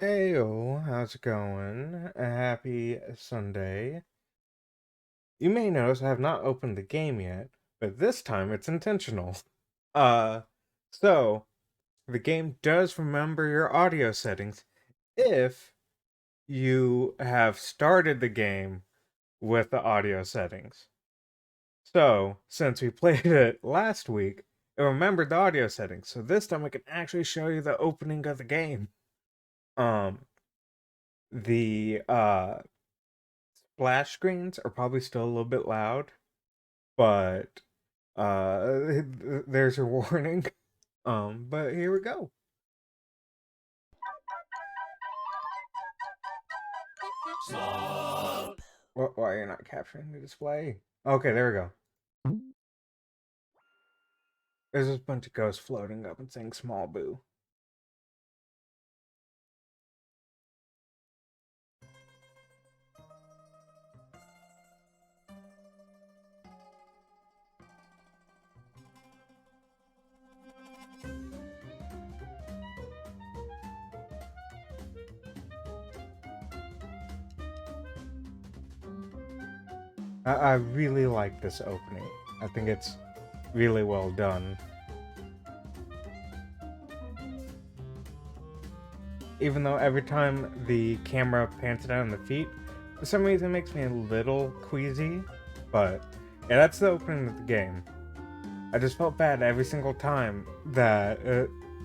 Heyo, how's it going? A happy Sunday. You may notice I have not opened the game yet, but this time it's intentional. Uh, so the game does remember your audio settings if you have started the game with the audio settings. So, since we played it last week, it remembered the audio settings. So this time I can actually show you the opening of the game. Um, the splash screens are probably still a little bit loud, but there's your warning. But here we go. Stop! Why are you not capturing the display? Okay, there we go. There's this bunch of ghosts floating up and saying "small boo." I really like this opening. I think it's really well done. Even though every time the camera pans down the feet, for some reason it makes me a little queasy. But yeah, that's the opening of the game. I just felt bad every single time that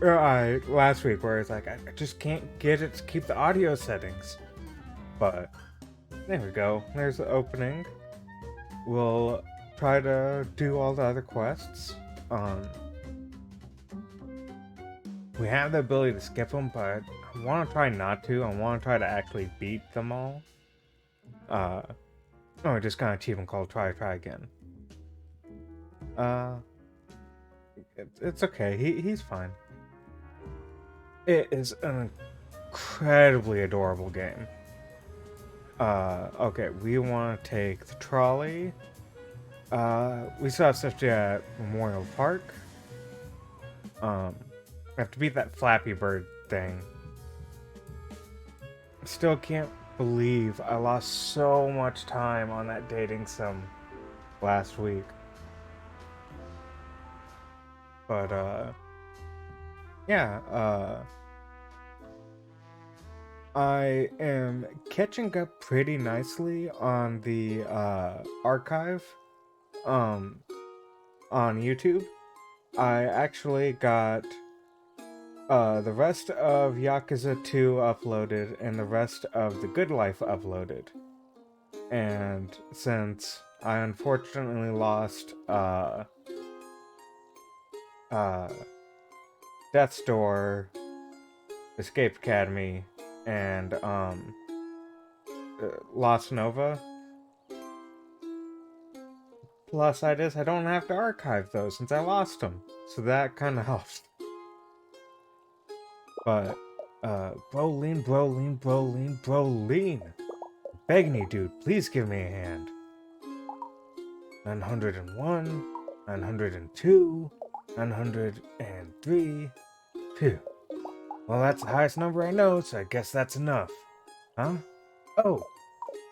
I last week where it's like I just can't get it to keep the audio settings. But there we go. There's the opening. We'll try to do all the other quests. We have the ability to skip them, but I want to try not to. I want to try to actually beat them all. Or just kind of achievement called try again. Uh, it's okay. He's fine. It is an incredibly adorable game. Okay, we want to take the trolley. We still have stuff to do at Memorial Park. I have to beat that Flappy Bird thing. Still can't believe I lost so much time on that dating sim last week. But, yeah, I am catching up pretty nicely on the archive on YouTube. I actually got the rest of Yakuza 2 uploaded and the rest of The Good Life uploaded. And since I unfortunately lost Death's Door, Escape Academy, and Lost Nova. Plus, I don't have to archive those since I lost them, so that kind of helps. But, Broline. Begging you, dude, please give me a hand. 901, 902, 903. Phew. Well, that's the highest number I know, so I guess that's enough. Huh? Oh,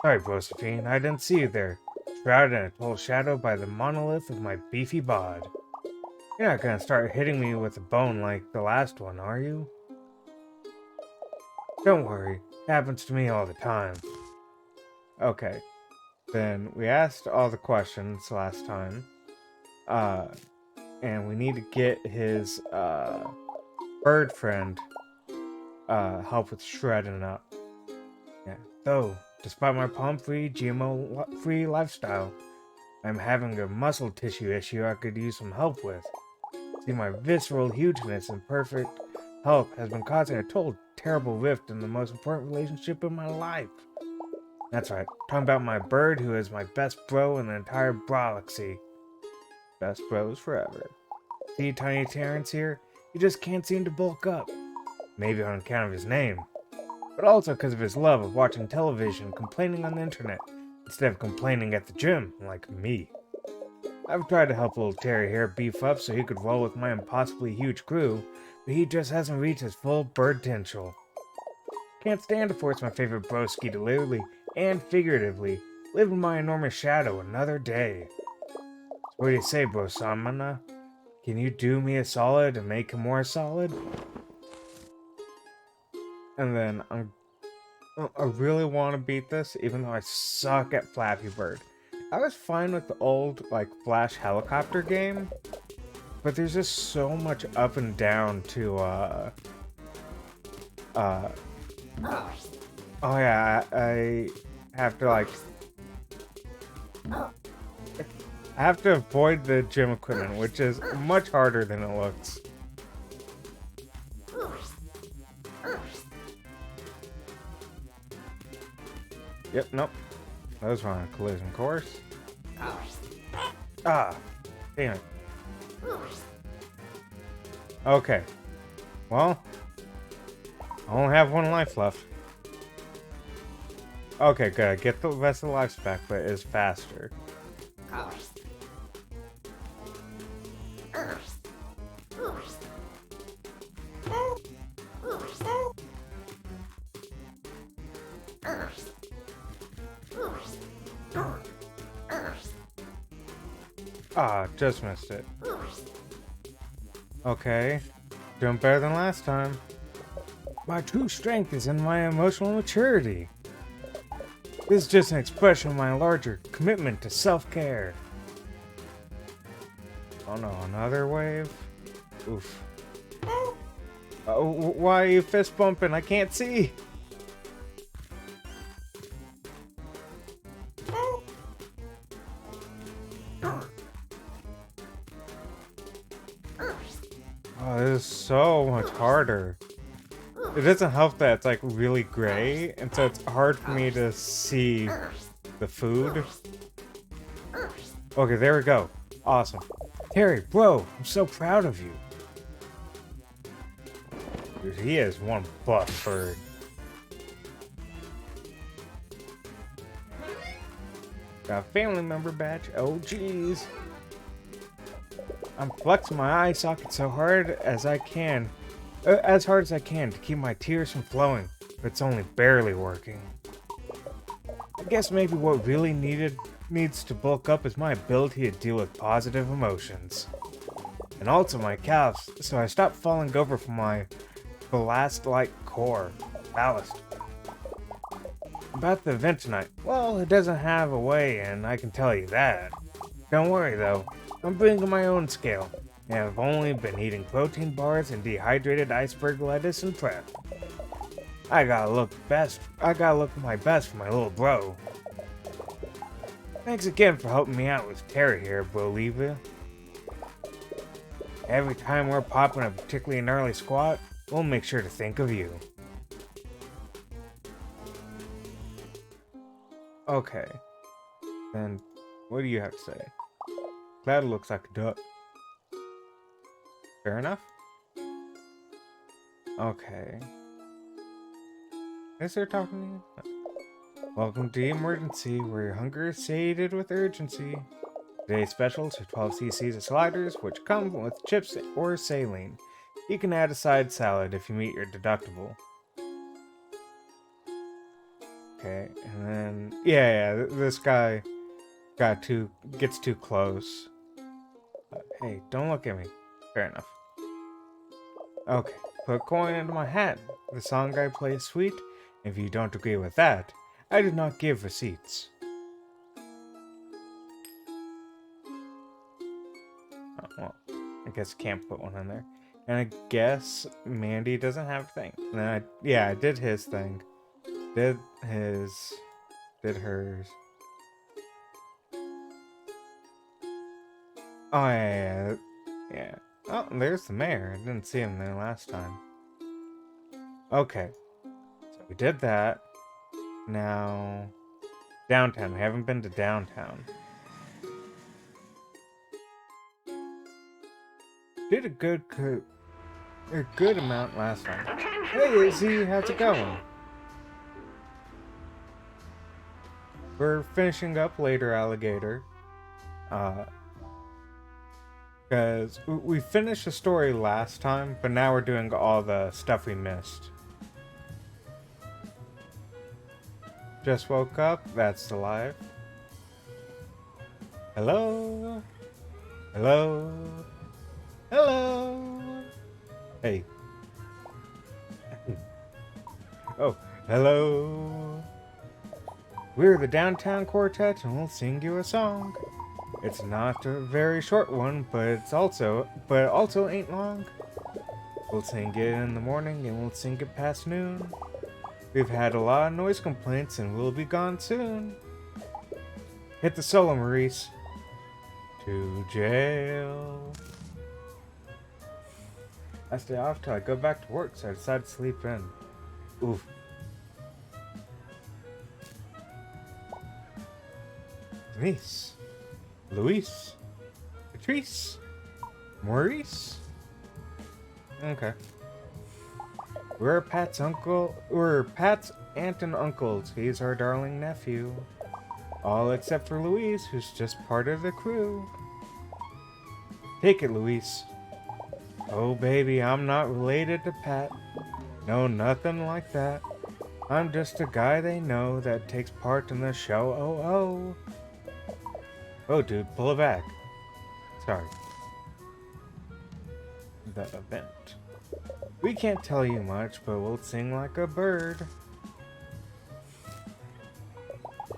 sorry, Josephine, I didn't see you there. Shrouded in a total shadow by the monolith of my beefy bod. You're not gonna start hitting me with a bone like the last one, are you? Don't worry, it happens to me all the time. Okay, then we asked all the questions last time. And we need to get his, bird friend, help with shredding up. Yeah. Though, despite my palm-free, GMO-free lifestyle, I'm having a muscle tissue issue I could use some help with. See, my visceral hugeness and perfect health has been causing a total terrible rift in the most important relationship in my life. That's right, talking about my bird who is my best bro in the entire galaxy. Best bros forever. See, Tiny Terrence here? He just can't seem to bulk up. Maybe on account of his name, but also because of his love of watching television and complaining on the internet, instead of complaining at the gym, like me. I've tried to help little Terry here beef up so he could roll with my impossibly huge crew, but he just hasn't reached his full bird potential. Can't stand to force my favorite broski to literally and figuratively live in my enormous shadow another day. What do you say, bro Samana? Can you do me a solid and make him more solid? And then I really want to beat this, even though I suck at Flappy Bird. I was fine with the old, like, Flash helicopter game, but there's just so much up and down to, oh yeah, I have to, like, I have to avoid the gym equipment, which is much harder than it looks. Yep, nope. Those were on a collision course. Ah, damn it. Okay. Well, I only have one life left. Okay, good. I get the rest of the lives back, but it's faster. Ah, just missed it. Okay, doing better than last time. My true strength is in my emotional maturity. This is just an expression of my larger commitment to self-care. Oh no, another wave? Oof. Why are you fist bumping? I can't see! Oh, this is so much harder. It doesn't help that it's like really gray, and so it's hard for me to see the food. Okay, there we go. Awesome. Terry, bro, I'm so proud of you. Dude, he is one buff bird. Got a family member badge. Oh, jeez. I'm flexing my eye socket so hard as I can. As hard as I can to keep my tears from flowing, but it's only barely working. I guess maybe what really needs to bulk up is my ability to deal with positive emotions. And also my calves, so I stop falling over from my ballast-like core. Ballast. About the event tonight, well, it doesn't have a weigh-in, I can tell you that. Don't worry though, I'm bringing my own scale. And I've only been eating protein bars and dehydrated iceberg lettuce and prep. I gotta look my best for my little bro. Thanks again for helping me out with Terry here, Bolivia. Every time we're popping a particularly gnarly squat, we'll make sure to think of you. Okay. Then, what do you have to say? Cloud looks like a duck. Fair enough. Okay. Is there talking to you? Welcome to the emergency, where your hunger is sated with urgency. Today's specials are 12 cc's of sliders, which come with chips or saline. You can add a side salad if you meet your deductible. Okay, and then yeah, this guy gets too close. Hey, don't look at me. Fair enough. Okay, put a coin into my hat. The song I play is sweet. If you don't agree with that, I do not give receipts. Oh, well, I guess I can't put one in there. And I guess Mandy doesn't have a thing. And then I did his thing. Did hers. Oh, yeah. Oh, there's the mayor. I didn't see him there last time. Okay. So we did that. Now, downtown. We haven't been to downtown. Did a good amount last time. Hey, Izzy, how's it going? We're finishing up later, alligator. Because we finished the story last time, but now we're doing all the stuff we missed. Just woke up, that's the life. Hello? Hello? Hello? Hey. Oh, hello? We're the Downtown Quartet and we'll sing you a song. It's not a very short one, but it also ain't long. We'll sing it in the morning and we'll sing it past noon. We've had a lot of noise complaints and we'll be gone soon. Hit the solo, Maurice. To jail. I stay off till I go back to work, so I decide to sleep in. Oof. Denise. Luis. Patrice. Maurice. Okay. We're Pat's aunt and uncles. He's our darling nephew. All except for Luis, who's just part of the crew. Take it, Luis. Oh, baby, I'm not related to Pat. No, nothing like that. I'm just a guy they know that takes part in the show. Oh, oh. Oh, dude, pull it back. Sorry. The event. We can't tell you much, but we'll sing like a bird.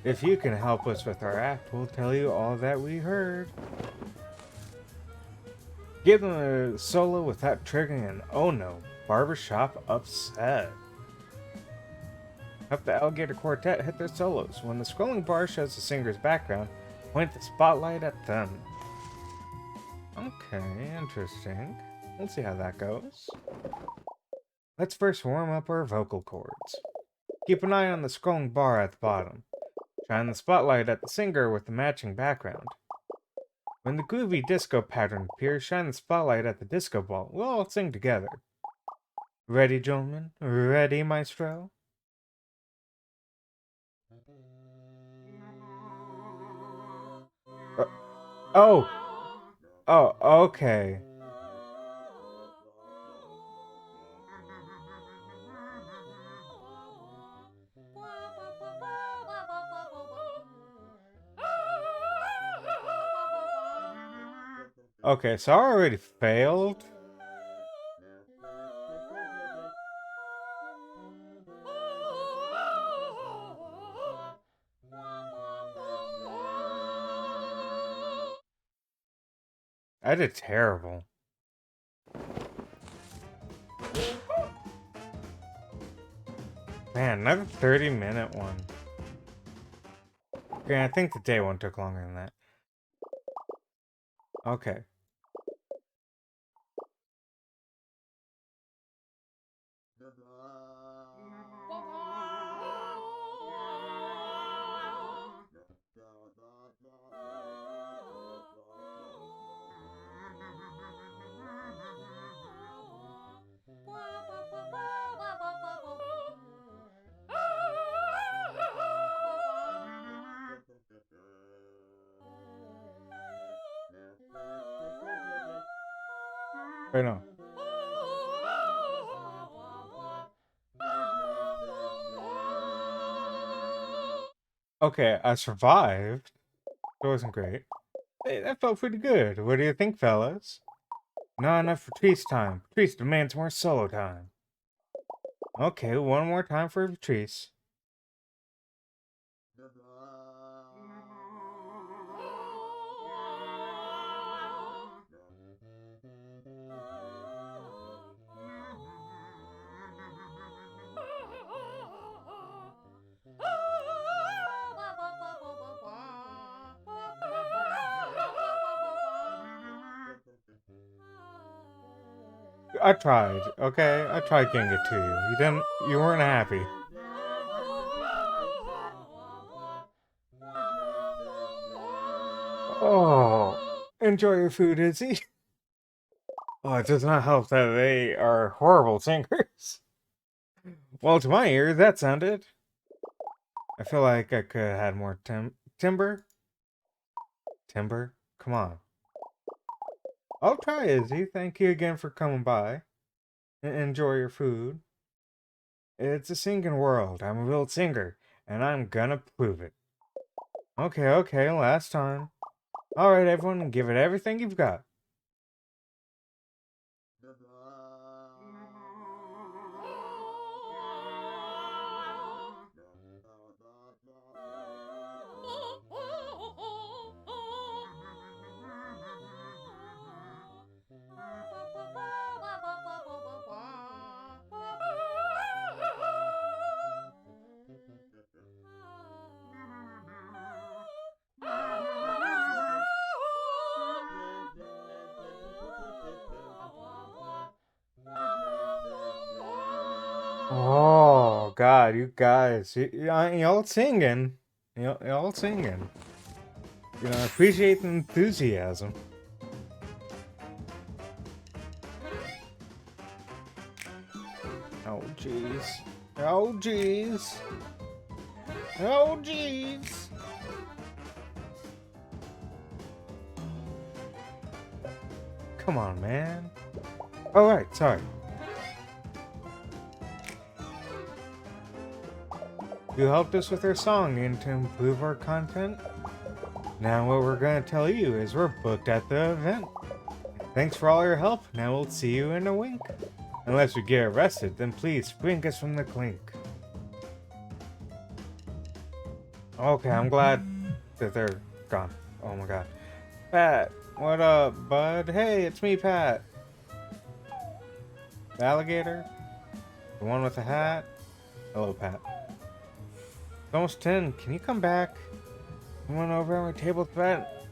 If you can help us with our act, we'll tell you all that we heard. Give them a solo without triggering an oh no, barbershop upset. Have the Alligator Quartet hit their solos. When the scrolling bar shows the singer's background, point the spotlight at them. Okay, interesting. We'll see how that goes. Let's first warm up our vocal cords. Keep an eye on the scrolling bar at the bottom. Shine the spotlight at the singer with the matching background. When the groovy disco pattern appears, shine the spotlight at the disco ball. We'll all sing together. Ready, gentlemen? Ready, maestro? Uh, oh! Oh, okay. Okay, so I already failed. I did terrible. Man, another 30-minute one. Okay, I think the day one took longer than that. Okay. Wait, no. Okay, I survived. It wasn't great. Hey, that felt pretty good. What do you think, fellas? Not enough for Patrice time. Patrice demands more solo time. Okay, one more time for Patrice. I tried, okay? I tried getting it to you. You weren't happy. Oh, enjoy your food, Izzy. Oh, it does not help that they are horrible singers. Well, to my ear, that sounded. I feel like I could have had more timber. Timber? Come on. I'll try, Izzy. Thank you again for coming by. Enjoy your food. It's a singing world. I'm a real singer. and I'm gonna prove it. Okay, okay, last time. Alright, everyone, give it everything you've got. Oh, God, you guys. Y'all singing. Y'all singing. You know, I appreciate the enthusiasm. Oh, jeez. Oh, jeez. Oh, jeez. Come on, man. Oh, right, sorry. You helped us with our song and to improve our content. Now what we're gonna tell you is we're booked at the event. Thanks for all your help. Now we'll see you in a wink. Unless we get arrested, then please bring us from the clink. Okay, I'm glad that they're gone. Oh my god. Pat, what up, bud? Hey, it's me, Pat. The alligator? The one with the hat? Hello, Pat. It's almost 10. Can you come back? Come on over on my table with Pat.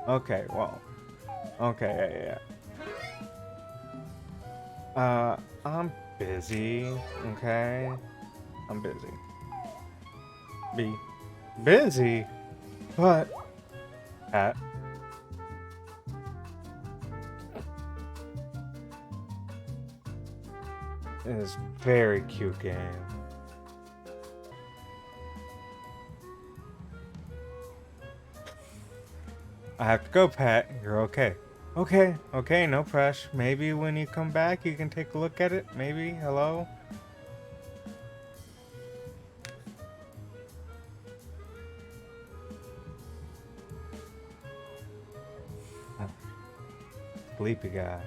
Okay, well. Okay, yeah. I'm busy, okay? I'm busy. Busy? But, Pat. It is a very cute game. I have to go, Pat. You're okay. Okay, no pressure. Maybe when you come back, you can take a look at it. Maybe. Hello? Sleepy guy.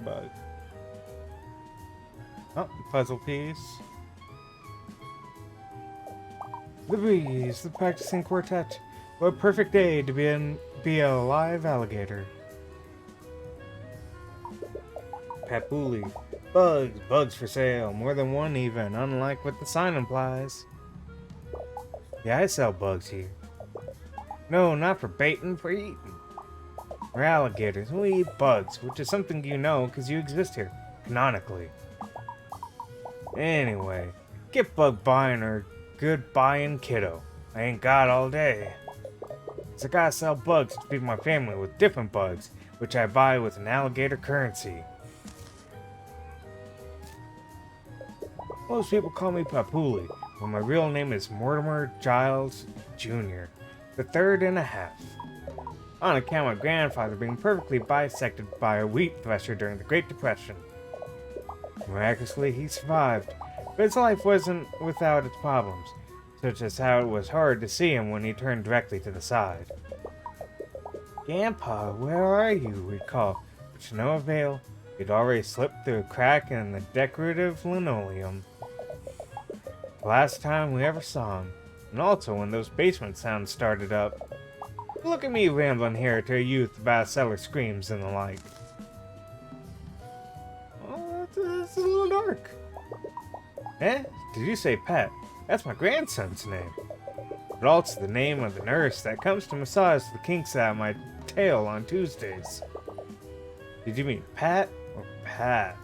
Bug. Oh, puzzle piece. The breeze, the practicing quartet. What a perfect day to be a live alligator. Papuli. Bugs for sale. More than one even, unlike what the sign implies. Yeah, I sell bugs here. No, not for baiting, for eating. We're alligators, and we eat bugs, which is something you know because you exist here, canonically. Anyway, get bug buying or good buying, kiddo. I ain't got all day. So I gotta sell bugs to feed my family with different bugs, which I buy with an alligator currency. Most people call me Papuli, but my real name is Mortimer Giles Jr., the third and a half. On account of my grandfather being perfectly bisected by a wheat thresher during the Great Depression. Miraculously, he survived, but his life wasn't without its problems, such as how it was hard to see him when he turned directly to the side. Grandpa, where are you? We'd call, but to no avail. He'd already slipped through a crack in the decorative linoleum. The last time we ever saw him, and also when those basement sounds started up. Look at me rambling here to a youth about cellar screams and the like. Oh, that's a little dark. Eh? Did you say Pet? That's my grandson's name. But also the name of the nurse that comes to massage the kinks out of my tail on Tuesdays. Did you mean Pat or Pat?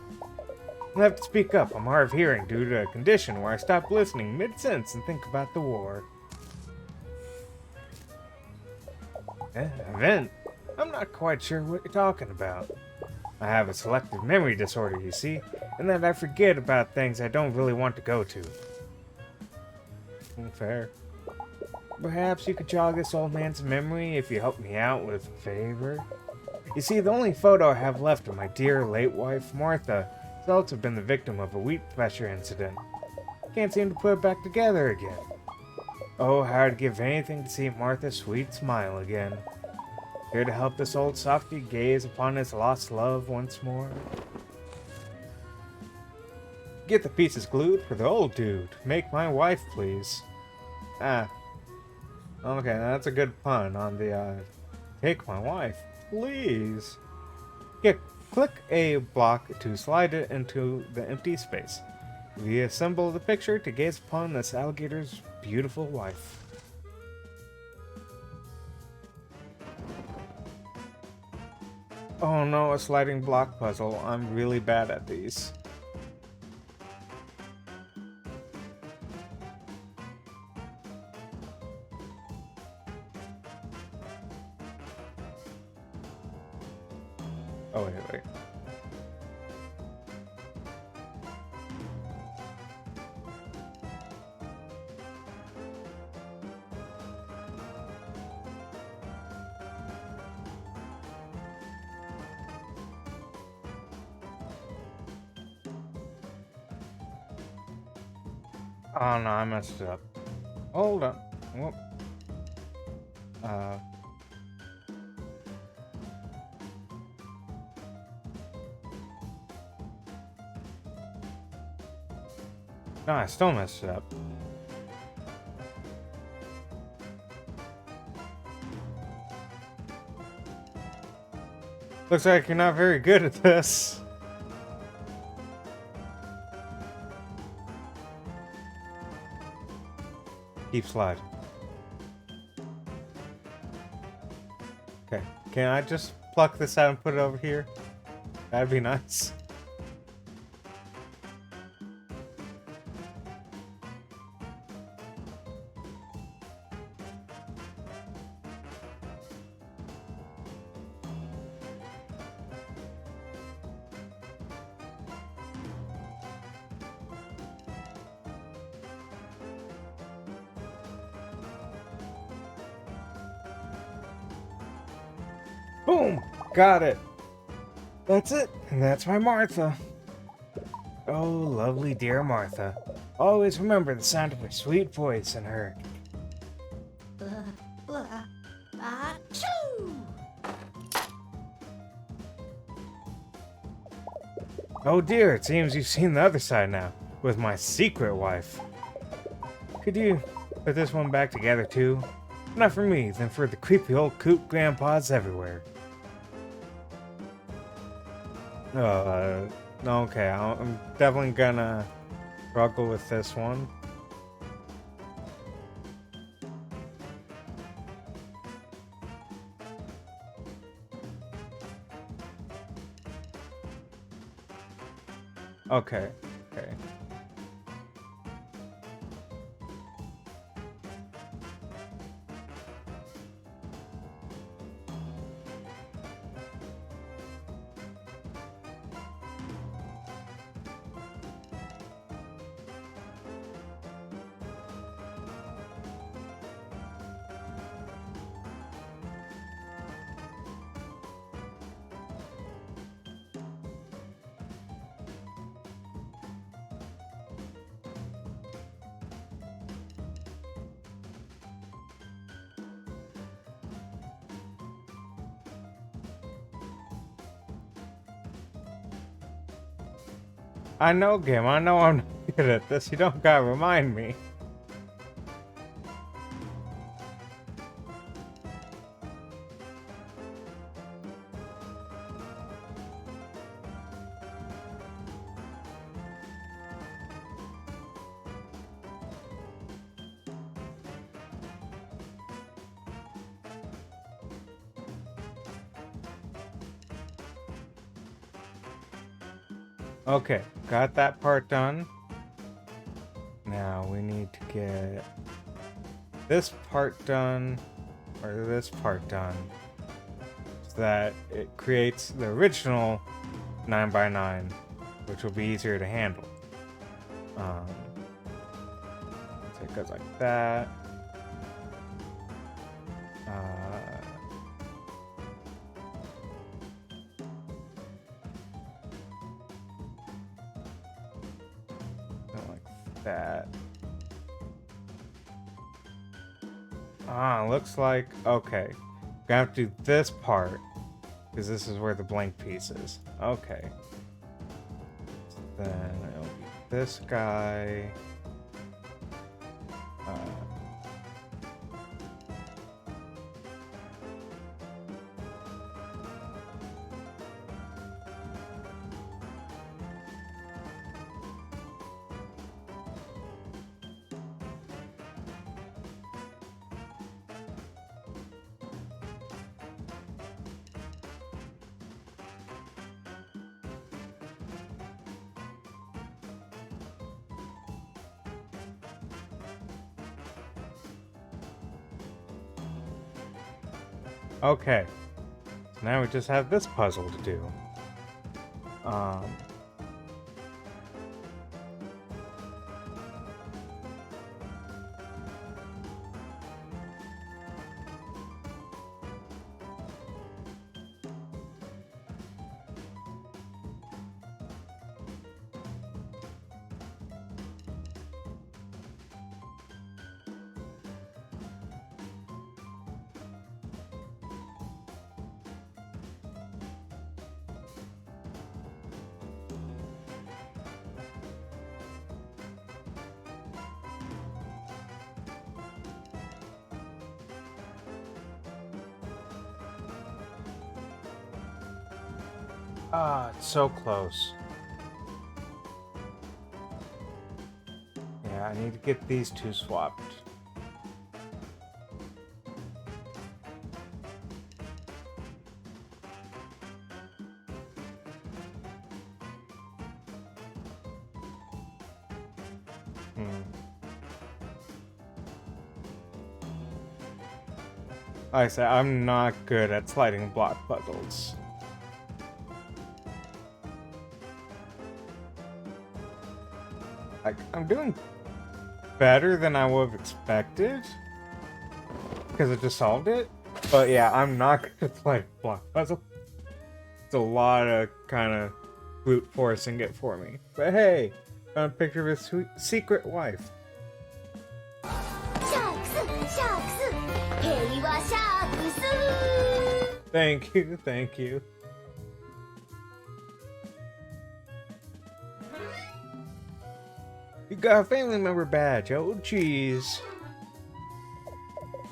I'll have to speak up. I'm hard of hearing due to a condition where I stop listening mid-sentence and think about the war. Event? I'm not quite sure what you're talking about. I have a selective memory disorder, you see, and that I forget about things I don't really want to go to. Fair. Perhaps you could jog this old man's memory if you help me out with a favor? You see, the only photo I have left of my dear late wife, Martha, is belts have been the victim of a wheat thresher incident. Can't seem to put it back together again. Oh, how I'd give anything to see Martha's sweet smile again. Here to help this old softy gaze upon his lost love once more. Get the pieces glued for the old dude. Make my wife, please. Ah. Okay, that's a good pun on the, take my wife, please. Click a block to slide it into the empty space. Reassemble the picture to gaze upon this alligator's beautiful wife. Oh no, a sliding block puzzle. I'm really bad at these. Oh, wait. Oh no, I messed it up. Hold on. Whoop. No, I still messed it up. Looks like you're not very good at this. Keep sliding. Okay, can I just pluck this out and put it over here? That'd be nice. Boom! Got it! That's it, and that's my Martha. Oh, lovely dear Martha. Always remember the sound of her sweet voice and her... Oh dear, it seems you've seen the other side now, with my secret wife. Could you put this one back together too? Not for me, then for the creepy old coot grandpas everywhere. Okay, I'm definitely gonna struggle with this one. Okay. I know, Gim. I know I'm not good at this. You don't gotta remind me. Okay, got that part done. Now we need to get this part done, or this part done, so that it creates the original 9x9, which will be easier to handle. So it goes like that. that. Ah, looks like... Okay. Gonna have to do this part. Because this is where the blank piece is. Okay. Then it'll be this guy. Okay. So now we just have this puzzle to do. Um... Ah, it's so close. Yeah, I need to get these two swapped. Like I said, I'm not good at sliding block puzzles. Like, I'm doing better than I would have expected. Because I just solved it. But yeah, I'm not good at sliding block puzzle. It's a lot of kind of brute forcing it for me. But hey, found a picture of his sweet secret wife. Thank you, thank you. You got a family member badge. Oh, jeez.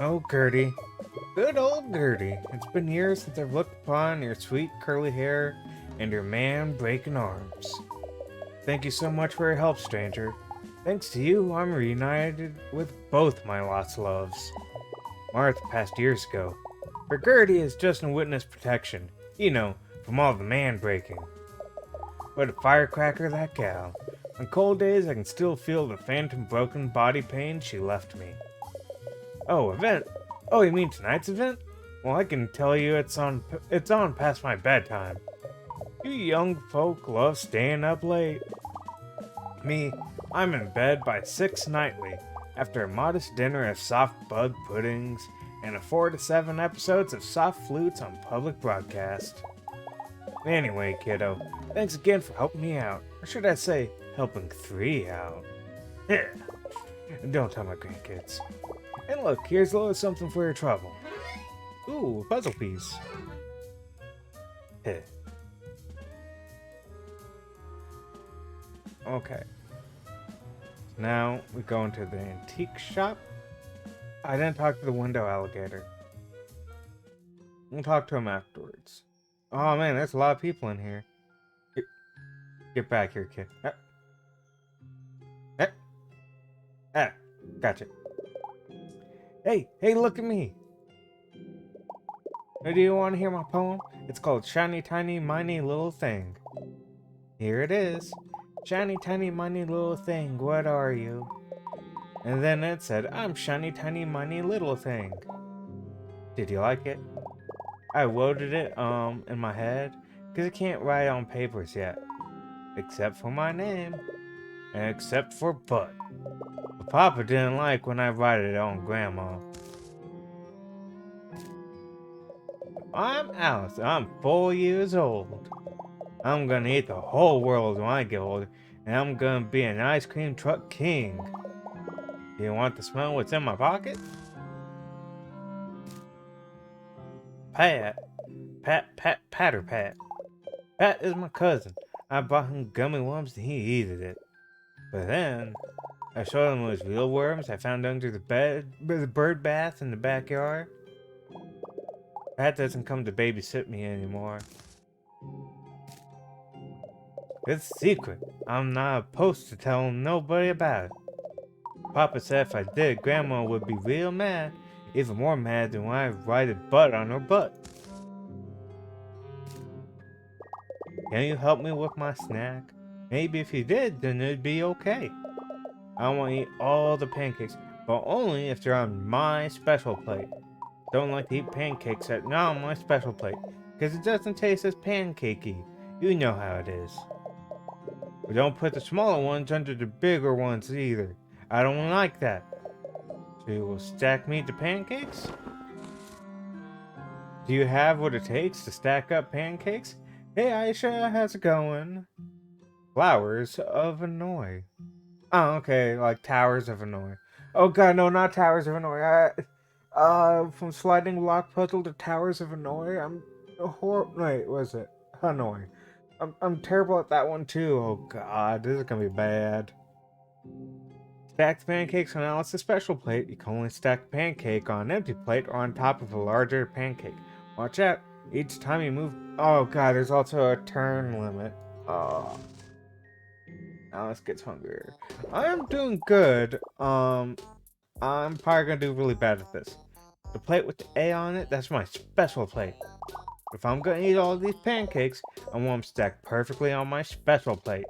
Oh, Gertie. Good old Gertie. It's been years since I've looked upon your sweet curly hair and your man-breaking arms. Thank you so much for your help, stranger. Thanks to you, I'm reunited with both my lost loves. Martha passed years ago. Her Gertie is just in witness protection. You know, from all the man-breaking. What a firecracker, that gal. On cold days, I can still feel the phantom broken body pain she left me. Oh, event? Oh, you mean tonight's event? Well, I can tell you it's on past my bedtime. You young folk love staying up late. Me, I'm in bed by 6 nightly, after a modest dinner of soft bug puddings, and a 4 to 7 episodes of soft flutes on public broadcast. Anyway, kiddo, thanks again for helping me out. Or should I say, helping 3 out. Don't tell my grandkids. And look, here's a little something for your trouble. Ooh, a puzzle piece. Okay. Now we go into the antique shop. I didn't talk to the window alligator. We'll talk to him afterwards. Oh man, there's a lot of people in here. Get back here, kid. Gotcha. Hey, look at me. Do you want to hear my poem? It's called Shiny Tiny Miny Little Thing. Here it is. Shiny Tiny Miny Little Thing, what are you? And then it said, I'm Shiny Tiny Miny Little Thing. Did you like it? I worded it, in my head, because I can't write on papers yet. Except for my name. And except for butt. But Papa didn't like when I wrote it on Grandma. I'm Alice. I'm 4 years old. I'm gonna eat the whole world when I get older, and I'm gonna be an ice cream truck king. You want to smell what's in my pocket? Pat. Patter Pat. Pat is my cousin. I bought him gummy worms and he eated it. But then, I showed him those real worms I found under the bird bath in the backyard. Pat doesn't come to babysit me anymore. It's a secret. I'm not supposed to tell nobody about it. Papa said if I did, Grandma would be real mad. Even more mad than when I righted butt on her butt. Can you help me with my snack? Maybe if you did, then it'd be okay. I want to eat all the pancakes, but only if they're on my special plate. Don't like to eat pancakes that are not on my special plate, because it doesn't taste as pancakey. You know how it is. But don't put the smaller ones under the bigger ones either. I don't like that. So you will stack me the pancakes? Do you have what it takes to stack up pancakes? Hey Aisha, how's it going? Flowers of Annoy. Oh, okay, like Towers of Annoy. Oh god, no, not Towers of Annoy. From Sliding Block Puzzle to Towers of Annoy, wait, what is it? Hanoi. I'm terrible at that one too. Oh god, this is gonna be bad. Stacked pancakes on Alice's special plate. You can only stack a pancake on an empty plate or on top of a larger pancake. Watch out. Each time you move... Oh god, there's also a turn limit. Oh. Alice gets hungrier. I'm doing good. I'm probably gonna do really bad at this. The plate with the A on it, that's my special plate. If I'm gonna eat all these pancakes, I want them stacked perfectly on my special plate.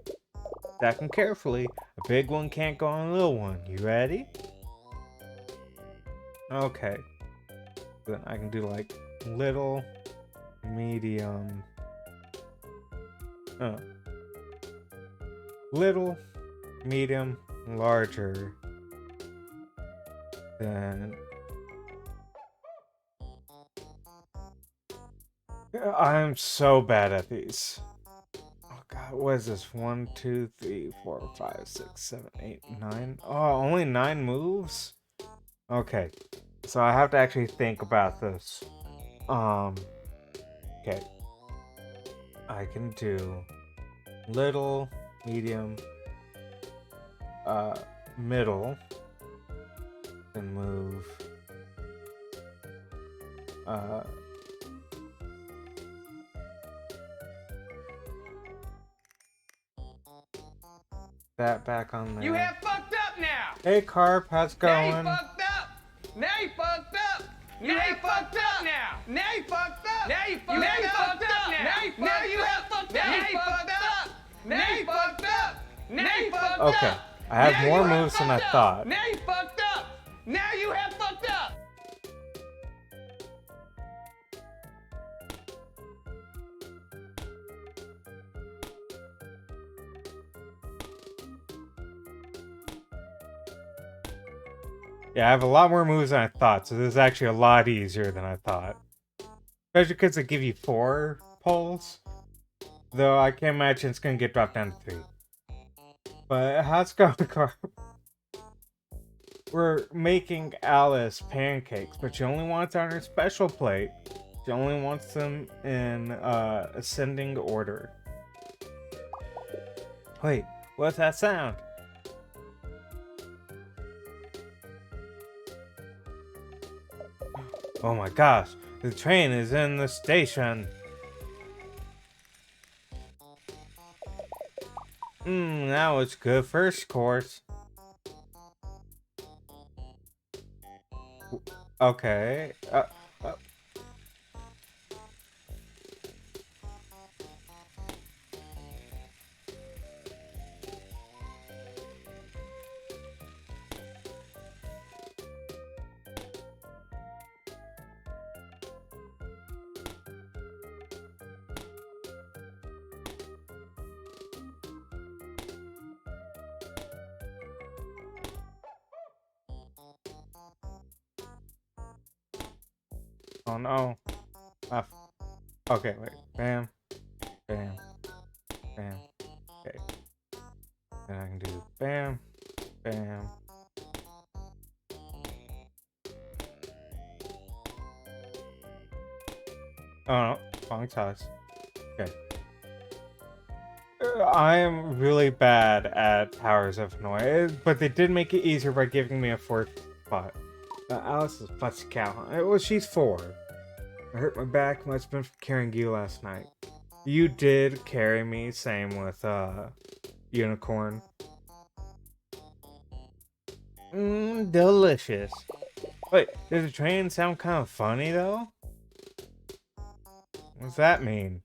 Stack them carefully. A big one can't go on a little one. You ready? Okay. Then I can do like little, medium. Little, medium, larger. Then I'm so bad at these. Oh god, what is this? 1, 2, 3, 4, 5, 6, 7, 8, 9. Oh, only 9 moves? Okay. So I have to actually think about this. Okay. I can do little, medium, middle, then move, that back on there. You have fucked up now! Hey Carp, how's it going? Now you fucked up! Now you fucked up! Now you fucked up now! Now you fucked up! Now you fucked up now! Now you have fucked up! Now you fucked up! Now you fucked up! Now you fucked up! Okay, I have more moves than I thought. Now you fucked up! Now you have fucked up! Yeah, I have a lot more moves than I thought, so this is actually a lot easier than I thought. Especially because they give you 4 pulls. Though I can't imagine it's gonna get dropped down to 3. But how's it going, Carp? We're making Alice pancakes, but she only wants on her special plate. She only wants them in ascending order. Wait, what's that sound? Oh my gosh, the train is in the station. Now it's good first course. Okay. Oh no. Okay, wait. Bam. Bam. Bam. Okay. And I can do bam, bam. Oh no, wrong size. Okay. I am really bad at Powers of Annoy, but they did make it easier by giving me a fourth spot. Alice is fussy cow. Well, she's 4. I hurt my back, must have been from carrying you last night. You did carry me, same with, Unicorn. Delicious. Wait, does the train sound kind of funny, though? What's that mean?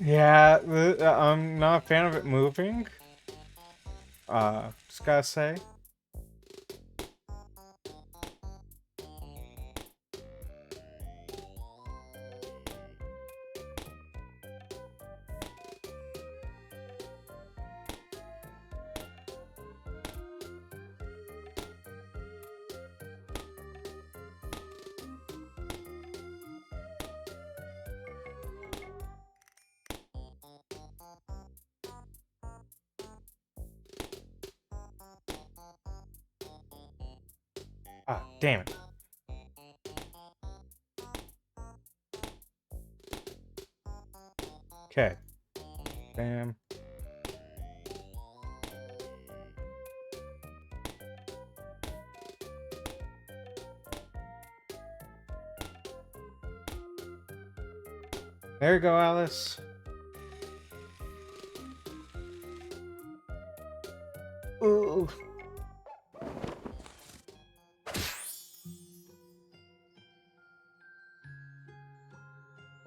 Yeah, I'm not a fan of it moving. Just gotta say. Ah, damn it. Okay. Bam. There you go, Alice. Ooh.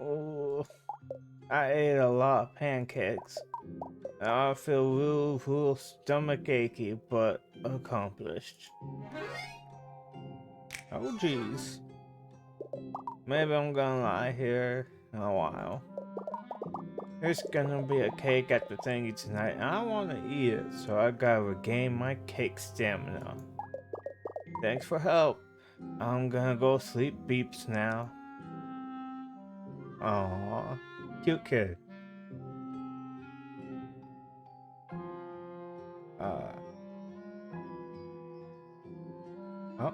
Oh, I ate a lot of pancakes. I feel real stomach achy, but accomplished. Oh, jeez. Maybe I'm gonna lie here in a while. There's gonna be a cake at the thingy tonight, and I wanna eat it, so I gotta regain my cake stamina. Thanks for help. I'm gonna go sleep beeps now. Aww, cute kid. Uh, oh,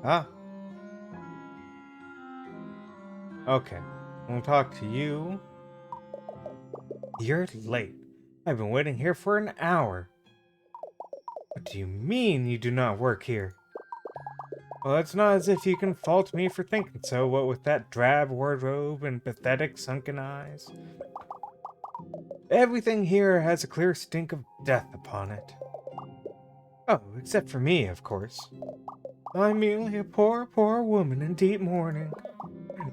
ah, okay. We'll talk to you. You're late. I've been waiting here for an hour. What do you mean you do not work here? Well, it's not as if you can fault me for thinking so, what with that drab wardrobe and pathetic sunken eyes. Everything here has a clear stink of death upon it. Oh, except for me, of course. I'm merely a poor, poor woman in deep mourning.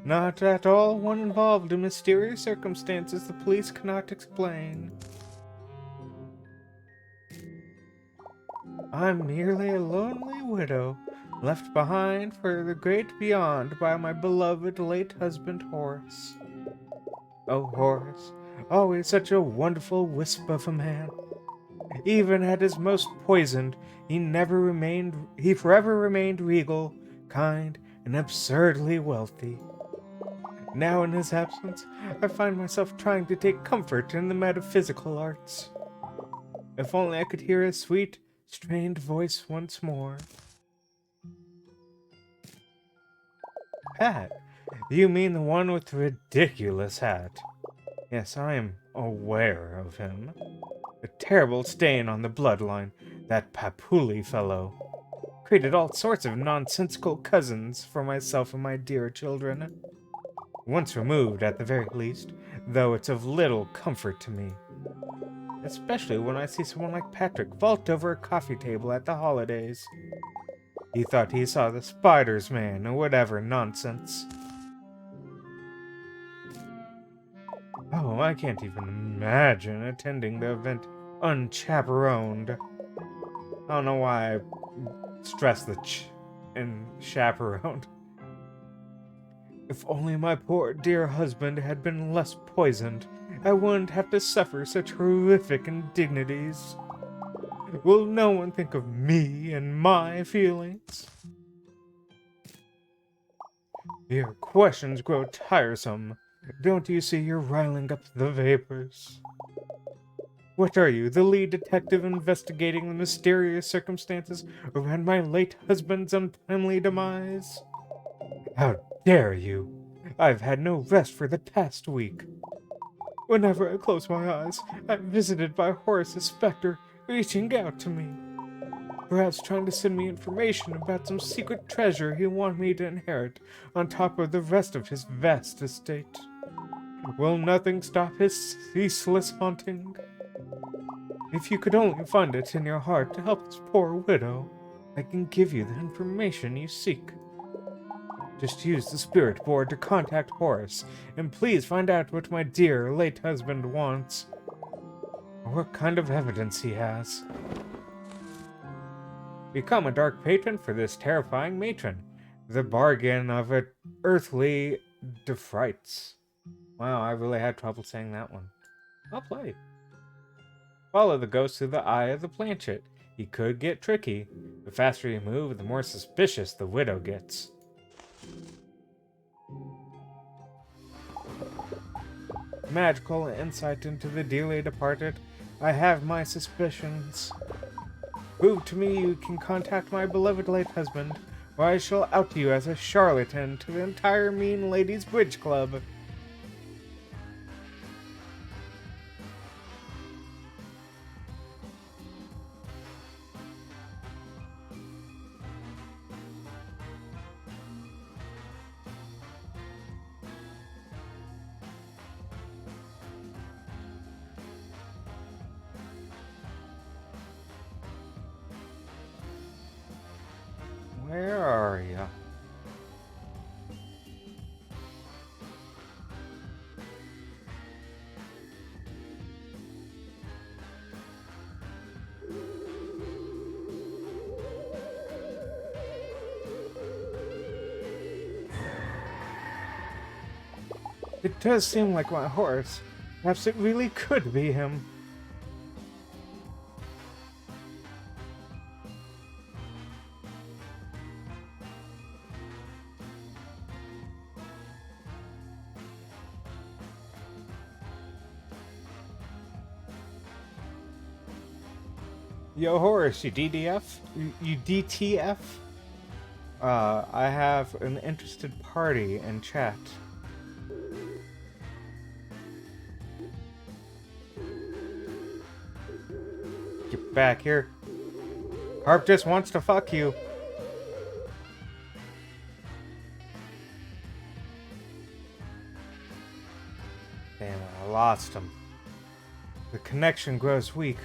Not at all one involved in mysterious circumstances the police cannot explain. I'm merely a lonely widow, left behind for the great beyond by my beloved late husband Horace. Oh, Horace, always such a wonderful wisp of a man. Even at his most poisoned, he forever remained regal, kind, and absurdly wealthy. Now in his absence, I find myself trying to take comfort in the metaphysical arts. If only I could hear his sweet, strained voice once more. Pat, you mean the one with the ridiculous hat? Yes, I am aware of him. A terrible stain on the bloodline, that Papuli fellow. Created all sorts of nonsensical cousins for myself and my dear children. Once removed, at the very least, though it's of little comfort to me. Especially when I see someone like Patrick vault over a coffee table at the holidays. He thought he saw the Spider's Man or whatever nonsense. Oh, I can't even imagine attending the event unchaperoned. I don't know why I stress the ch in chaperoned. If only my poor dear husband had been less poisoned, I wouldn't have to suffer such horrific indignities. Will no one think of me and my feelings? Your questions grow tiresome. Don't you see you're riling up the vapors? What are you, the lead detective investigating the mysterious circumstances around my late husband's untimely demise? How dare you! I've had no rest for the past week. Whenever I close my eyes, I'm visited by Horace's specter reaching out to me. Perhaps trying to send me information about some secret treasure he wanted me to inherit on top of the rest of his vast estate. Will nothing stop his ceaseless haunting? If you could only find it in your heart to help this poor widow, I can give you the information you seek. Just use the spirit board to contact Horace, and please find out what my dear late husband wants, or what kind of evidence he has. Become a dark patron for this terrifying matron. The bargain of it earthly defrights. Wow, I really had trouble saying that one. I'll play. Follow the ghost through the eye of the planchet. He could get tricky. The faster you move, the more suspicious the widow gets. Magical insight into the dearly departed. I have my suspicions. Prove to me you can contact my beloved late husband, or I shall out you as a charlatan to the entire Mean Ladies Bridge Club. Where are ya? It does seem like my horse. Perhaps it really could be him. Yo, Horace, you DDF? You DTF? I have an interested party in chat. Get back here. Harp just wants to fuck you. Damn it, I lost him. The connection grows weak.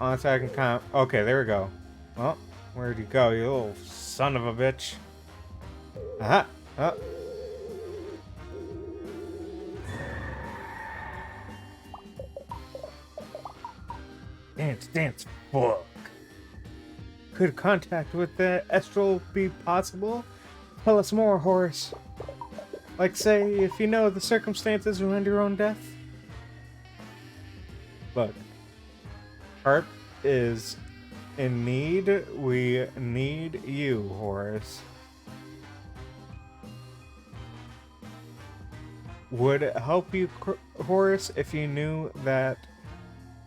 Unless I can kind of... Okay, there we go. Well, where'd you go, you little son of a bitch? Aha! Oh. Dance, dance, fuck. Could contact with the Estral be possible? Tell us more, Horace. Like, say, if you know the circumstances around your own death? Look. Harp is in need. We need you, Horace. Would it help you, Horace, if you knew that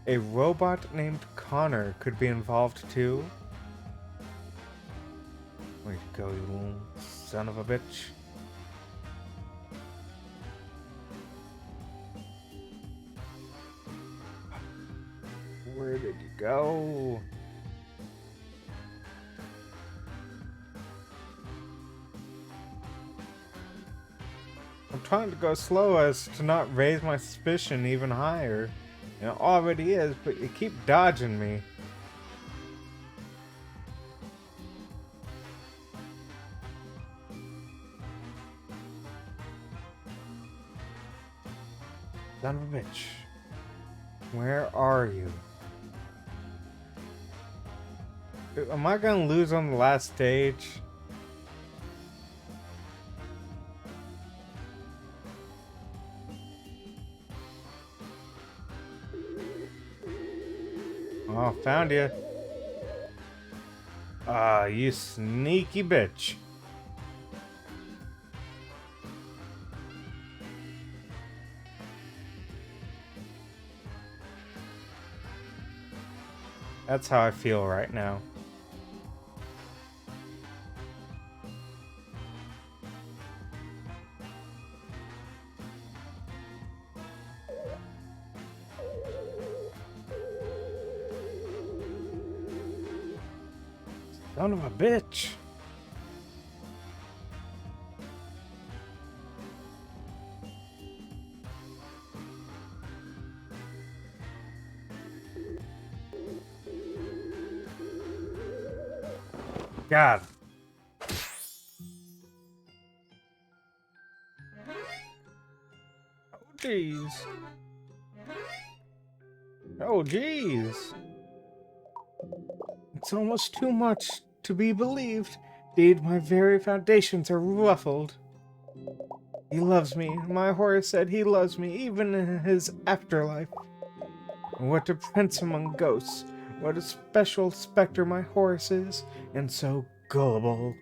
a robot named Connor could be involved too? Where'd you go, you little son of a bitch? Where did you go? I'm trying to go slow as to not raise my suspicion even higher. It already is, but you keep dodging me. Son of a bitch. Where are you? Am I gonna lose on the last stage? Oh, found you. Ah, you sneaky bitch. That's how I feel right now. Son of a bitch. God. Oh, jeez. Oh, jeez. It's almost too much to be believed. Indeed, my very foundations are ruffled. He loves me. My horse said he loves me, even in his afterlife. What a prince among ghosts. What a special specter my horse is, and so gullible.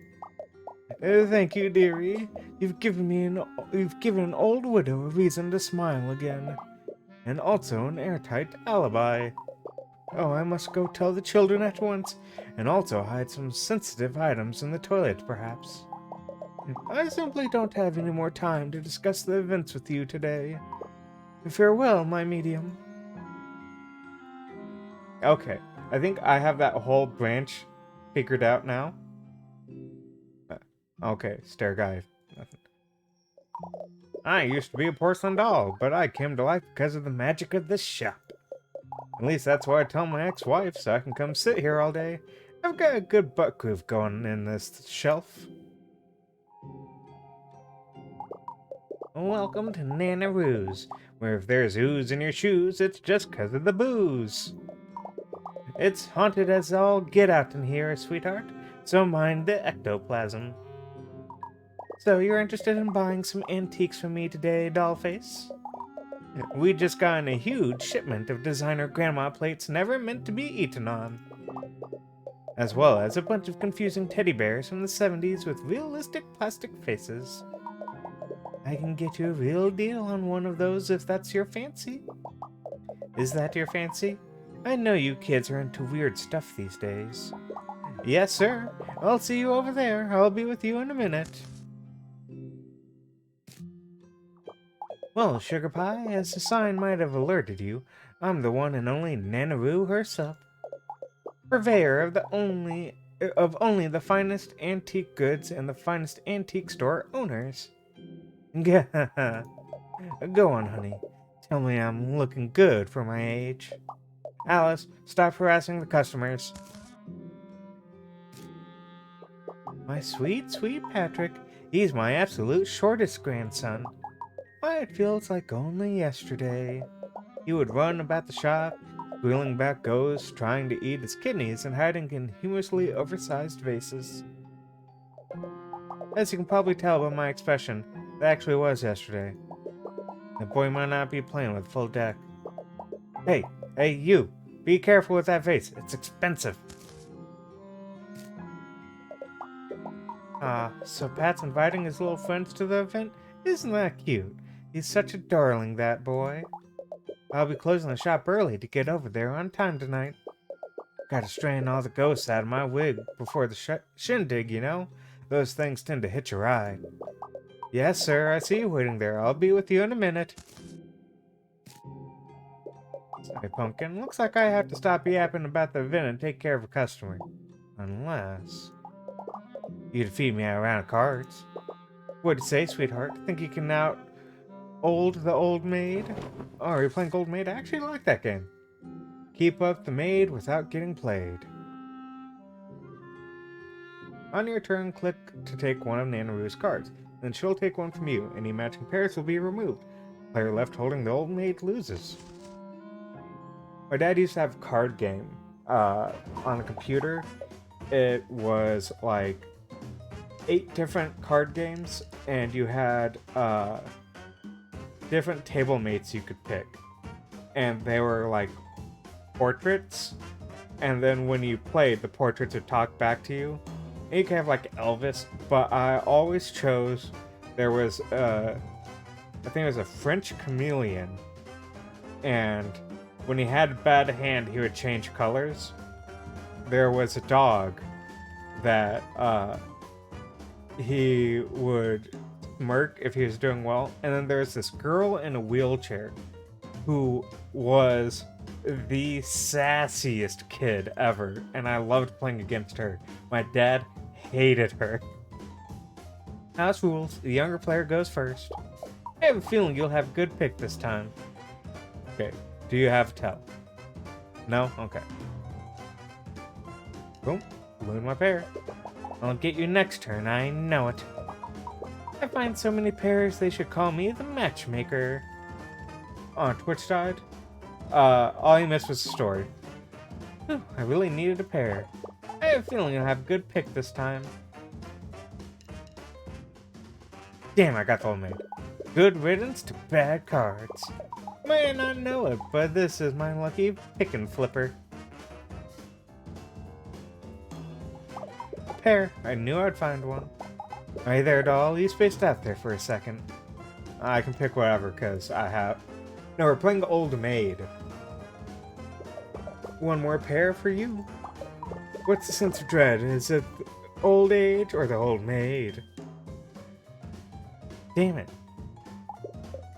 Thank you, dearie. You've given an old widow a reason to smile again, and also an airtight alibi. Oh, I must go tell the children at once, and also hide some sensitive items in the toilet, perhaps. I simply don't have any more time to discuss the events with you today. Farewell, my medium. Okay, I think I have that whole branch figured out now. Okay, stare guy. Nothing. I used to be a porcelain doll, but I came to life because of the magic of this shop. At least that's what I tell my ex-wife, so I can come sit here all day. I've got a good butt groove going in this shelf. Welcome to Nana Roo's, where if there's ooze in your shoes, it's just 'cause of the booze. It's haunted as all get out in here, sweetheart, so mind the ectoplasm. So you're interested in buying some antiques from me today, dollface? We just got in a huge shipment of designer grandma plates never meant to be eaten on, as well as a bunch of confusing teddy bears from the 70s with realistic plastic faces. I can get you a real deal on one of those if that's your fancy. Is that your fancy? I know you kids are into weird stuff these days. Yes, sir. I'll see you over there. I'll be with you in a minute. Well, Sugar Pie, as the sign might have alerted you, I'm the one and only Nanaroo herself. Purveyor of only the finest antique goods and the finest antique store owners. Go on, honey. Tell me I'm looking good for my age. Alice, stop harassing the customers. My sweet, sweet Patrick. He's my absolute shortest grandson. Why, it feels like only yesterday. He would run about the shop, squealing about ghosts, trying to eat his kidneys and hiding in humorously oversized vases. As you can probably tell by my expression, that actually was yesterday. The boy might not be playing with full deck. Hey, you! Be careful with that vase, it's expensive! So Pat's inviting his little friends to the event? Isn't that cute? He's such a darling, that boy. I'll be closing the shop early to get over there on time tonight. Gotta strain all the ghosts out of my wig before the shindig, you know? Those things tend to hitch a ride. Yes, sir, I see you waiting there. I'll be with you in a minute. Sorry, Pumpkin. Looks like I have to stop yapping about the event and take care of a customer. Unless... you'd feed me out a round of cards. What'd you say, sweetheart? Think you can old the old maid? Oh, are you playing Gold Maid? I actually like that game. Keep up the maid without getting played. On your turn, click to take one of Nanaroo's cards. Then she'll take one from you. Any matching pairs will be removed. Player left holding the old maid loses. My dad used to have a card game on the computer. It was like 8 different card games, and you had different table mates you could pick. And they were like portraits, and then when you played, the portraits would talk back to you. And you could have like Elvis, but I always chose, there was I think it was a French chameleon, and when he had a bad hand, he would change colors. There was a dog that he would smirk if he was doing well, and then there's this girl in a wheelchair who was the sassiest kid ever, and I loved playing against her. My dad hated her. House rules, the younger player goes first. I have a feeling you'll have a good pick this time. Okay, do you have tell? No? Okay. Boom, balloon my pair. I'll get you next turn, I know it. I find so many pairs they should call me the matchmaker. Oh, Twitch died? All you missed was the story. Whew, I really needed a pair. I have a feeling I'll have a good pick this time. Damn, I got the old maid. Good riddance to bad cards. May not know it, but this is my lucky pick and flipper. A pair. I knew I'd find one. Are you there, doll? You spaced out there for a second. I can pick whatever, because I have... No, we're playing the old maid. One more pair for you. What's the sense of dread? Is it the old age or the old maid? Damn it.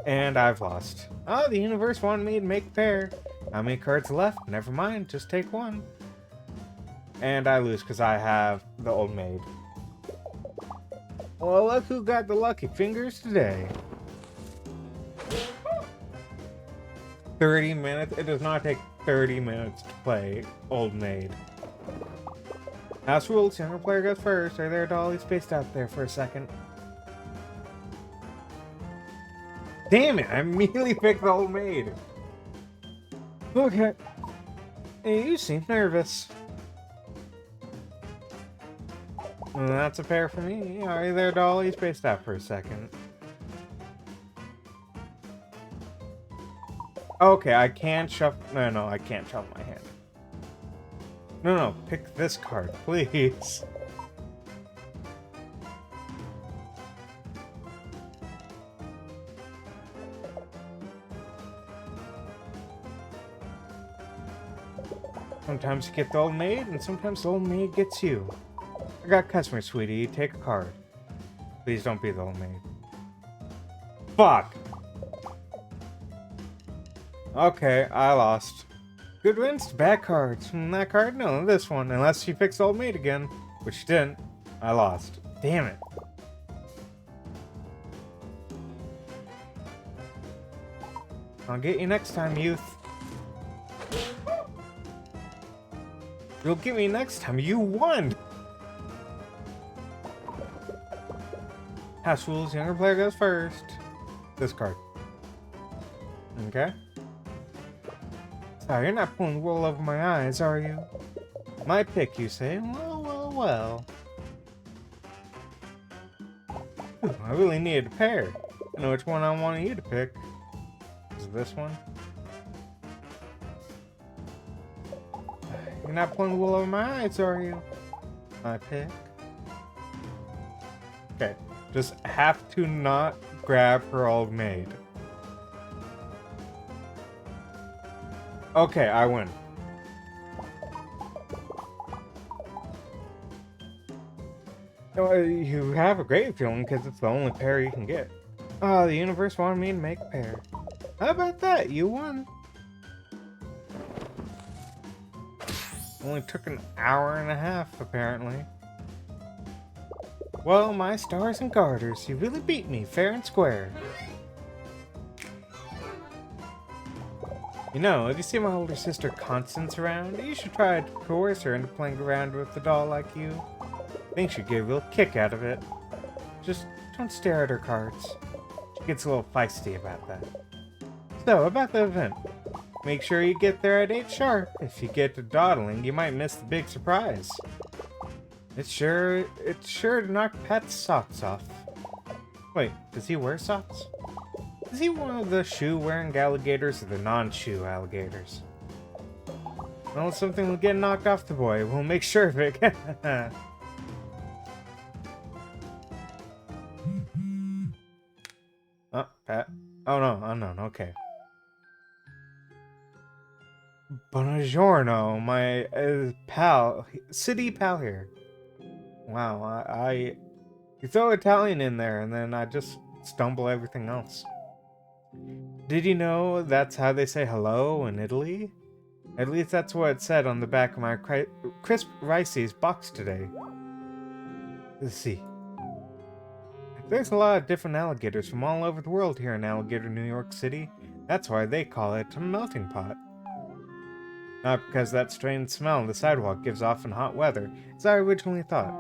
And I've lost. Oh, the universe wanted me to make a pair. How many cards left? Never mind, just take one. And I lose because I have the old maid. Well, look who got the lucky fingers today. 30 minutes? It does not take 30 minutes to play Old Maid. House rules, younger player goes first. Are there, doll? He's spaced out there for a second. Damn it, I immediately picked the Old Maid. Okay. Hey, you seem nervous. Well, that's a pair for me. Are you there, doll? He's spaced out for a second. Okay, I can shuffle. No, I can't shuffle my hand. No, pick this card, please. Sometimes you get the old maid, and sometimes the old maid gets you. I got customer, sweetie. Take a card. Please don't be the old maid. Fuck! Okay, I lost. Good wins to bad cards. That card? No, this one. Unless she picks old maid again. Which she didn't. I lost. Damn it. I'll get you next time, youth. You'll get me next time. You won! House rules, younger player goes first. This card. Okay. Oh, you're not pulling the wool over my eyes, are you? My pick, you say? Well. Ooh, I really needed a pair. I know which one I wanted you to pick. Is it this one? You're not pulling the wool over my eyes, are you? My pick. Okay. Just have to not grab her old maid. Okay, I win. You have a great feeling because it's the only pair you can get. Oh, the universe wanted me to make a pair. How about that? You won. Only took an hour and a half, apparently. Well, my stars and garters, you really beat me fair and square. You know, if you see my older sister Constance around, you should try to coerce her into playing around with a doll like you. I think she'd get a real kick out of it. Just don't stare at her cards. gets a little feisty about that. So, about the event. Make sure you get there at 8 sharp. If you get to dawdling, you might miss the big surprise. It's sure to knock Pat's socks off. Wait, does he wear socks? Is he one of the shoe-wearing alligators or the non-shoe alligators? Well, something will get knocked off the boy. We'll make sure of it. Oh, Pat. Oh no, okay. Buongiorno, my city pal here. Wow, you throw Italian in there and then I just stumble everything else. Did you know that's how they say hello in Italy? At least that's what it said on the back of my crisp Rice's box today. Let's see. There's a lot of different alligators from all over the world here in Alligator, New York City. That's why they call it a melting pot. Not because that strange smell on the sidewalk gives off in hot weather, as I originally thought.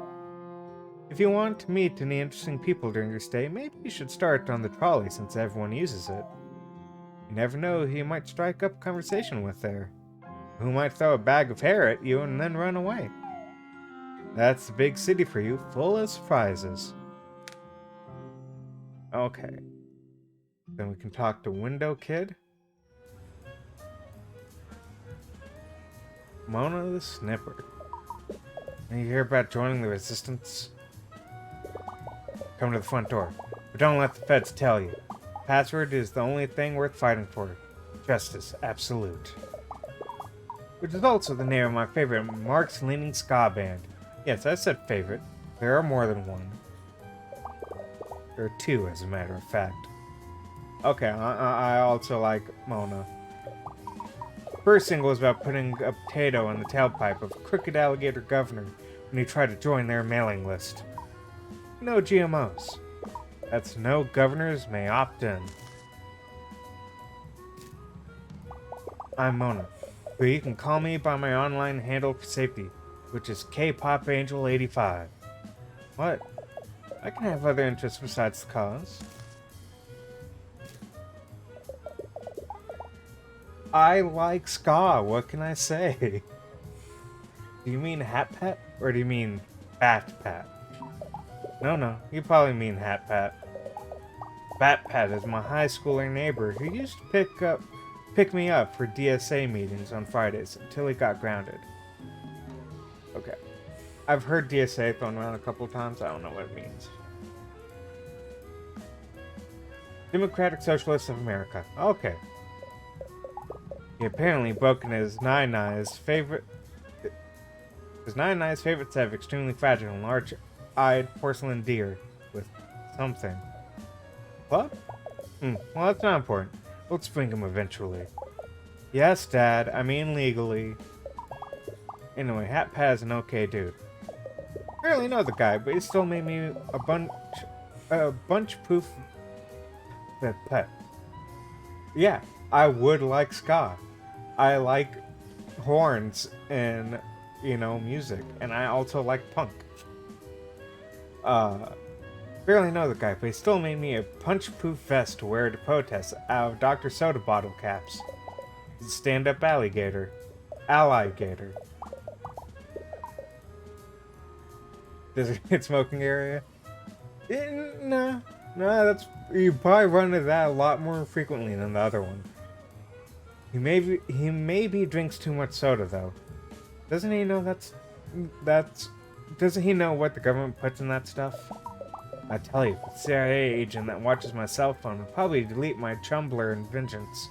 If you want to meet any interesting people during your stay, maybe you should start on the trolley since everyone uses it. You never know who you might strike up a conversation with there. Who might throw a bag of hair at you and then run away. That's the big city for you, full of surprises. Okay. Then we can talk to Window Kid. Mona the Snipper. And you hear about joining the resistance? Come to the front door. But don't let the feds tell you. Password is the only thing worth fighting for. Justice absolute. Which is also the name of my favorite Marx-leaning ska band. Yes, I said favorite. There are more than one. There are two, as a matter of fact. Okay, I also like Mona. First single is about putting a potato in the tailpipe of Crooked Alligator Governor when he tried to join their mailing list. No GMOs. That's no governors may opt in. I'm Mona, but you can call me by my online handle for safety, which is KPopAngel85. What? I can have other interests besides the cause. I like ska, what can I say? Do you mean Hat Pat? Or do you mean Bat Pat? No, you probably mean Hat Pat. Bat Pat is my high schooler neighbor who used to pick me up for DSA meetings on Fridays until he got grounded. Okay. I've heard DSA thrown around a couple times, I don't know what it means. Democratic Socialists of America. Okay. He apparently broken his Nine-Eyes favorite set of extremely fragile and large-eyed porcelain deer with something. What? Well, that's not important. Let's bring him eventually. Yes, Dad, I mean legally. Anyway, Hat Pat is an okay dude. I barely know the guy, but he still made me a bunch proof pet. Yeah, I would like ska. I like horns and, music. And I also like punk. Barely know the guy, but he still made me a punch-proof vest to wear to protest out of Dr. Soda bottle caps. He's a stand-up alligator. Alligator. Does it hit smoking area? No, that's... You probably run into that a lot more frequently than the other one. He maybe drinks too much soda, though. Doesn't he know doesn't he know what the government puts in that stuff? I tell you, the CIA agent that watches my cell phone will probably delete my Tumblr in vengeance.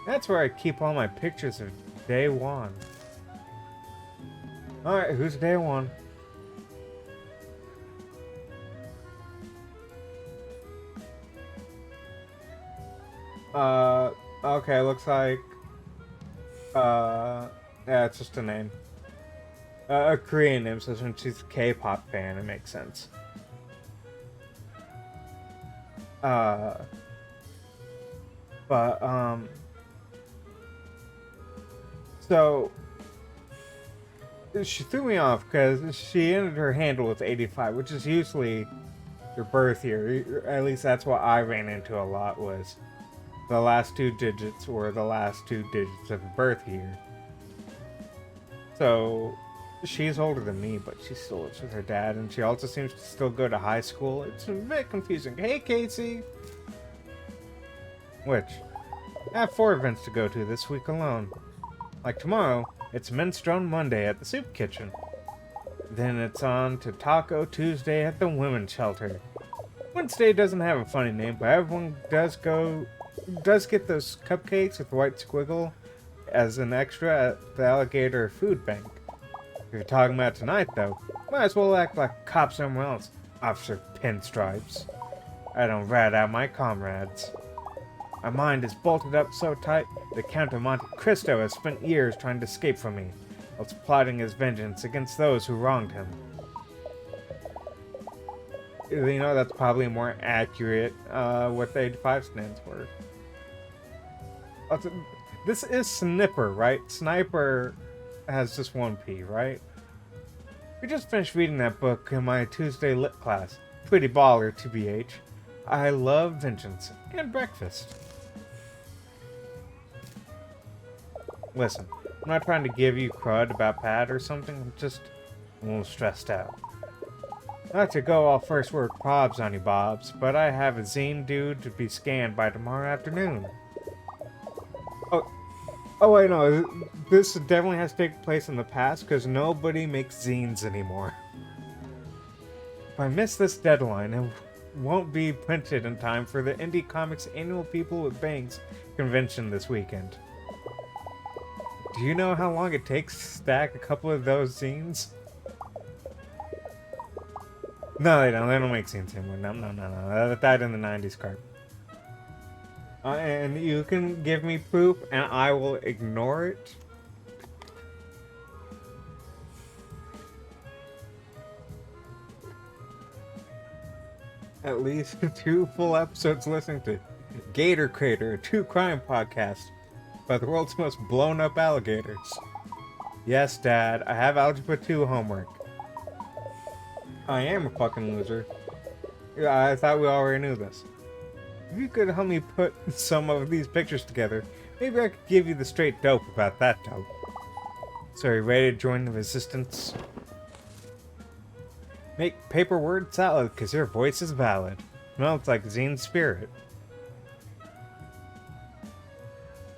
That's where I keep all my pictures of Day One. Alright, who's Day One? Okay, looks like... yeah, it's just a name. A Korean name, so since she's a K-pop fan, it makes sense. So... She threw me off because she ended her handle with 85, which is usually your birth year. At least that's what I ran into a lot, was the last two digits were the last two digits of a birth year. So she's older than me, but she still lives with her dad, and she also seems to still go to high school. It's a bit confusing. Hey, Casey! Which, I have 4 events to go to this week alone. Like tomorrow, it's Minestrone Monday at the soup kitchen. Then it's on to Taco Tuesday at the women's shelter. Wednesday doesn't have a funny name, but everyone does get those cupcakes with white squiggle as an extra at the alligator food bank. If you're talking about tonight, though, might as well act like a cop somewhere else, Officer Pinstripes. I don't rat out my comrades. My mind is bolted up so tight that Count of Monte Cristo has spent years trying to escape from me, whilst plotting his vengeance against those who wronged him. You know, that's probably more accurate, what the 85 stands for. Also, this is Snipper, right? Sniper has just one P, right? We just finished reading that book in my Tuesday lit class. Pretty baller, TBH. I love vengeance and breakfast. Listen, I'm not trying to give you crud about Pat or something, I'm just a little stressed out. Not to go all first word probs on you, Bobs, but I have a zine due to be scanned by tomorrow afternoon. Oh wait, no, this definitely has to take place in the past, because nobody makes zines anymore. If I miss this deadline, it won't be printed in time for the Indie Comics annual People with Bangs convention this weekend. Do you know how long it takes to stack a couple of those zines? No, they don't. They don't make zines anymore. No. That died in the 90s, Carp. And you can give me proof, and I will ignore it. At least 2 full episodes listening to Gator Crater, a true crime podcast about the world's most blown up alligators. Yes, Dad, I have Algebra 2 homework. I am a fucking loser. Yeah, I thought we already knew this. If you could help me put some of these pictures together, maybe I could give you the straight dope about that dope. So are you ready to join the resistance? Make paper word salad, cause your voice is valid. Smells like zine spirit.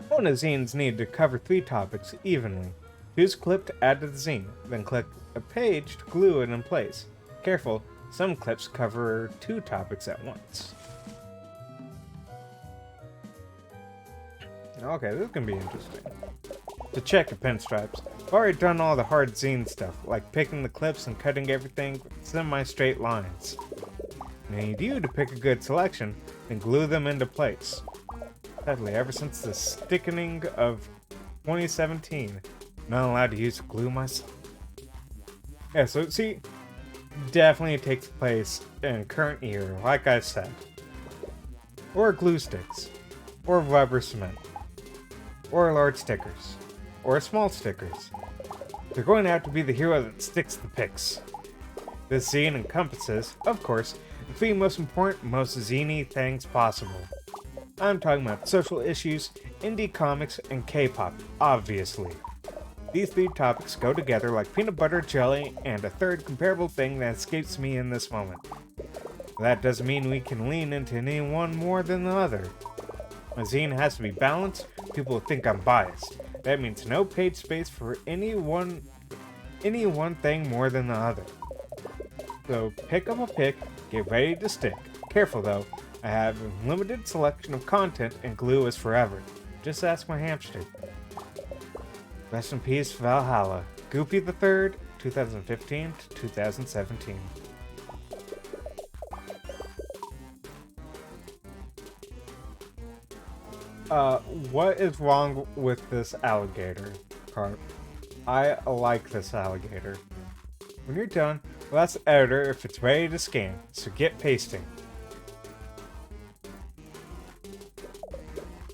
One of zines need to cover 3 topics evenly. Choose a clip to add to the zine, then click a page to glue it in place. Careful, some clips cover 2 topics at once. Okay, this is gonna be interesting. To check your pinstripes, I've already done all the hard zine stuff, like picking the clips and cutting everything with semi-straight lines. I need you to pick a good selection and glue them into place. Sadly, ever since the stickening of 2017, I'm not allowed to use glue myself. Yeah, so see, definitely takes place in current year, like I said. Or glue sticks. Or rubber cement. Or large stickers. Or small stickers. They're going to have to be the hero that sticks the pics. This zine encompasses, of course, the 3 most important, most ziny things possible. I'm talking about social issues, indie comics, and K-pop, obviously. These 3 topics go together like peanut butter, jelly, and a third comparable thing that escapes me in this moment. That doesn't mean we can lean into any one more than the other. My zine has to be balanced. People will think I'm biased. That means no page space for any one thing more than the other. So pick up a pick, get ready to stick. Careful though, I have a limited selection of content and glue is forever. Just ask my hamster. Rest in peace, Valhalla. Goopy the 3rd, 2015 to 2017. What is wrong with this alligator, Carp? I like this alligator. When you're done, well, ask the editor if it's ready to scan, so get pasting.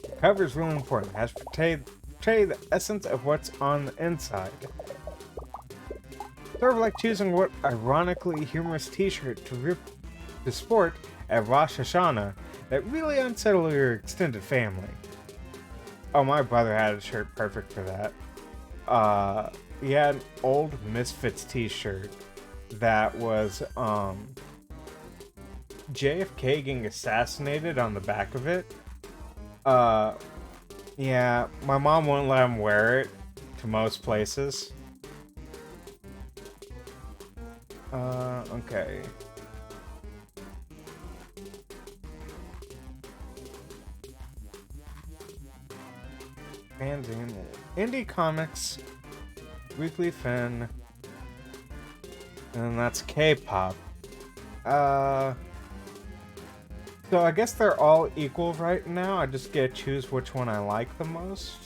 The cover is really important. It has to portray the essence of what's on the inside. Sort of like choosing what ironically humorous t-shirt to to sport at Rosh Hashanah that really unsettle your extended family. Oh, my brother had a shirt perfect for that. He had an old Misfits t-shirt that was JFK getting assassinated on the back of it. Yeah, my mom wouldn't let him wear it to most places. Okay. Fanzine, Indie Comics, Weekly Fin, and that's K-pop. So I guess they're all equal right now. I just get to choose which one I like the most.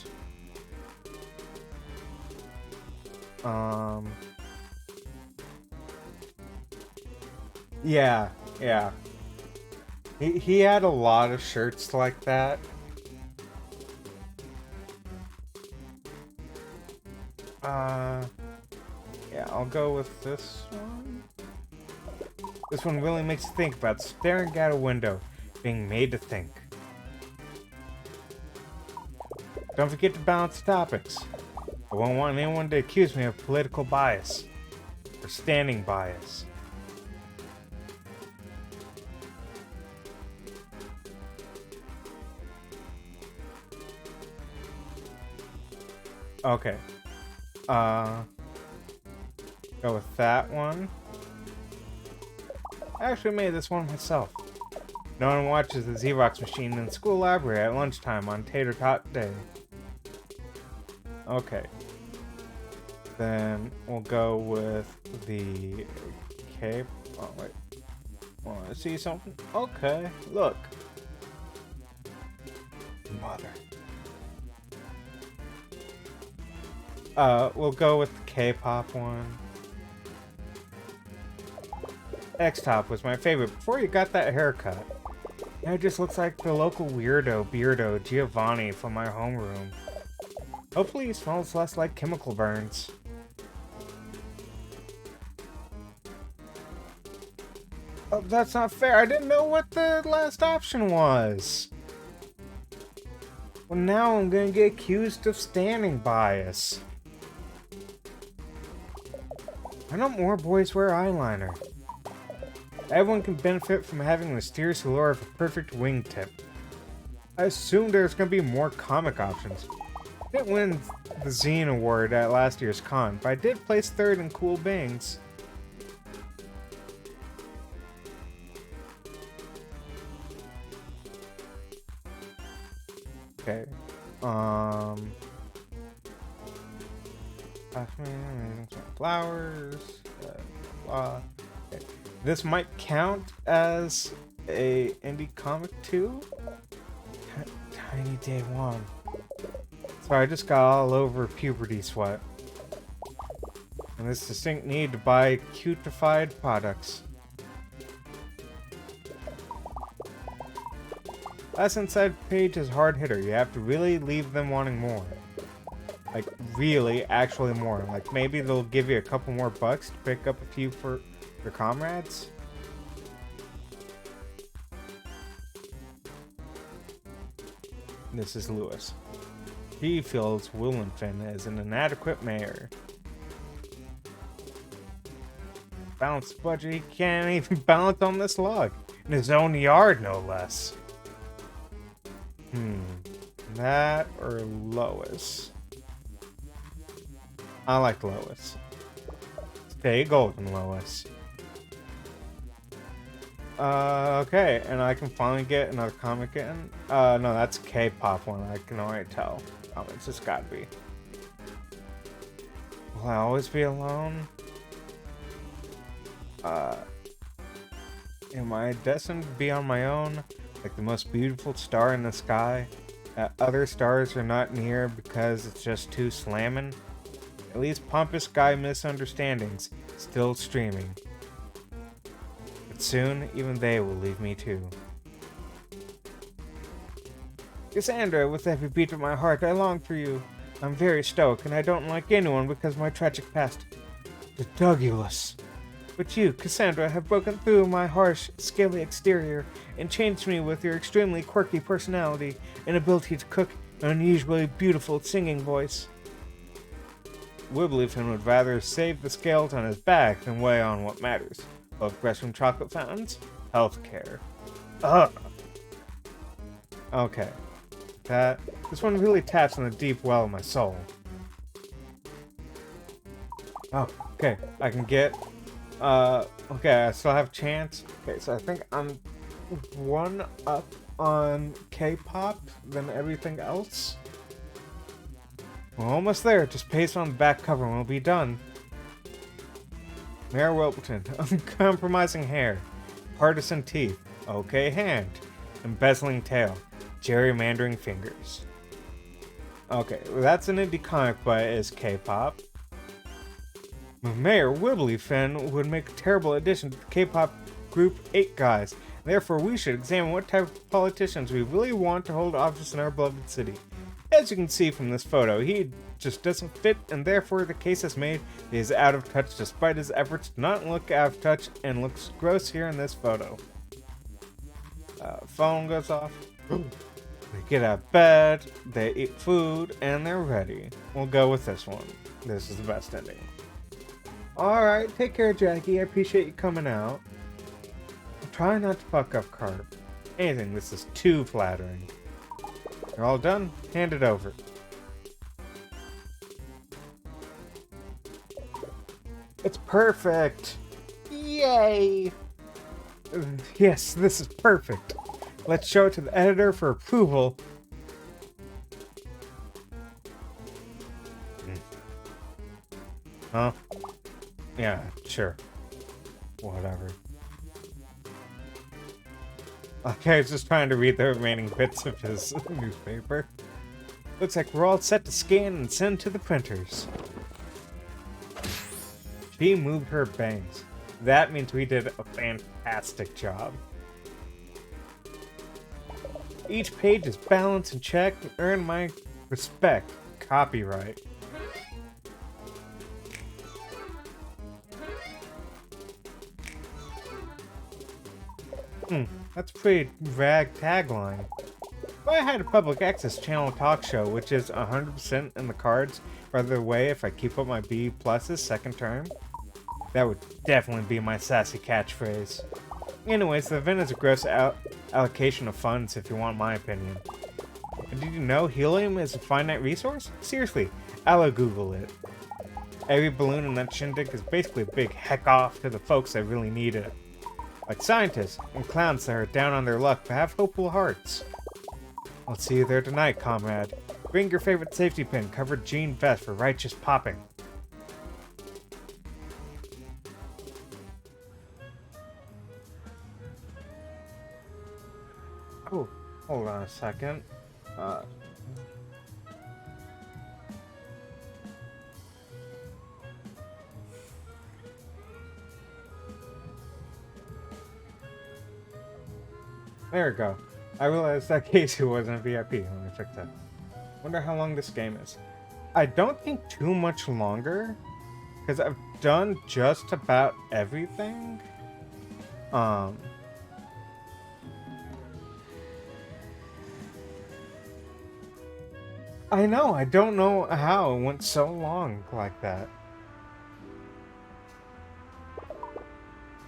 Yeah. He had a lot of shirts like that. Yeah, I'll go with this one. This one really makes you think about staring out a window, being made to think. Don't forget to balance topics. I won't want anyone to accuse me of political bias or standing bias. Okay. Go with that one. I actually made this one myself. No one watches the Xerox machine in the school library at lunchtime on Tater Tot Day. Okay. Then we'll go with the cape. Oh, wait. Want to see something? Okay, look. Mother. We'll go with the K-pop one. X-Top was my favorite before you got that haircut. Now it just looks like the local weirdo Beardo Giovanni from my homeroom. Hopefully he smells less like chemical burns. Oh, that's not fair. I didn't know what the last option was. Well, now I'm gonna get accused of standing bias. Why don't more boys wear eyeliner? Everyone can benefit from having the mysterious allure of a perfect wingtip. I assumed there's gonna be more comic options. I didn't win the Zine Award at last year's con, but I did place third in Cool Bangs. Okay. Flowers. Okay. This might count as a indie comic too. Tiny Day One. Sorry, I just got all over puberty sweat. And this distinct need to buy cutified products. Last inside page is hard hitter. You have to really leave them wanting more. Like, really, actually more. Like, maybe they'll give you a couple more bucks to pick up a few for your comrades. This is Lewis. He feels Willenfin is an inadequate mayor. Balance budget, he can't even balance on this log. In his own yard, no less. That or Lois? I like Lois. Stay golden, Lois. Okay, and I can finally get another comic in. No, that's K-pop one. I can already tell. It's just gotta be. Will I always be alone? Am I destined to be on my own? Like the most beautiful star in the sky? That other stars are not near because it's just too slamming? At least pompous sky misunderstandings still streaming. But soon, even they will leave me too. Cassandra, with every beat of my heart, I long for you. I'm very stoic, and I don't like anyone because of my tragic past. The Douglas. But you, Cassandra, have broken through my harsh, scaly exterior and changed me with your extremely quirky personality and ability to cook an unusually beautiful singing voice. Wibblyfin would rather save the scales on his back than weigh on what matters. Both restroom chocolate fountains, healthcare. Ugh. Okay. This one really taps on the deep well of my soul. Oh, okay. I can get, okay, I still have a chance. Okay, so I think I'm one up on K-pop than everything else. We're almost there. Just paste on the back cover and we'll be done. Mayor Wilton, uncompromising hair, partisan teeth, okay hand, embezzling tail, gerrymandering fingers. Okay, well, that's an indie comic, but it is K-pop. Mayor Wibblyfin would make a terrible addition to the K-pop group 8 guys. Therefore, we should examine what type of politicians we really want to hold office in our beloved city. As you can see from this photo, he just doesn't fit, and therefore the case is made that he is out of touch despite his efforts to not look out of touch and looks gross here in this photo. Phone goes off. They get out of bed, they eat food, and they're ready. We'll go with this one. This is the best ending. Alright, take care, Jackie. I appreciate you coming out. I'm trying not to fuck up Carp. Anything, this is too flattering. You're all done? Hand it over. It's perfect! Yay! Yes, this is perfect. Let's show it to the editor for approval. Huh? Yeah, sure. Whatever. Okay, I was just trying to read the remaining bits of his newspaper. Looks like we're all set to scan and send to the printers. She moved her bangs. That means we did a fantastic job. Each page is balanced and checked and earned my respect. Copyright. That's a pretty rag tagline. If I had a public access channel talk show, which is 100% in the cards, by the way, if I keep up my B+'s second term, that would definitely be my sassy catchphrase. Anyways, the event is a gross allocation of funds, if you want my opinion. And did you know helium is a finite resource? Seriously, I'll Google it. Every balloon in that shindig is basically a big heck off to the folks that really need it. Like scientists and clowns that are down on their luck but have hopeful hearts. I'll see you there tonight, comrade. Bring your favorite safety pin covered jean vest for righteous popping. Oh, hold on a second. There we go. I realized that Casey wasn't a VIP. Let me fix that. Wonder how long this game is. I don't think too much longer, because I've done just about everything. I know, I don't know how it went so long like that.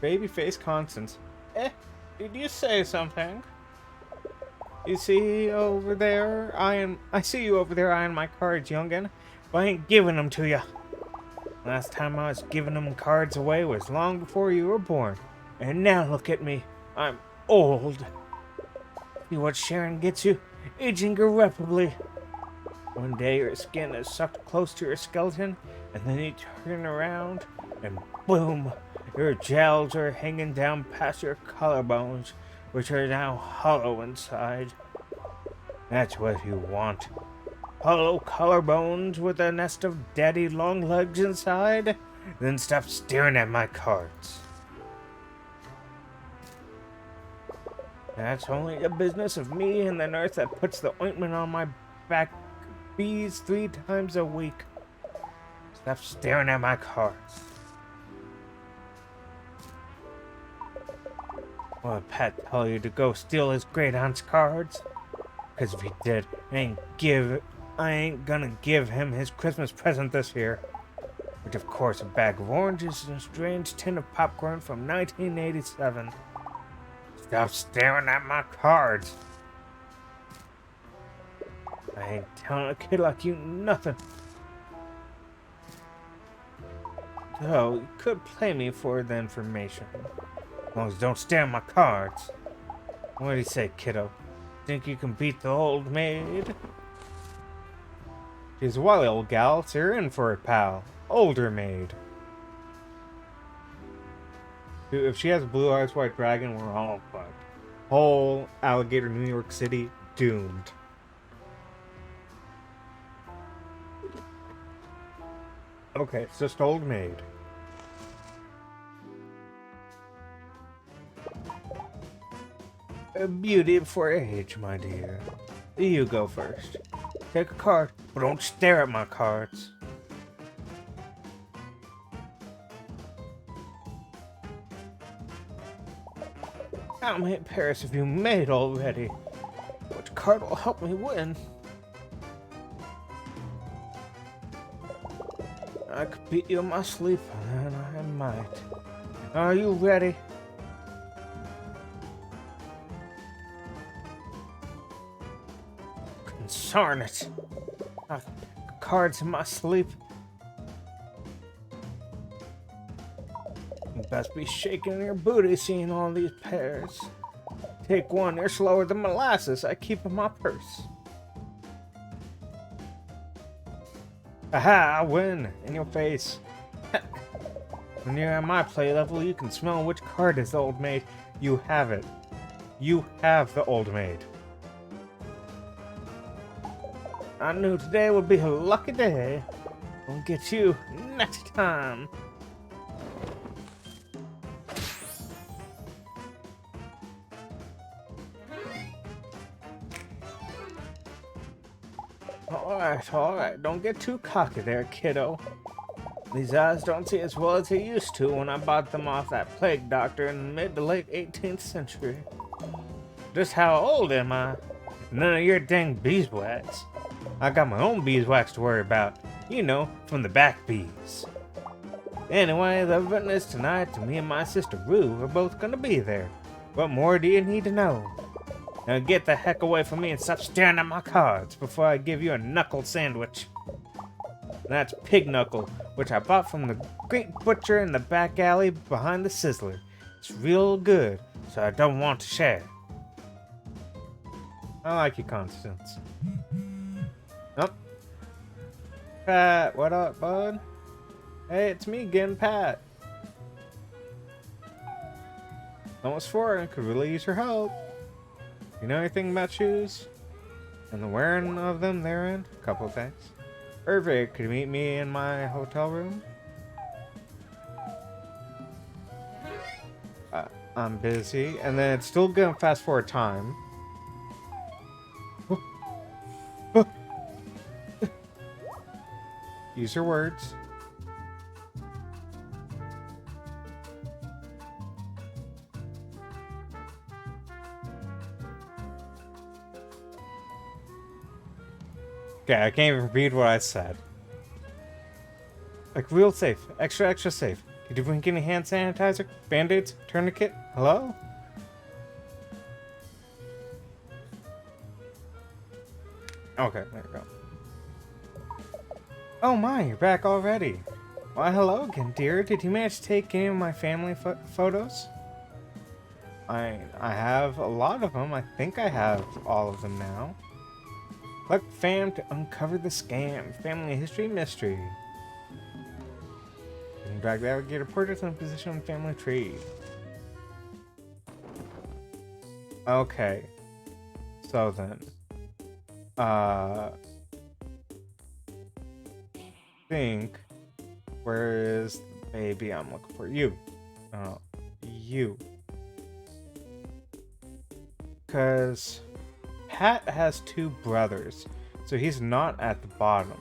Babyface Constance. Did you say something? You see over there, I see you over there eyeing my cards, youngin', but I ain't giving them to you. Last time I was giving them cards away was long before you were born. And now look at me. I'm old. See what Sharon gets you? Aging irreparably. One day your skin is sucked close to your skeleton, and then you turn around, and boom! Your jowls are hanging down past your collarbones, which are now hollow inside. That's what you want. Hollow collarbones with a nest of daddy long legs inside? Then stop staring at my cards. That's only the business of me and the nurse that puts the ointment on my back bees 3 times a week. Stop staring at my cards. Well, Pat tell you to go steal his great aunt's cards? Cause if he did, I ain't gonna give him his Christmas present this year. Which of course a bag of oranges and a strange tin of popcorn from 1987. Stop staring at my cards. I ain't telling a kid like you nothing. So, you could play me for the information. As long as you don't stare at my cards. What do you say, kiddo? Think you can beat the old maid? She's a wily old gal, so you're in for it, pal. Older maid. Dude, if she has blue eyes, white dragon, we're all fucked. Whole alligator New York City doomed. Okay, it's just old maid. A beauty before age, my dear. You go first. Take a card, but don't stare at my cards. How many pairs have you made already? Which card will help me win? I could beat you in my sleep, and I might. Are you ready? Concern it. I can pick cards in my sleep. You best be shaking your booty seeing all these pairs. Take one, you're slower than molasses I keep in my purse. Aha, I win! In your face. When you're at my play level, you can smell which card is the old maid. You have it. You have the old maid. I knew today would be a lucky day. We'll get you next time. Alright, don't get too cocky there, kiddo. These eyes don't see as well as they used to when I bought them off that plague doctor in the mid to late 18th century. Just how old am I? None of your dang beeswax. I got my own beeswax to worry about. You know, from the back bees. Anyway, the event is tonight, and me and my sister Rue are both gonna be there. What more do you need to know? Now get the heck away from me and stop staring at my cards before I give you a knuckle sandwich. That's pig knuckle, which I bought from the great butcher in the back alley behind the Sizzler. It's real good, so I don't want to share. I like you, Constance. Oh. Pat, what up, bud? Hey, it's me again, Pat. Almost 4 and could really use your help. You know anything about shoes? And the wearing of them therein? A couple of things. Perfect. Could you meet me in my hotel room? I'm busy. And then it's still gonna fast forward time. Use your words. Okay, I can't even read what I said. Like, real safe. Extra, extra safe. Did you bring any hand sanitizer? Band-aids? Tourniquet? Hello? Okay, there we go. Oh my, you're back already. Why, hello again, dear. Did you manage to take any of my family photos? I have a lot of them. I think I have all of them now. Collect fam to uncover the scam. Family history mystery. And drag the alligator portraits in position on family tree. Okay. So then. Think. Where is the baby I'm looking for? You. You. Because Pat has 2 brothers, so he's not at the bottom.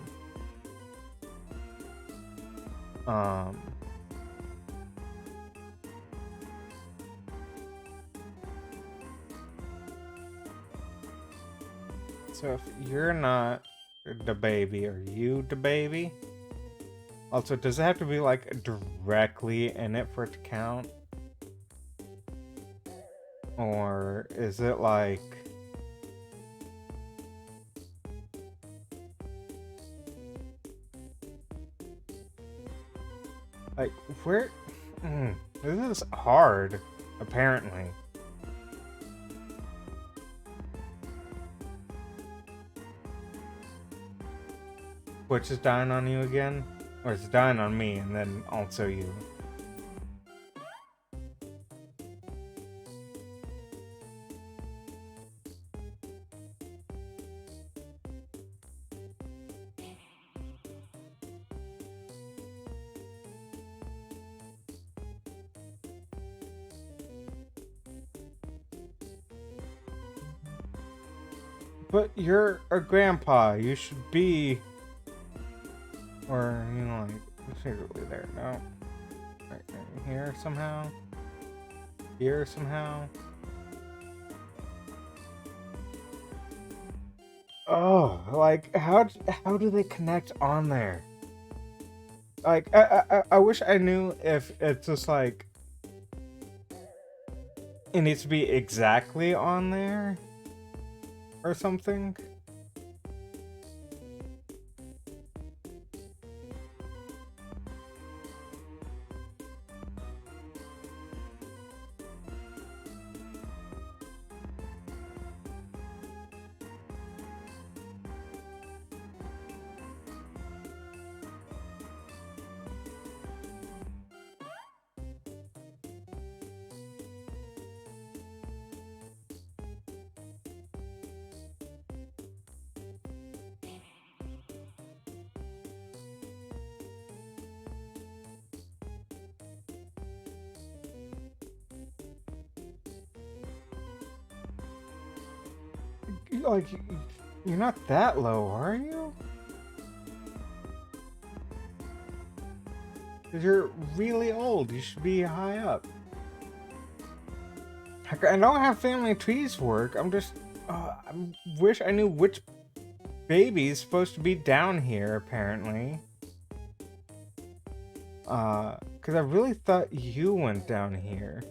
So if you're not the baby, are you the baby? Also, does it have to be like directly in it for it to count? Or is it like... Like, where... this is hard, apparently. Which is dying on you again? Or it's dying on me and then also you? But you're a grandpa. You should be... Or, you know, like, secretly there. No. Right here somehow. Here somehow. Oh, like, how do they connect on there? Like, I wish I knew if it's just like... It needs to be exactly on there? Or something? Like, you're not that low, are you? Because you're really old. You should be high up. Heck, I know how family trees work. I'm just... I wish I knew which baby's supposed to be down here, apparently. Because I really thought you went down here.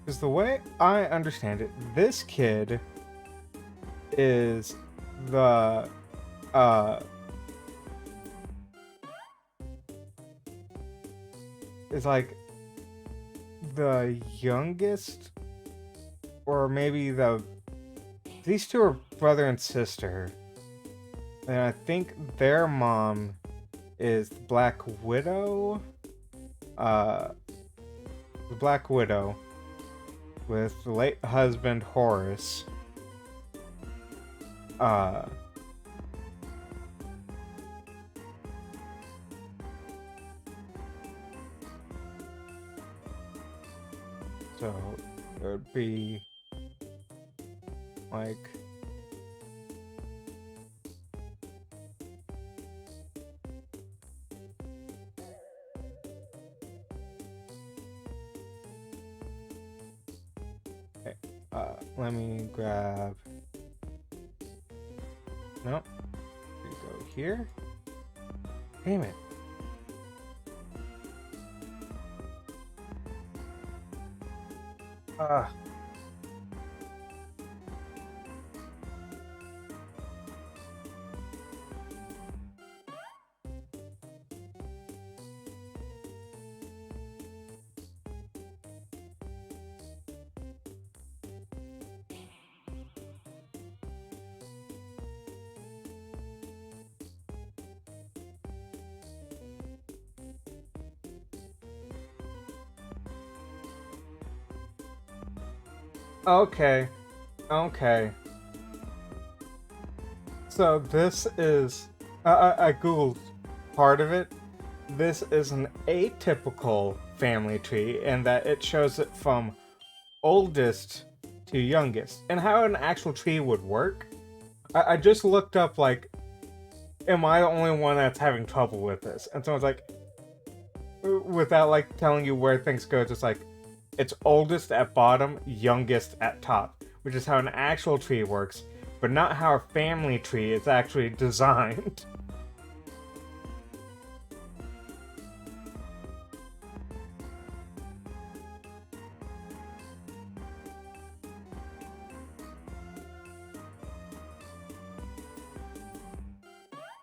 Because the way I understand it, this kid is the, is like the youngest, or maybe these two are brother and sister. And I think their mom is Black Widow. The Black Widow. With the late husband Horace. So it would be like let me grab... Nope. We go here. Damn it. Okay. Okay. So this is... I googled part of it. This is an atypical family tree in that it shows it from oldest to youngest. And how an actual tree would work, I just looked up, like, am I the only one that's having trouble with this? And someone's like, without, like, telling you where things go, it's just like, it's oldest at bottom, youngest at top, which is how an actual tree works, but not how a family tree is actually designed.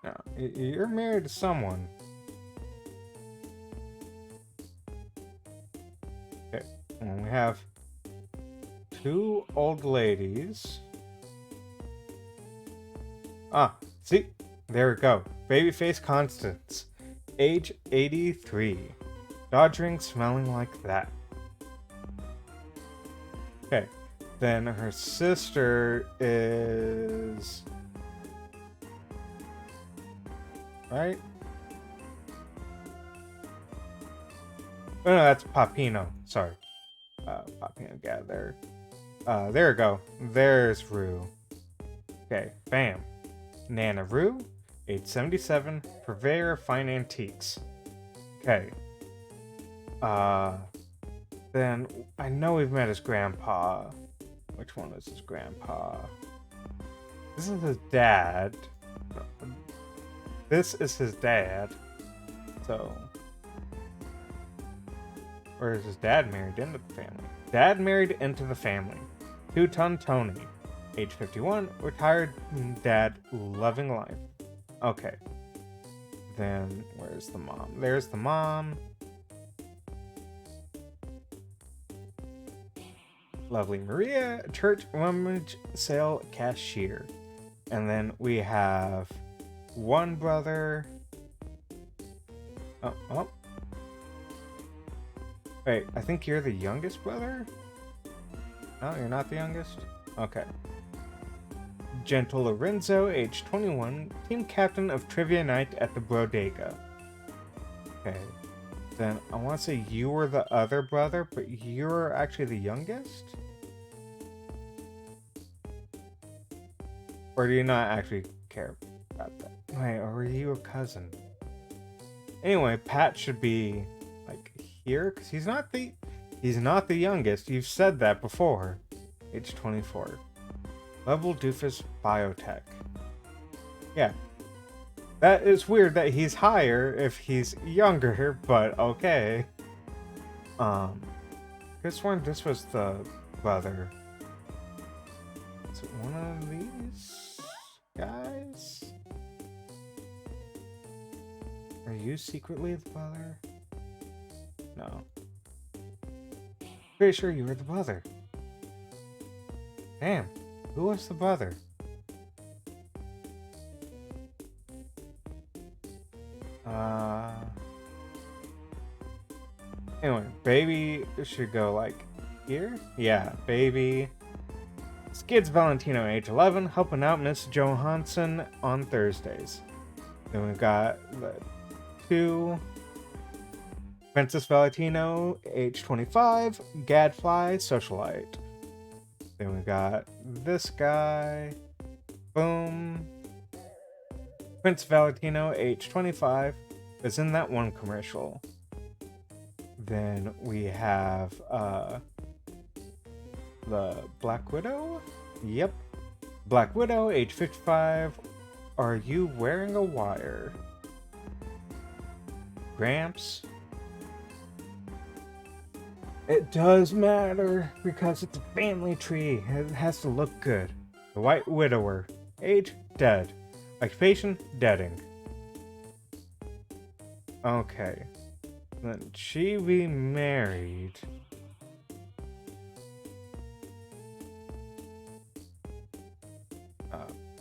Now, you're married to someone. Okay, and we have two old ladies. Ah, see? There we go. Babyface Constance. Age 83. Dodging, smelling like that. Okay. Then her sister is... right? Oh no, that's Papino. Sorry. Papino, yeah, there. There we go. There's Rue. Okay, bam. Nana Rue, age 77, purveyor of fine antiques. Okay. Then I know we've met his grandpa. Which one is his grandpa? This is his dad. This is his dad. So, or is his dad married into the family? Dad married into the family. Two-ton Tony. Age 51, retired dad, loving life. Okay. Then, where's the mom? There's the mom. Lovely Maria, church rummage sale cashier. And then we have one brother. Oh. Wait, I think you're the youngest brother? No, you're not the youngest? Okay. Gentle Lorenzo, age 21, team captain of trivia night at the Bodega. Okay. Then I want to say you were the other brother, but you're actually the youngest? Or do you not actually care about that? Wait, or were you a cousin? Anyway, Pat should be like here, because he's not the youngest. You've said that before. Age 24. Level Doofus Biotech. Yeah. That is weird that he's higher if he's younger, but okay. Could've sworn this was the brother. Is it one of these guys? Are you secretly the brother? No. Pretty sure you were the brother. Damn. Who was the brother? Anyway, baby should go like here? Yeah, baby. Skids Valentino, age 11, helping out Miss Johansson on Thursdays. Then we've got the two. Princess Valentino, age 25, Gadfly, socialite. Then we got this guy. Boom. Prince Valentino, age 25, is in that one commercial. Then we have the Black Widow. Yep. Black Widow, age 55. Are you wearing a wire? Gramps. It does matter because it's a family tree. It has to look good. The White Widower. Age, dead. Occupation, deading. Okay. Then she remarried.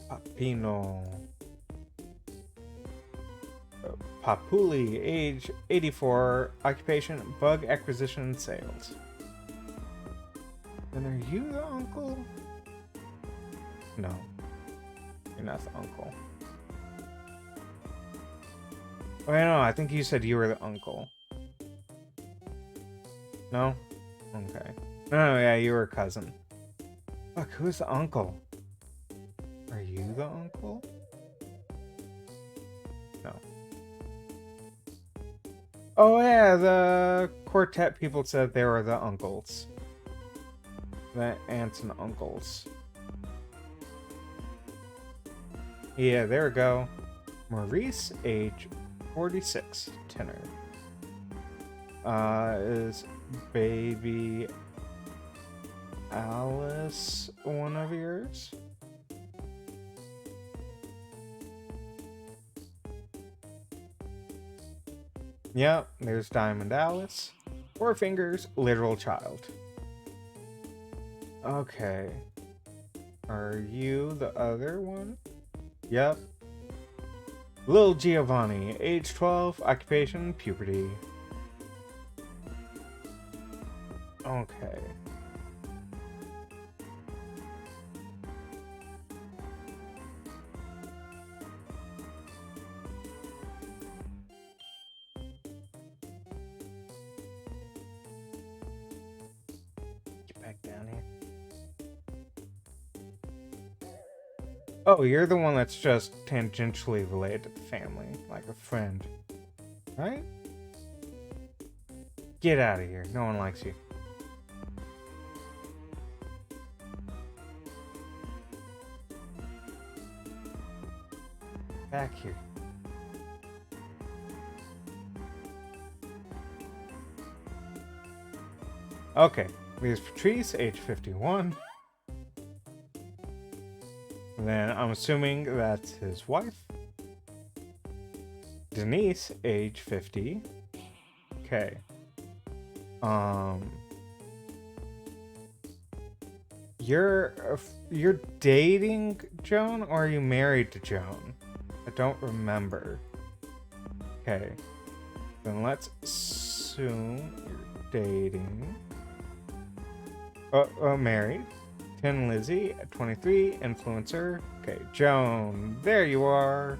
Papino. Papuli, age 84, occupation, bug acquisition and sales. Then are you the uncle? No. You're not the uncle. Oh, no, I think you said you were the uncle. No? Okay. No, yeah, you were a cousin. Fuck, who's the uncle? Are you the uncle? No. Oh yeah, the quartet people said they were the uncles. The aunts and uncles. Yeah, there we go. Maurice, age 46, tenor. Is baby Alice one of yours? Yep, there's Diamond Alice. Four Fingers, literal child. Okay. Are you the other one? Yep. Lil Giovanni, age 12, occupation, puberty. Okay. Get back down here. Oh, you're the one that's just tangentially related to the family, like a friend. Right? Get out of here. No one likes you. Back here. Okay. There's Patrice, age 51. Then I'm assuming that's his wife. Denise, age 50. Okay. You're dating Joan, or are you married to Joan? I don't remember. Okay. Then let's assume you're dating. Married. 10 Lizzie, 23, influencer. Okay, Joan, there you are.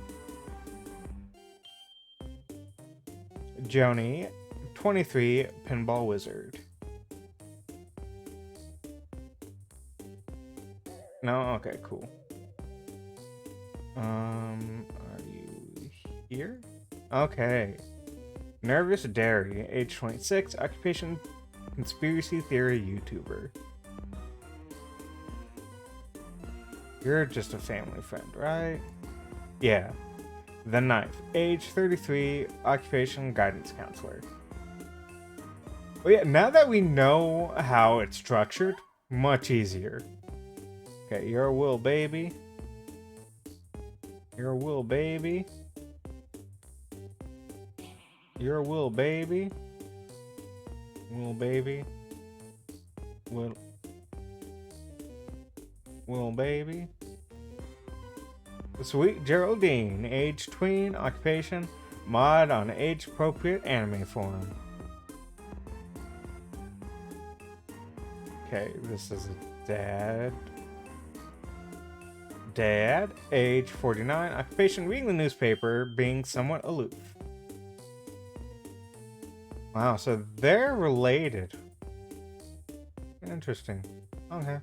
Joni, 23, pinball wizard. No? Okay, cool. Are you here? Okay. Nervous Dairy, age 26, occupation, conspiracy theory YouTuber. You're just a family friend, right? Yeah. The Knife, age 33, occupation, guidance counselor. Well, yeah, now that we know how it's structured, much easier. Okay, you're a Will baby. You're a Will baby. You're a Will baby. Will baby. Will baby. Sweet Geraldine, age tween, occupation, mod on age appropriate anime forum. Okay, this is a dad. Dad, age 49, occupation reading the newspaper, being somewhat aloof. Wow, so they're related. Interesting. Okay.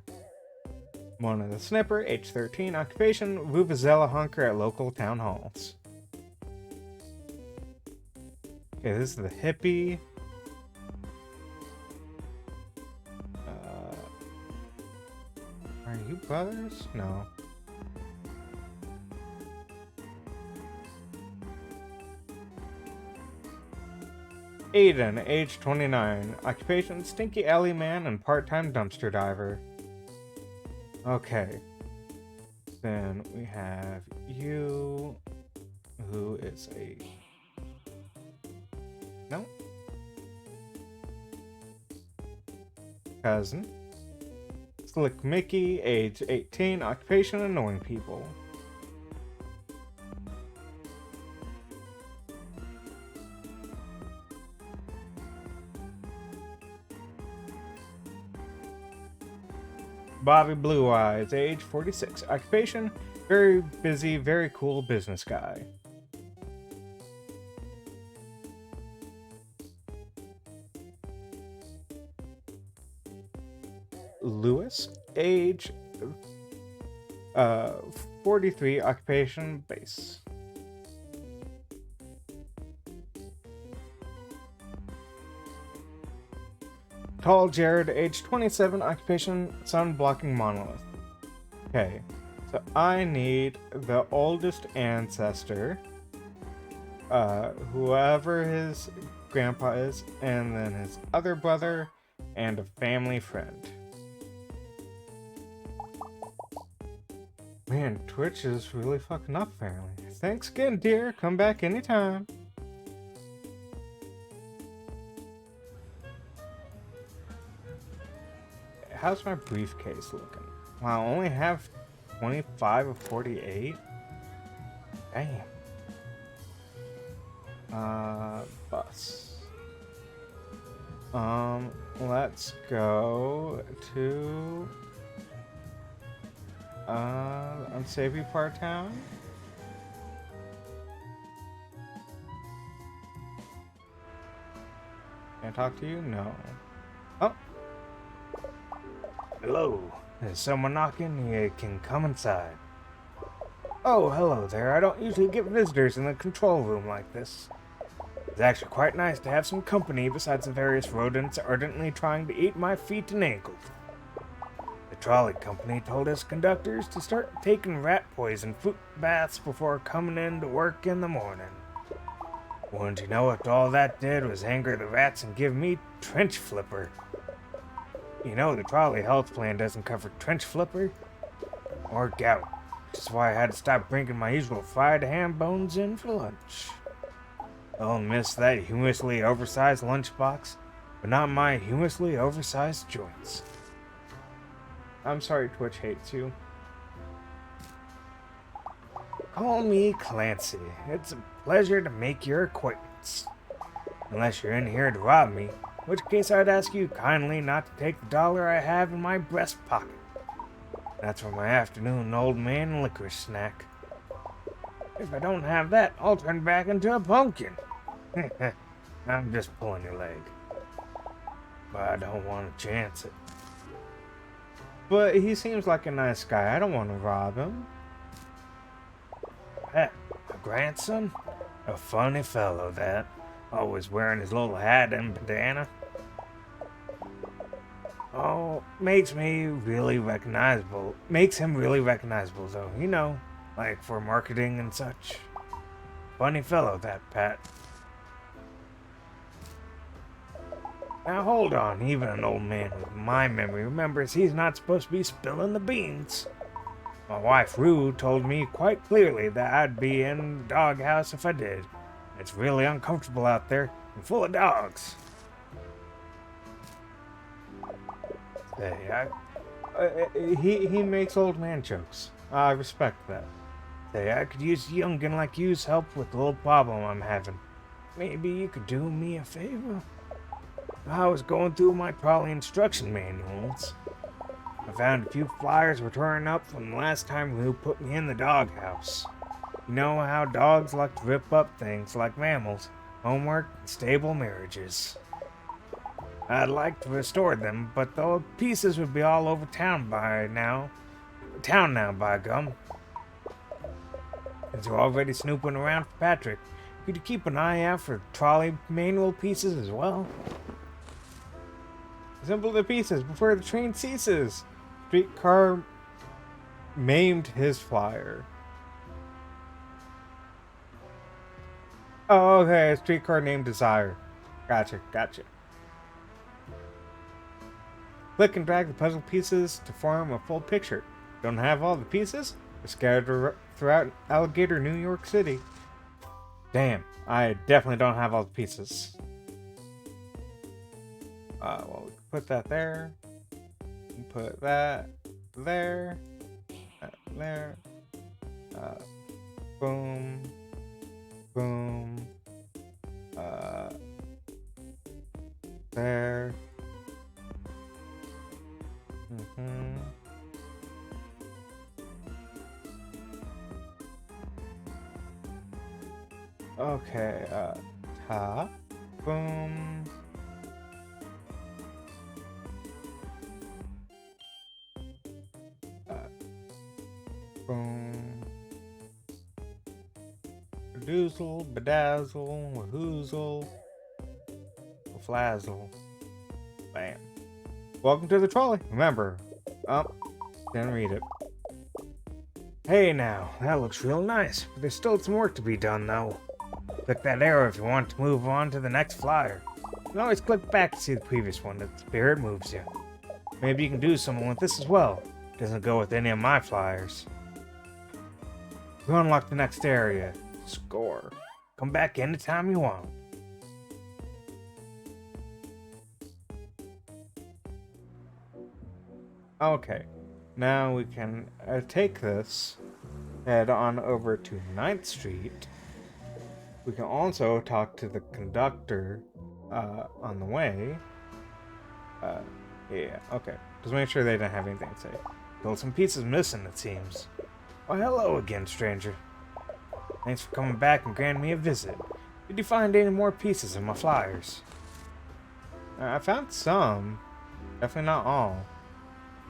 Mona the Snipper, age 13, occupation Vuvuzela honker at local town halls. Okay, this is the hippie. Are you brothers? No. Aiden, age 29, occupation stinky alley man and part-time dumpster diver. Okay. Then we have you, who is a... No. Cousin. Slick Mickey, age 18, occupation annoying people. Bobby Blue Eyes, age 46, occupation very busy, very cool business guy. Lewis, age uh, 43 occupation base. Tall Jared, age 27, occupation sun blocking monolith. Okay, so I need the oldest ancestor, whoever his grandpa is, and then his other brother, and a family friend. Man, Twitch is really fucking up apparently. Thanks again, dear. Come back anytime. How's my briefcase looking? Wow, I only have 25 of 48? Damn. Bus. Let's go to unsavory part of town. Can I talk to you? No. Oh. Hello. There's someone knocking. You can come inside. Oh, hello there. I don't usually get visitors in the control room like this. It's actually quite nice to have some company besides the various rodents ardently trying to eat my feet and ankles. The trolley company told us conductors to start taking rat poison foot baths before coming in to work in the morning. Wouldn't you know it, all that did was anger the rats and give me trench flipper. You know the trolley health plan doesn't cover trench flipper or gout, which is why I had to stop bringing my usual fried ham bones in for lunch. I'll miss that humorously oversized lunchbox, but not my humorously oversized joints. I'm sorry Twitch hates you. Call me Clancy. It's a pleasure to make your acquaintance. Unless you're in here to rob me, in which case I'd ask you kindly not to take the dollar I have in my breast pocket. That's for my afternoon old man licorice snack. If I don't have that, I'll turn back into a pumpkin. I'm just pulling your leg. But I don't want to chance it. But he seems like a nice guy. I don't want to rob him. Pet, my grandson? A funny fellow, that. Always wearing his little hat and bandana. Oh, makes him really recognizable, though. You know, like for marketing and such. Funny fellow, that Pat. Now hold on, even an old man with my memory remembers he's not supposed to be spilling the beans. My wife Rue told me quite clearly that I'd be in the doghouse if I did. It's really uncomfortable out there and full of dogs. Say, he makes old man jokes. I respect that. Say, I could use a youngin' like you's help with the little problem I'm having. Maybe you could do me a favor? I was going through my trolley instruction manuals. I found a few flyers were turning up from the last time Lou put me in the doghouse. You know how dogs like to rip up things like mammals, homework, and stable marriages. I'd like to restore them, but the pieces would be all over town now, by gum. Since you're already snooping around for Patrick, could you keep an eye out for trolley manual pieces as well? Assemble the pieces before the train ceases. Streetcar maimed his flyer. Oh, okay, a streetcar named Desire. Gotcha. Click and drag the puzzle pieces to form a full picture. Don't have all the pieces? They're scattered throughout Alligator, New York City. Damn, I definitely don't have all the pieces. Well, we can put that there. Put that there. There. Boom. Boom. There. Okay, top. Boom. Boom. Doozle, bedazzle, wahoozle, flazzle. Bam. Welcome to the trolley. Remember, didn't read it. Hey now, that looks real nice, but there's still some work to be done though. Click that arrow if you want to move on to the next flyer. You can always click back to see the previous one if the spirit moves you. Maybe you can do something with this as well. It doesn't go with any of my flyers. You unlock the next area. Score. Come back anytime you want. Okay, now we can take this, head on over to 9th Street. We can also talk to the conductor on the way. Yeah, okay. Just make sure they didn't have anything to say. Still some pieces missing, it seems. Well, hello again, stranger. Thanks for coming back and granting me a visit. Did you find any more pieces in my flyers? I found some. Definitely not all.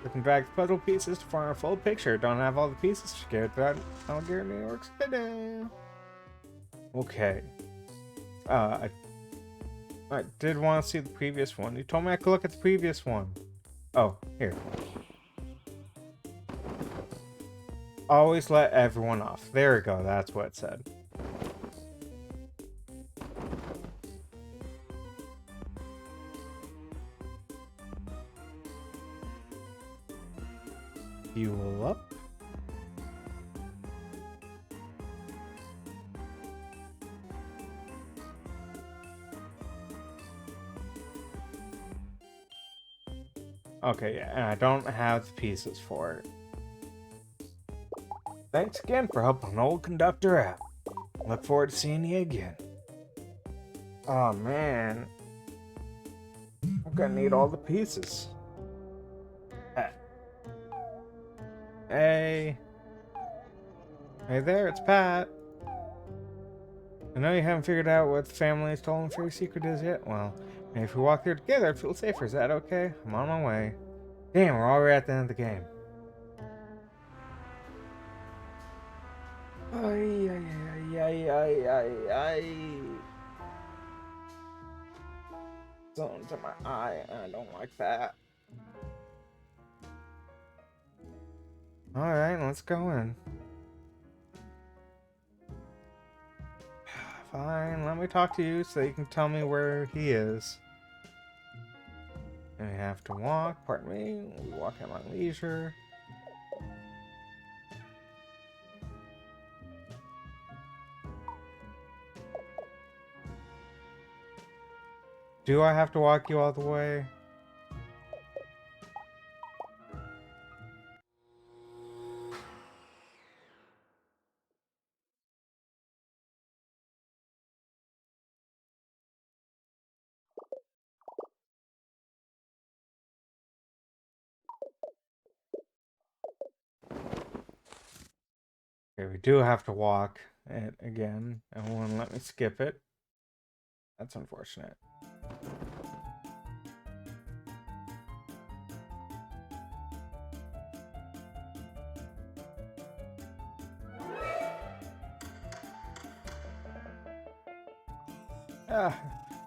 We can drag the puzzle pieces to form a full picture. Don't have all the pieces scared that Algier, New York City. Okay. I did want to see the previous one. You told me I could look at the previous one. Oh, here. Always let everyone off. There we go. That's what it said. Fuel up. Okay, yeah, and I don't have the pieces for it. Thanks again for helping an old conductor out. Look forward to seeing you again. Oh man. I'm gonna need all the pieces. Hey. Hey there, it's Pat. I know you haven't figured out what the family's stolen fairy secret is yet. Well, maybe if we walk there together, I'd feel safer. Is that okay? I'm on my way. Damn, we're already at the end of the game. Ay, ay, ay, ay, ay, ay. Something to my eye, and I don't like that. Alright, let's go in. Fine, let me talk to you so you can tell me where he is. And we have to walk, pardon me, we walk at my leisure. Do I have to walk you all the way? Okay, we do have to walk it again. It won't let me skip it. That's unfortunate.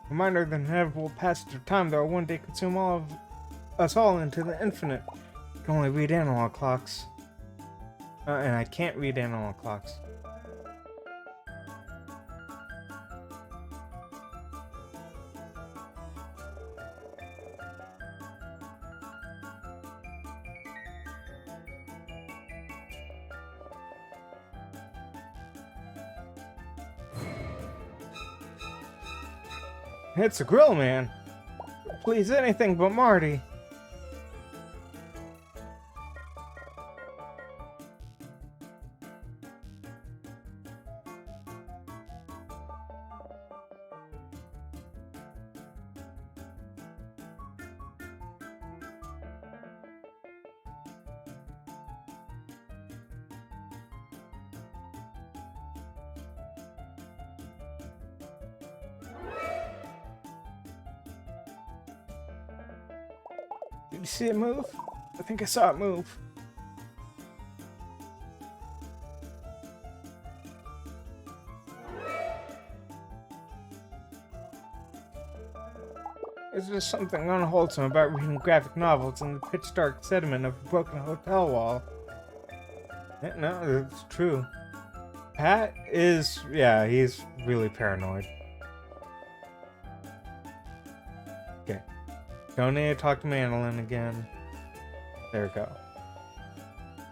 Reminder of the inevitable passage of time that will one day consume all of us all into the infinite. I can only read analog clocks. And I can't read analog clocks. It's the grill man. Please, anything but Marty. Did you see it move? I think I saw it move. Is there something unwholesome about reading graphic novels in the pitch dark sediment of a broken hotel wall? No, it's true. Pat is, yeah, he's really paranoid. Okay. Don't need to talk to Mandolin again. There we go.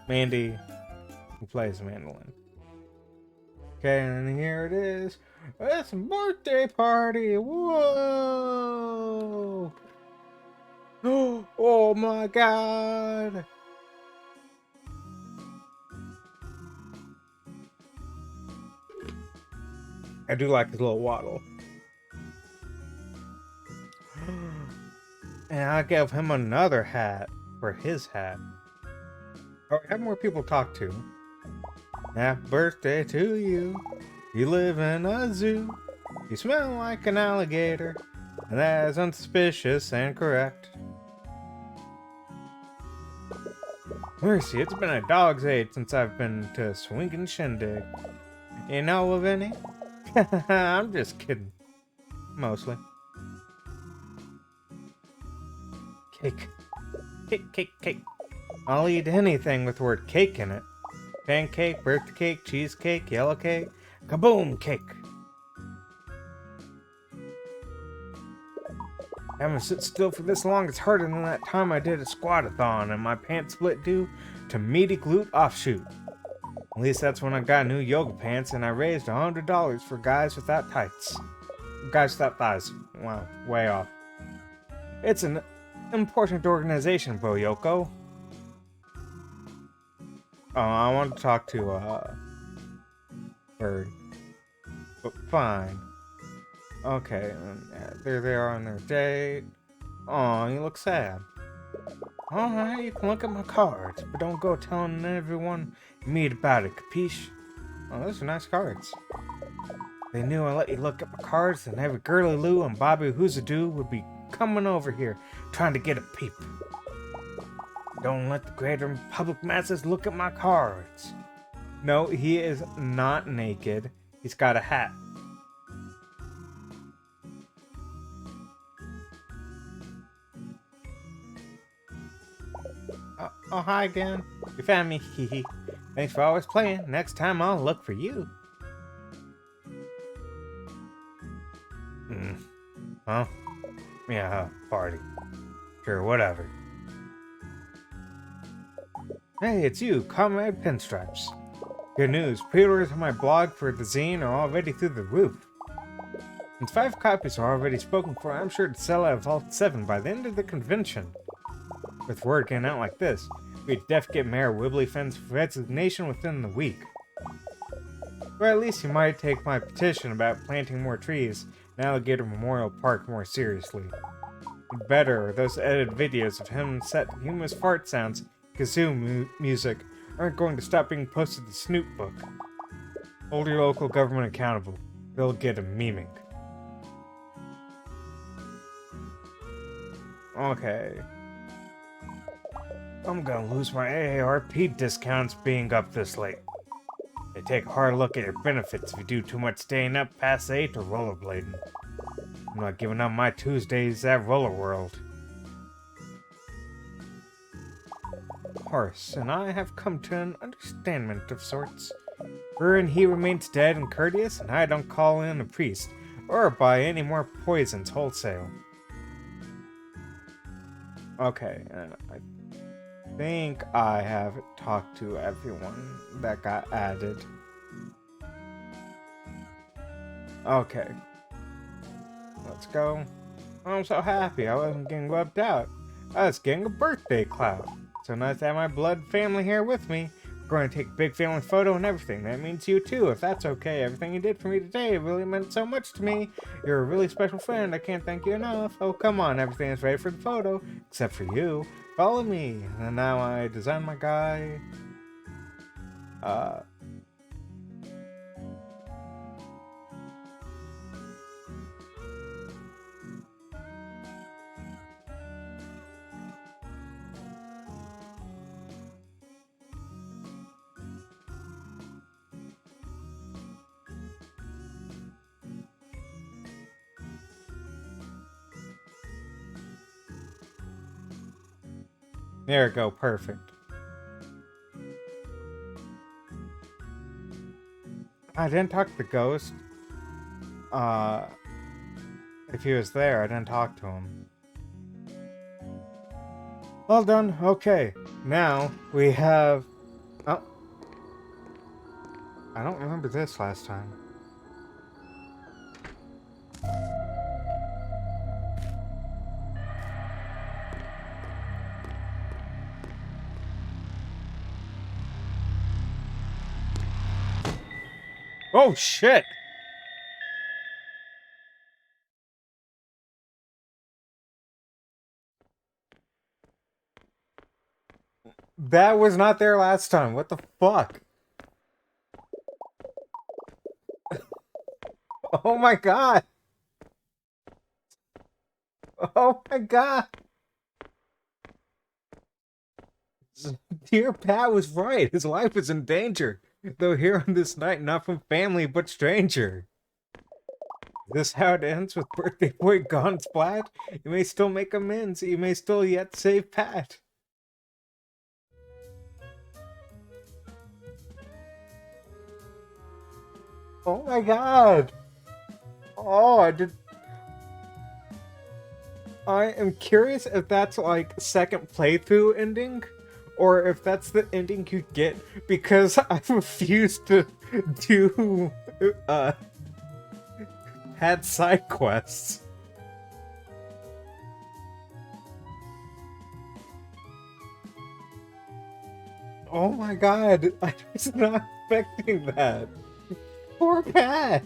Mandy, who plays Mandolin. Okay, and here it is. It's a birthday party! Whoa! Oh my god! I do like his little waddle. And I gave him another hat for his hat. Oh, I have more people to talk to. Happy birthday to you. You live in a zoo. You smell like an alligator. And that is unsuspicious and correct. Mercy, it's been a dog's age since I've been to a swinging shindig. You know of any? I'm just kidding. Mostly. Cake. Cake, cake, cake. I'll eat anything with the word cake in it. Pancake, birthday cake, cheesecake, yellow cake, kaboom cake. Having to sit still for this long is harder than that time I did a squat-a-thon and my pants split due to meaty glute offshoot. At least that's when I got new yoga pants and I raised $100 for guys without tights. Guys without thighs. Wow, way off. It's an important organization, Bro Yoko. Oh, I want to talk to, Bird. But fine. Okay, there they are on their date. Aw, you look sad. Alright, you can look at my cards, but don't go telling everyone you meet about it, capiche? Oh, those are nice cards. They knew I let you look at my cards, and every girly Lou and Bobby Who's-a-Doo would be coming over here trying to get a peep. Don't let the greater public masses look at my cards. No, he is not naked. He's got a hat. Oh, hi again. You found me. Hee. Thanks for always playing. Next time I'll look for you. Huh? Yeah, party. Sure, whatever. Hey, it's you, Comrade Pinstripes. Good news, pre-orders on my blog for the zine are already through the roof. Since 5 copies are already spoken for, I'm sure to sell out of all 7 by the end of the convention. With word getting out like this, we'd def get Mayor Wibblyfin's resignation within the week. Or at least he might take my petition about planting more trees in Alligator Memorial Park more seriously. Better, those edited videos of him set to humorous fart sounds kazoo music aren't going to stop being posted to Snoop Book. Hold your local government accountable. They'll get a memeing. Okay. I'm gonna lose my AARP discounts being up this late. They take a hard look at your benefits if you do too much staying up past 8 or rollerblading. I'm not giving up my Tuesdays at Roller World. Horace and I have come to an understandment of sorts. Wherein he remains dead and courteous, and I don't call in a priest, or buy any more poisons wholesale. Okay, and I think I have talked to everyone that got added. Okay. Let's go. I'm so happy I wasn't getting rubbed out. I was getting a birthday cloud. So nice to have my blood family here with me. We're going to take a big family photo and everything. That means you too, if that's okay. Everything you did for me today really meant so much to me. You're a really special friend. I can't thank you enough. Oh, come on. Everything is ready for the photo. Except for you. Follow me. And now I design my guy. There we go, perfect. I didn't talk to the ghost. If he was there, I didn't talk to him. Well done. Okay. Now we have... Oh. I don't remember this last time. Oh, shit! That was not there last time. What the fuck? Oh my god! Oh my god! Dear Pat was right. His life is in danger. Though here on this night, not from family, but stranger. Is this how it ends with birthday boy gone splat? You may still make amends. You may still yet save Pat. Oh my god! Oh, I am curious if that's like second playthrough ending, or if that's the ending you get because I refuse to do had side quests. Oh my god, I was not expecting that. Poor Pat.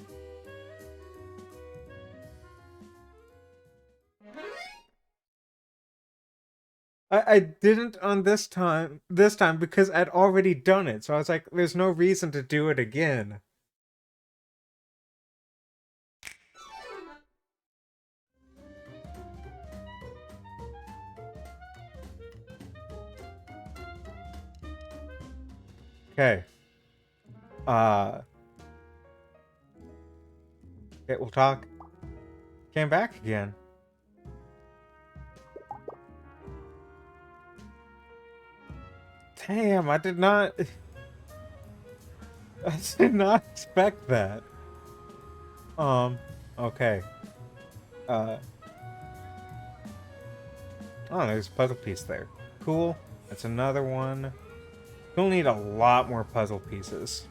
I didn't on this time because I'd already done it, so I was like, there's no reason to do it again. Okay. Okay, we'll talk. Came back again. Damn, I did not expect that. Okay. Oh, there's a puzzle piece there. Cool. That's another one. We'll need a lot more puzzle pieces.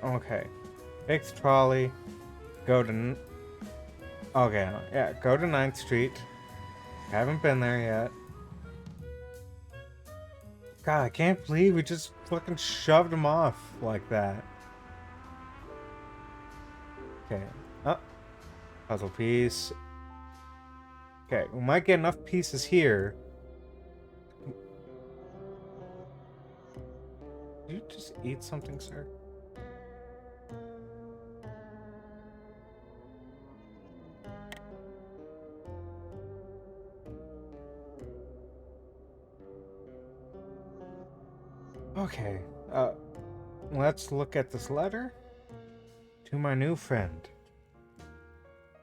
Okay. Fix trolley. Go to... Okay, yeah, go to 9th Street. Haven't been there yet. God, I can't believe we just fucking shoved him off like that. Okay. Oh. Puzzle piece. Okay, we might get enough pieces here. Did you just eat something, sir? Okay, let's look at this letter. To my new friend.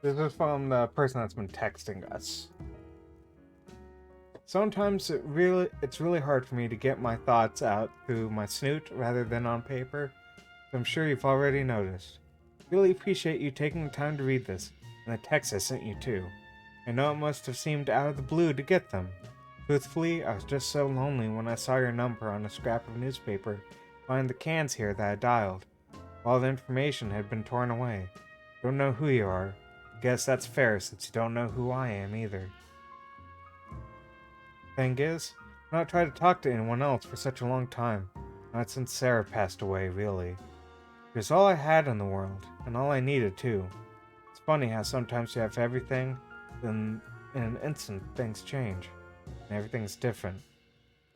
This is from the person that's been texting us. Sometimes it's really hard for me to get my thoughts out through my snoot rather than on paper. I'm sure you've already noticed. Really appreciate you taking the time to read this, and the text I sent you too. I know it must have seemed out of the blue to get them. Truthfully, I was just so lonely when I saw your number on a scrap of newspaper behind the cans here that I dialed. All the information had been torn away. Don't know who you are. Guess that's fair since you don't know who I am either. Thing is, I've not tried to talk to anyone else for such a long time. Not since Sarah passed away, really. It was all I had in the world, and all I needed too. It's funny how sometimes you have everything, then in an instant things change. And everything's different.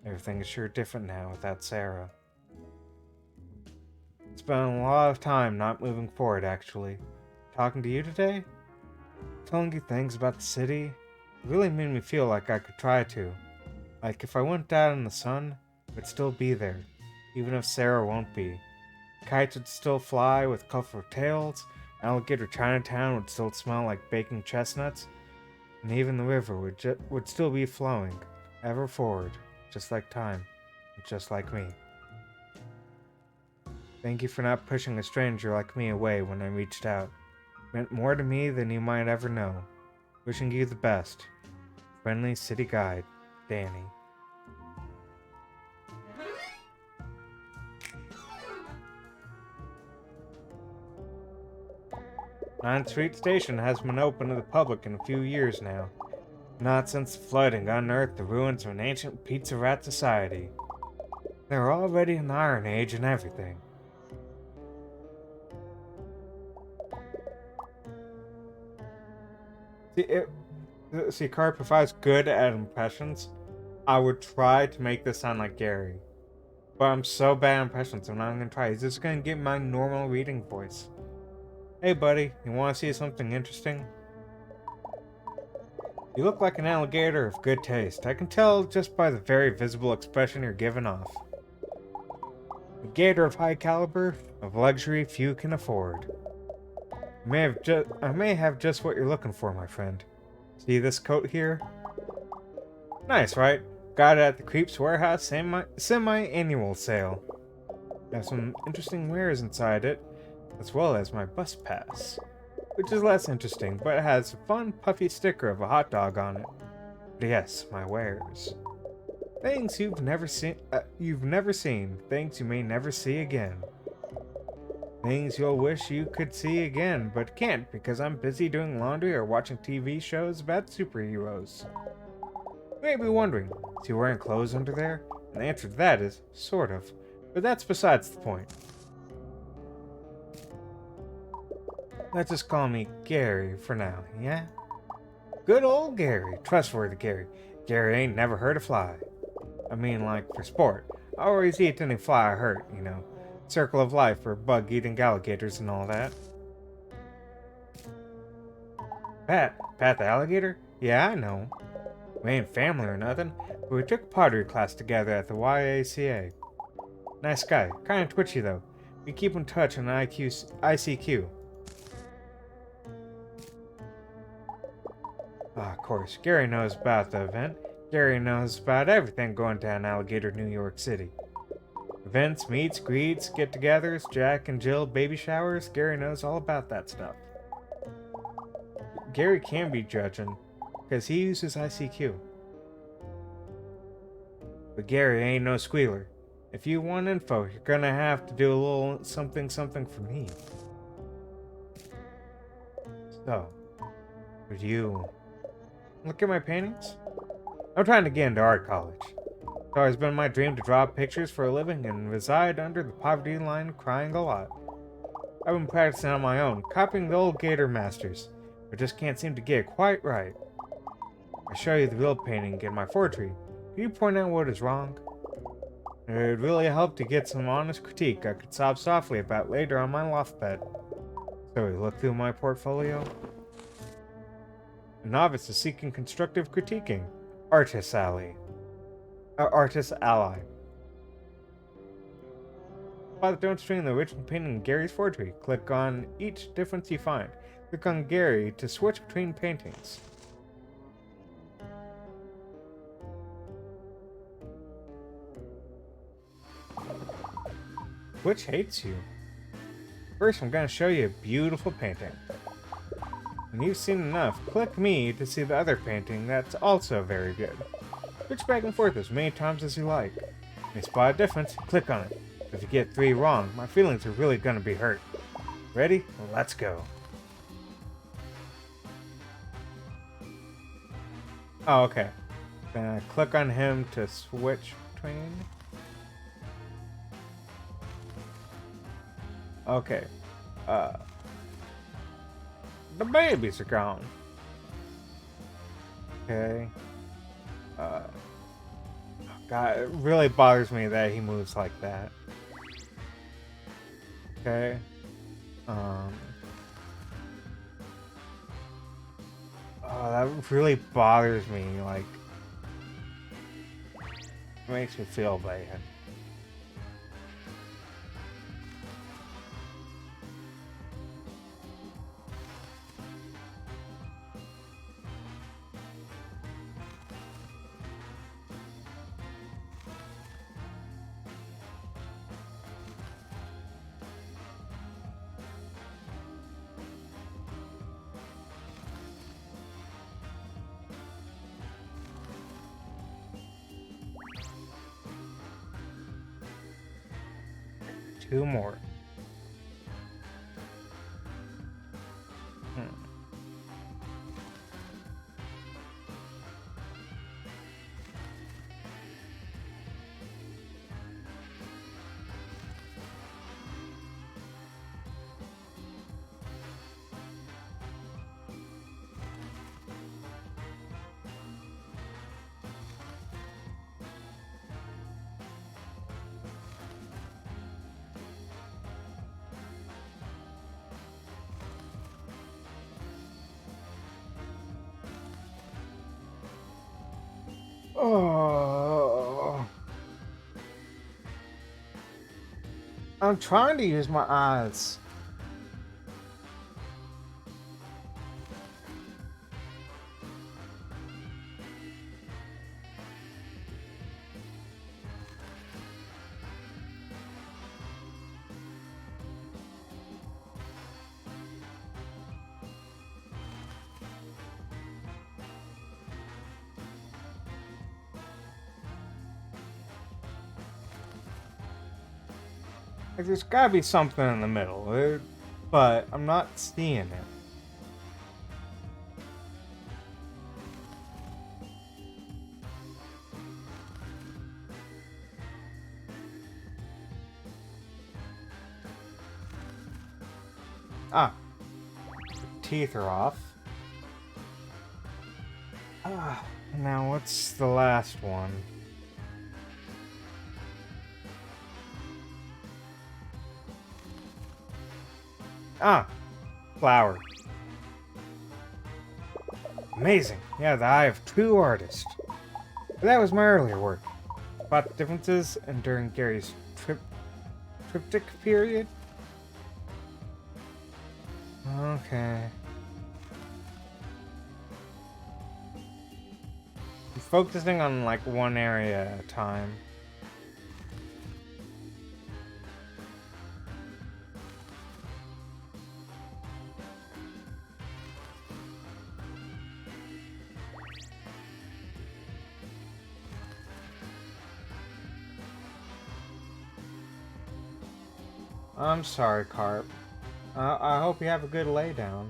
Everything is sure different now without Sarah. It's been a lot of time not moving forward, actually. Talking to you today? telling you things about the city, it really made me feel like I could try to. Like if I went out in the sun, it would still be there, even if Sarah won't be. Kites would still fly with colorful tails, Alligator Chinatown would still smell like baking chestnuts, and even the river would still be flowing, ever forward, just like time, just like me. Thank you for not pushing a stranger like me away when I reached out. It meant more to me than you might ever know. Wishing you the best. Friendly City Guide, Danny. 9th Street Station has been open to the public in a few years now. Not since the flooding unearthed the ruins of an ancient pizza rat society. They were already in the Iron Age and everything. Carp, if I was good at impressions, I would try to make this sound like Gary. But I'm so bad at impressions, so I'm not gonna try. He's just gonna get my normal reading voice. Hey buddy, you wanna see something interesting? You look like an alligator of good taste. I can tell just by the very visible expression you're giving off. A gator of high caliber, of luxury few can afford. I may have just what you're looking for, my friend. See this coat here? Nice, right? Got it at the Creeps Warehouse semi-annual sale. Have some interesting wares inside it, as well as my bus pass, which is less interesting, but it has a fun puffy sticker of a hot dog on it. But yes, my wares. Things you've never seen, things you may never see again. Things you'll wish you could see again, but can't because I'm busy doing laundry or watching TV shows about superheroes. You may be wondering, is he wearing clothes under there? And the answer to that is, sort of. But that's besides the point. Let's just call me Gary for now, yeah? Good old Gary, trustworthy Gary. Gary ain't never hurt a fly. I mean, like, for sport. I always eat any fly I hurt, you know. Circle of life for bug-eating alligators and all that. Pat the alligator? Yeah, I know. We ain't family or nothing, but we took pottery class together at the YACA. Nice guy, kinda twitchy though. We keep in touch on ICQ. Of course, Gary knows about the event. Gary knows about everything going down Alligator, New York City. Events, meets, greets, get-togethers, Jack and Jill baby showers. Gary knows all about that stuff. Gary can be judging, because he uses ICQ. But Gary ain't no squealer. If you want info, you're gonna have to do a little something for me. So, would you look at my paintings? I'm trying to get into art college. It's always been my dream to draw pictures for a living and reside under the poverty line crying a lot. I've been practicing on my own, copying the old Gator masters, but just can't seem to get it quite right. I show you the real painting in my forgery. Can you point out what is wrong? It would really help to get some honest critique I could sob softly about later on my loft bed. So we look through my portfolio. A novice is seeking constructive critiquing. Artist ally. By the demonstrating the original painting in Gary's forgery, click on each difference you find. Click on Gary to switch between paintings. Which hates you? First, I'm going to show you a beautiful painting. When you've seen enough, click me to see the other painting that's also very good. Switch back and forth as many times as you like. When you spot a difference, click on it. If you get 3 wrong, my feelings are really going to be hurt. Ready? Let's go. Oh, okay. Then I click on him to switch between. Okay. The babies are gone. Okay. God, it really bothers me that he moves like that. Okay. Oh, that really bothers me. Like, it makes me feel bad. Two more. Hmm. Oh, I'm trying to use my eyes. Like, there's gotta be something in the middle, but I'm not seeing it. Ah, teeth are off. Ah, now what's the last one? Ah, flower. Amazing. Yeah, the eye of true artist. That was my earlier work. About the differences and during Gary's triptych period. Okay. I'm focusing on like one area at a time. I'm sorry, Carp. I hope you have a good laydown.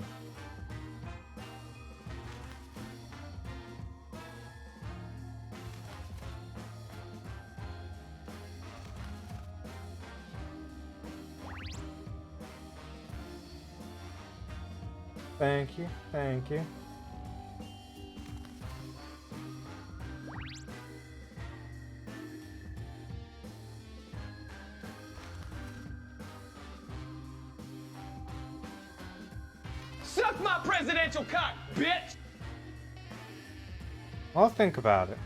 Thank you, thank you. Suck my presidential cock, bitch! I'll think about it.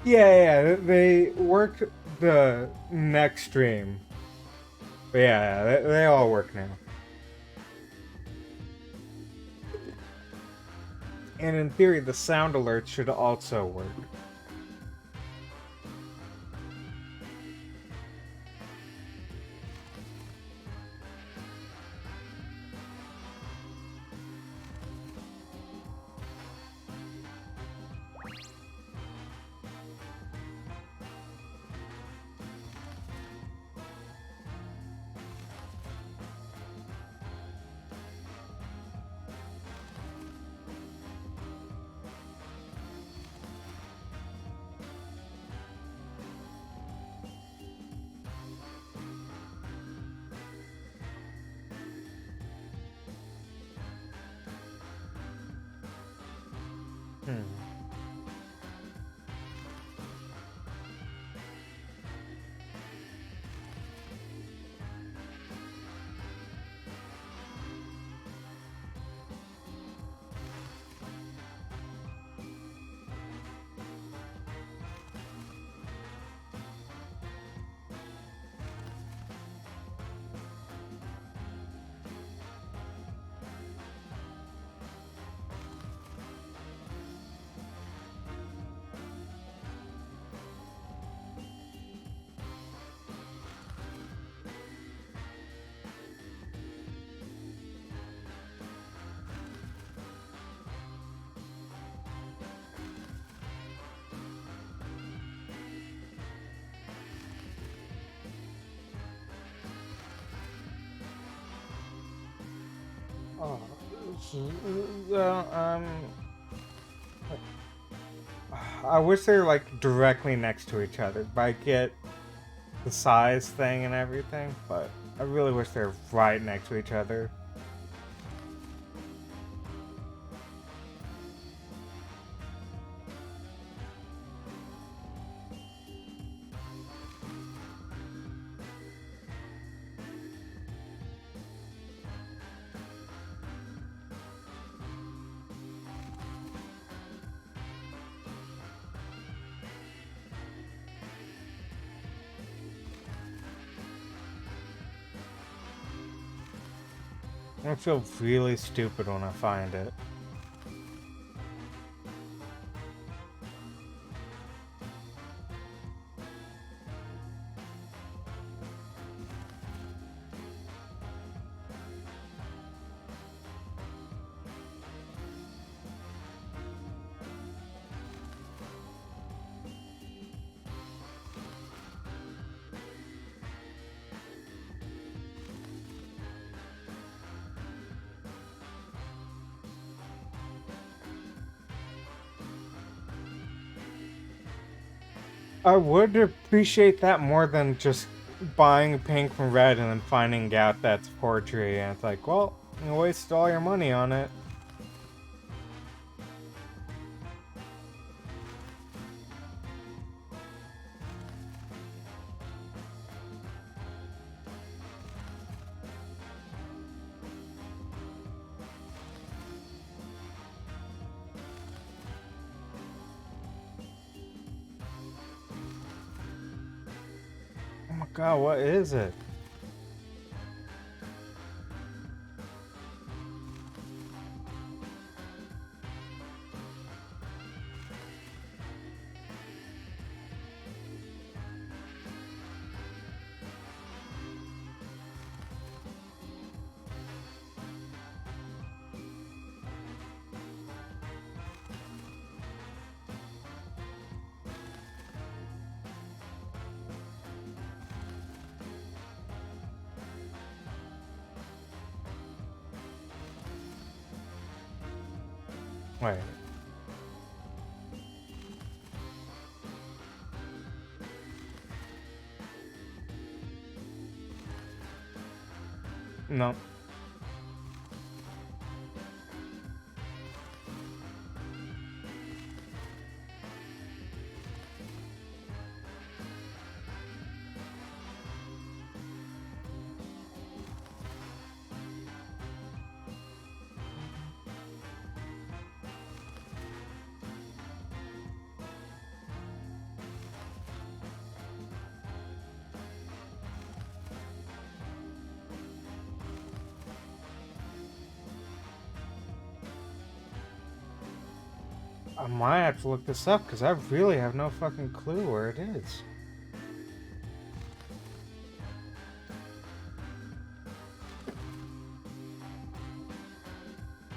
Yeah, they worked the next stream. But yeah, they all work now. And in theory, the sound alert should also work. Hmm. Oh, well, I wish they were like directly next to each other. But I get the size thing and everything, but I really wish they were right next to each other. I feel really stupid when I find it. I would appreciate that more than just buying pink from red and then finding out that's forgery, and it's like, well, you wasted all your money on it. Oh my god, what is it? Wait. No. I might have to look this up because I really have no fucking clue where it is.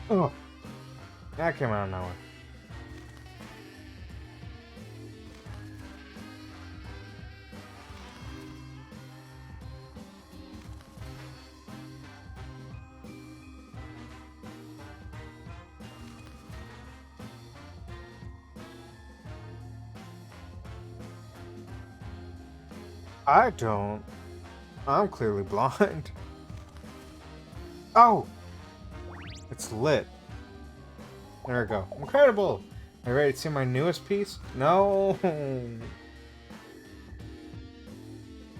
Oh, that came out of nowhere. I don't. I'm clearly blind. Oh! It's lit. There we go. Incredible! Are you ready to see my newest piece? No!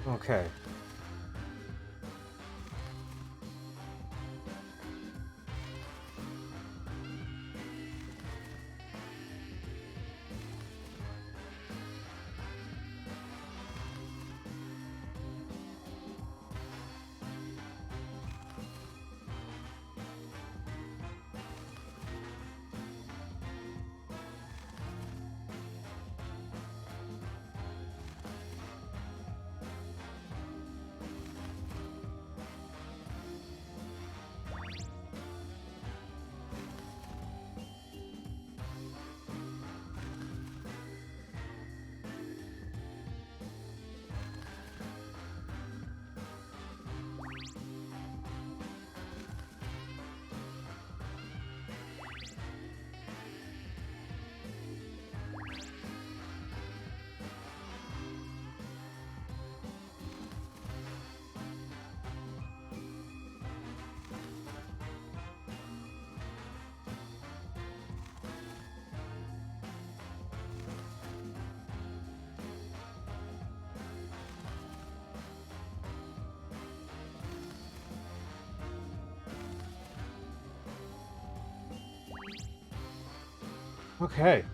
Okay. Okay.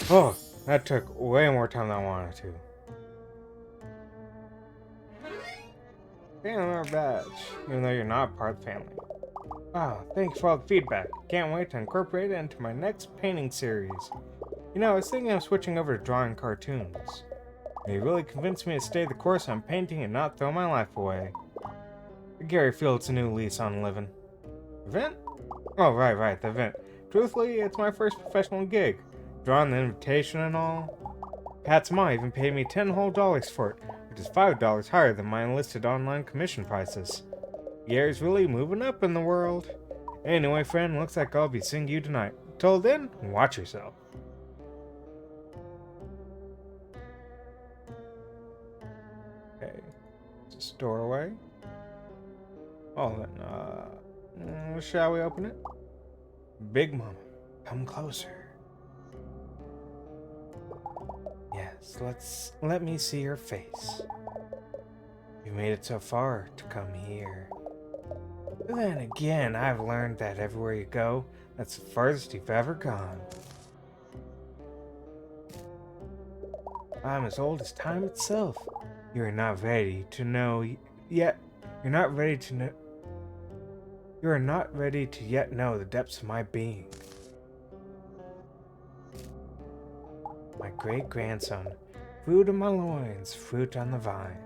Oh, that took way more time than I wanted to. Damn, our badge, even though you're not part of the family. Wow, thanks for all the feedback. Can't wait to incorporate it into my next painting series. You know, I was thinking of switching over to drawing cartoons. You really convinced me to stay the course on painting and not throw my life away. Gary feel it's a new lease on living. Event? Oh, right, the event. Truthfully, it's my first professional gig. Drawing the invitation and all. Pat's mom even paid me $10 whole for it, which is $5 higher than my enlisted online commission prices. Gary's really moving up in the world. Anyway, friend, looks like I'll be seeing you tonight. Till then, watch yourself. Okay. Just store away. Oh, then, shall we open it? Big Mama, come closer. Yes, let me see your face. You made it so far to come here. But then again, I've learned that everywhere you go, that's the farthest you've ever gone. I'm as old as time itself. You are not ready to know yet. You're not ready to know. You are not ready to yet know the depths of my being. My great-grandson, fruit of my loins, fruit on the vine.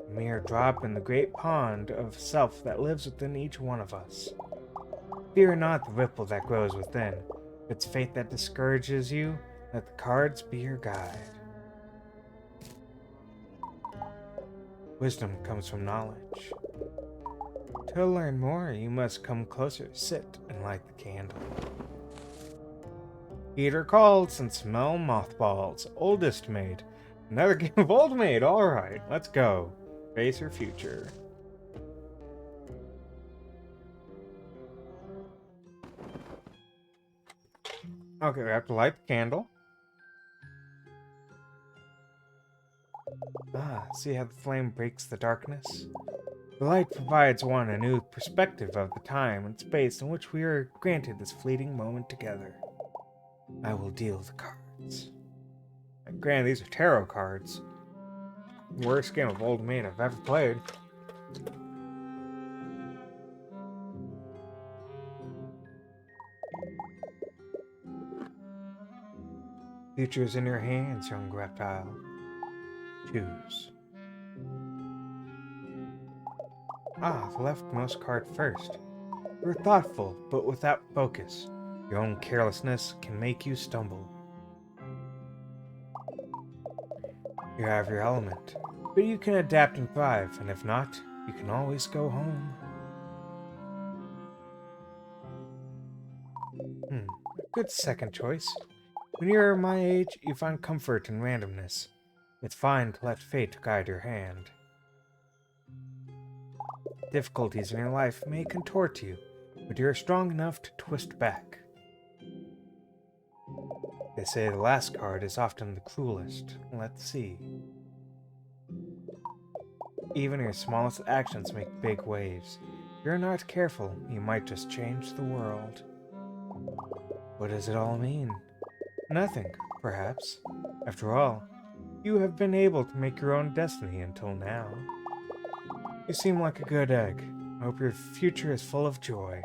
A mere drop in the great pond of self that lives within each one of us. Fear not the ripple that grows within. If it's fate that discourages you, let the cards be your guide. Wisdom comes from knowledge. To learn more, you must come closer, sit, and light the candle. Eater called and smell mothballs. Oldest maid. Another game of old maid. Alright, let's go. Face your future. Okay, we have to light the candle. See how the flame breaks the darkness? The light provides one a new perspective of the time and space in which we are granted this fleeting moment together. I will deal the cards. And granted, these are tarot cards. Worst game of Old Maid I've ever played. Future is in your hands, young reptile. Choose. The leftmost card first. You're thoughtful, but without focus. Your own carelessness can make you stumble. You have your element, but you can adapt and thrive, and if not, you can always go home. Good second choice. When you're my age, you find comfort in randomness. It's fine to let fate guide your hand. Difficulties in your life may contort you, but you're strong enough to twist back. They say the last card is often the cruelest. Let's see. Even your smallest actions make big waves. If you're not careful, you might just change the world. What does it all mean? Nothing, perhaps. After all, you have been able to make your own destiny until now. You seem like a good egg. I hope your future is full of joy.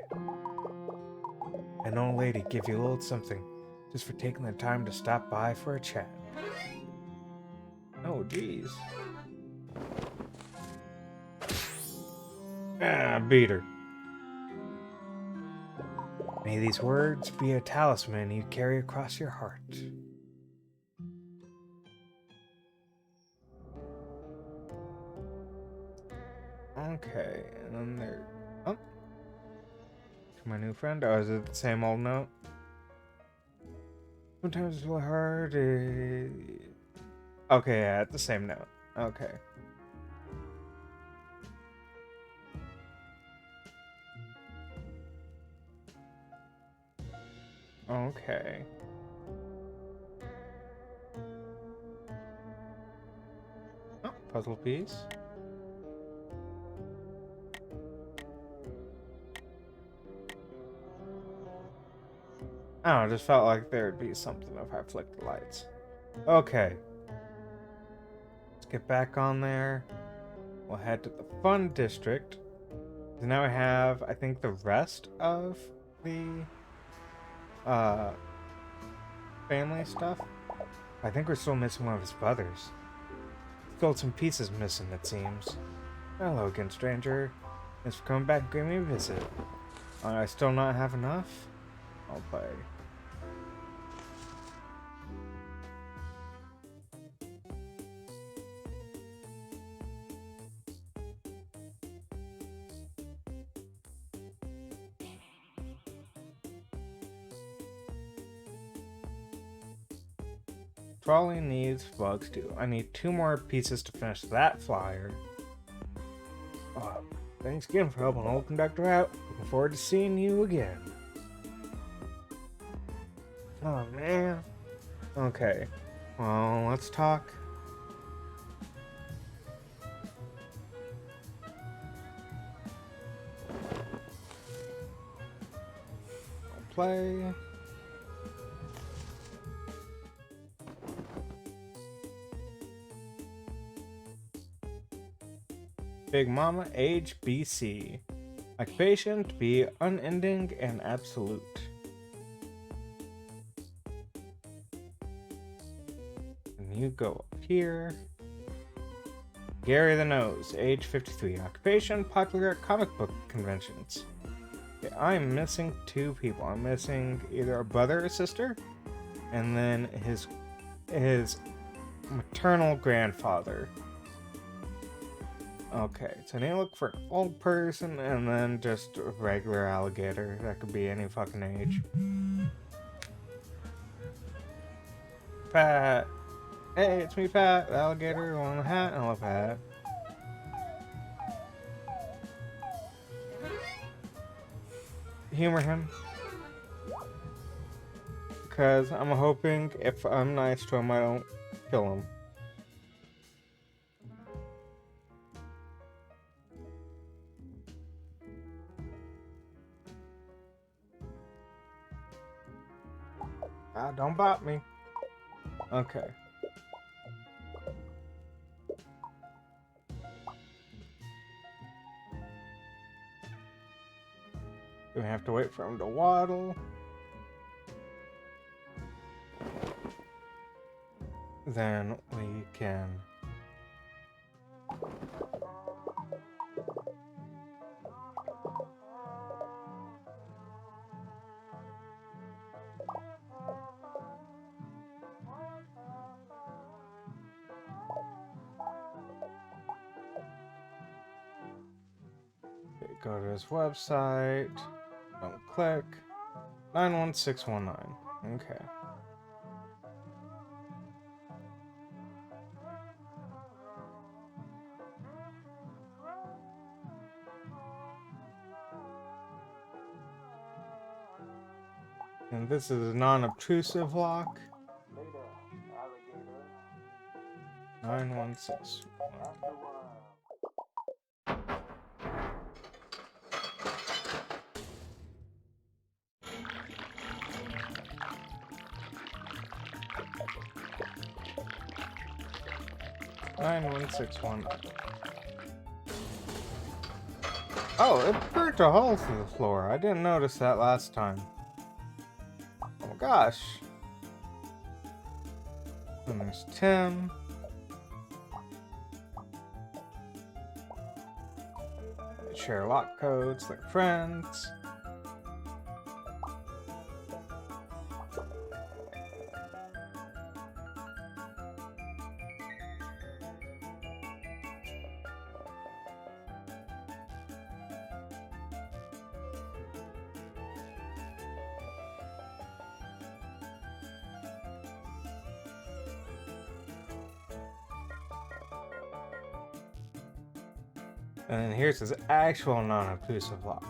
An old lady give you a little something just for taking the time to stop by for a chat. Oh, geez. Ah, beat her. May these words be a talisman you carry across your heart. Okay, and then there... Oh. To my new friend. Oh, is it the same old note? Sometimes it's really hard. Okay, yeah, it's the same note. Okay. Okay. Oh, puzzle piece. I don't know, just felt like there would be something if I flicked the lights. Okay. Let's get back on there. We'll head to the fun district. So now I have, I think, the rest of the family stuff. I think we're still missing one of his brothers. Still some pieces missing, it seems. Hello again, stranger. Thanks for coming back and giving me a visit. I still not have enough? I'll play. Trolley needs bugs too. I need 2 more pieces to finish that flyer. Thanks again for helping old conductor out. Looking forward to seeing you again. Oh man. Okay. Well, let's talk. I'll play. Big Mama, age BC. Occupation to be unending and absolute. And you go up here. Gary the Nose, age 53. Occupation, popular at comic book conventions. Okay, I'm missing 2 people. I'm missing either a brother or sister, and then his maternal grandfather. Okay, so I need to look for an old person and then just a regular alligator. That could be any fucking age. Pat. Hey, it's me, Pat. The alligator on the hat. I love hat. Humor him. Because I'm hoping if I'm nice to him, I don't kill him. Ah, don't bop me. Okay. Do we have to wait for him to waddle? Then we can... go to his website. Don't click. 91619. Okay. And this is a non-obtrusive lock. 9161. 9161. Oh, it burnt a hole through the floor. I didn't notice that last time. Oh my gosh. And there's Tim. They share lock codes like friends. And then here's his actual non-obtrusive lock.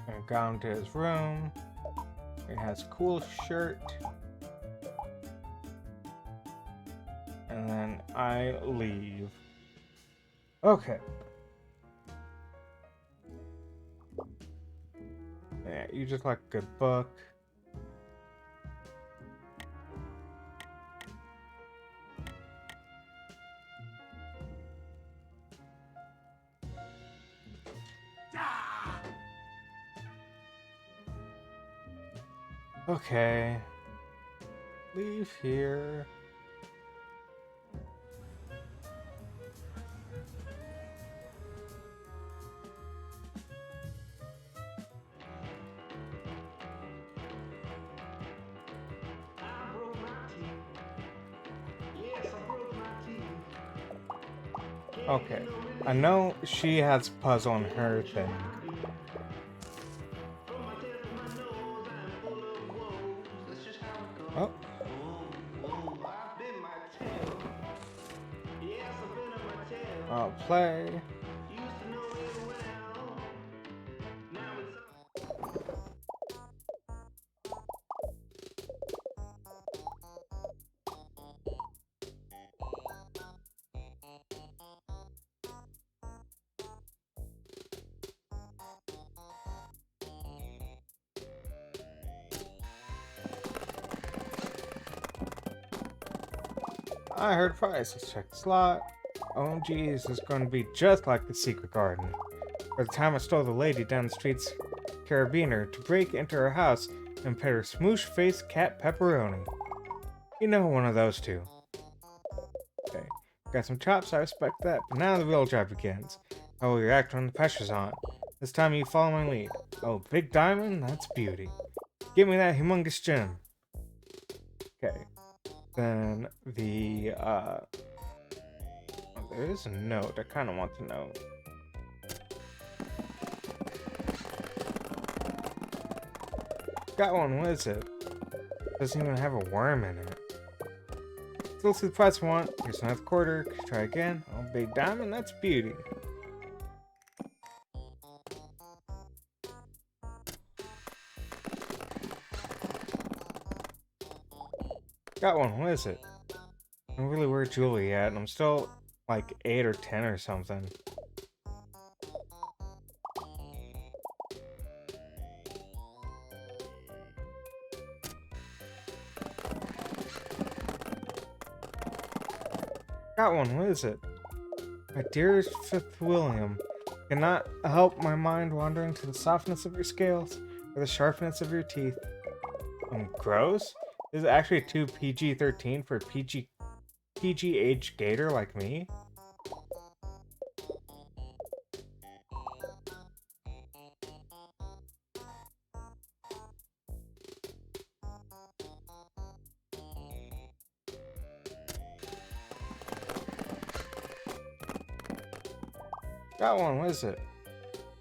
And gone to his room. He has a cool shirt. And then I leave. Okay. Yeah, you just like a good book. Okay. Leave here. Okay, I know she has a puzzle on her thing. Oh. I'll play. I heard price. Let's check the slot. Oh geez, this is going to be just like the secret garden. By the time I stole the lady down the street's carabiner to break into her house and pet her smoosh-faced cat Pepperoni. You know, one of those two. Okay, got some chops, I respect that, but now the real job begins. How will you act when the pressure's on? This time you follow my lead. Oh, big diamond? That's beauty. Give me that humongous gem. Okay. Then the, there is a note. I kind of want to know. Got one, what is it? Doesn't even have a worm in it. Still see the price I want. Here's another quarter. Could you try again? Oh, big diamond, that's beauty. Got one, what is it? I don't really wear jewelry yet, and I'm still like 8 or 10 or something. Got one, what is it? My dearest Fifth William, cannot help my mind wandering to the softness of your scales or the sharpness of your teeth. Gross? Is it actually too PG-13 for a PG age gator like me? Got one, what is it?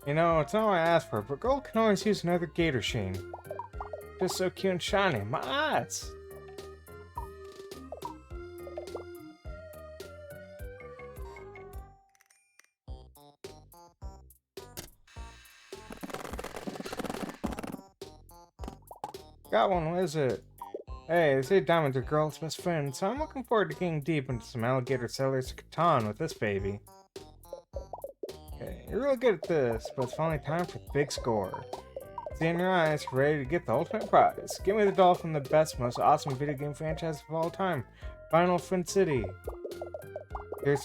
You know, it's not what I asked for, but gold can always use another gator sheen. Just so cute and shiny. My eyes! Got one, what is it? Hey, they say Diamond's a girl's best friend, so I'm looking forward to getting deep into some alligator settlers Catan with this baby. Okay, you're really good at this, but it's finally time for the big score. See in your eyes, you're ready to get the ultimate prize. Give me the doll from the best, most awesome video game franchise of all time, Final Fantasy. He's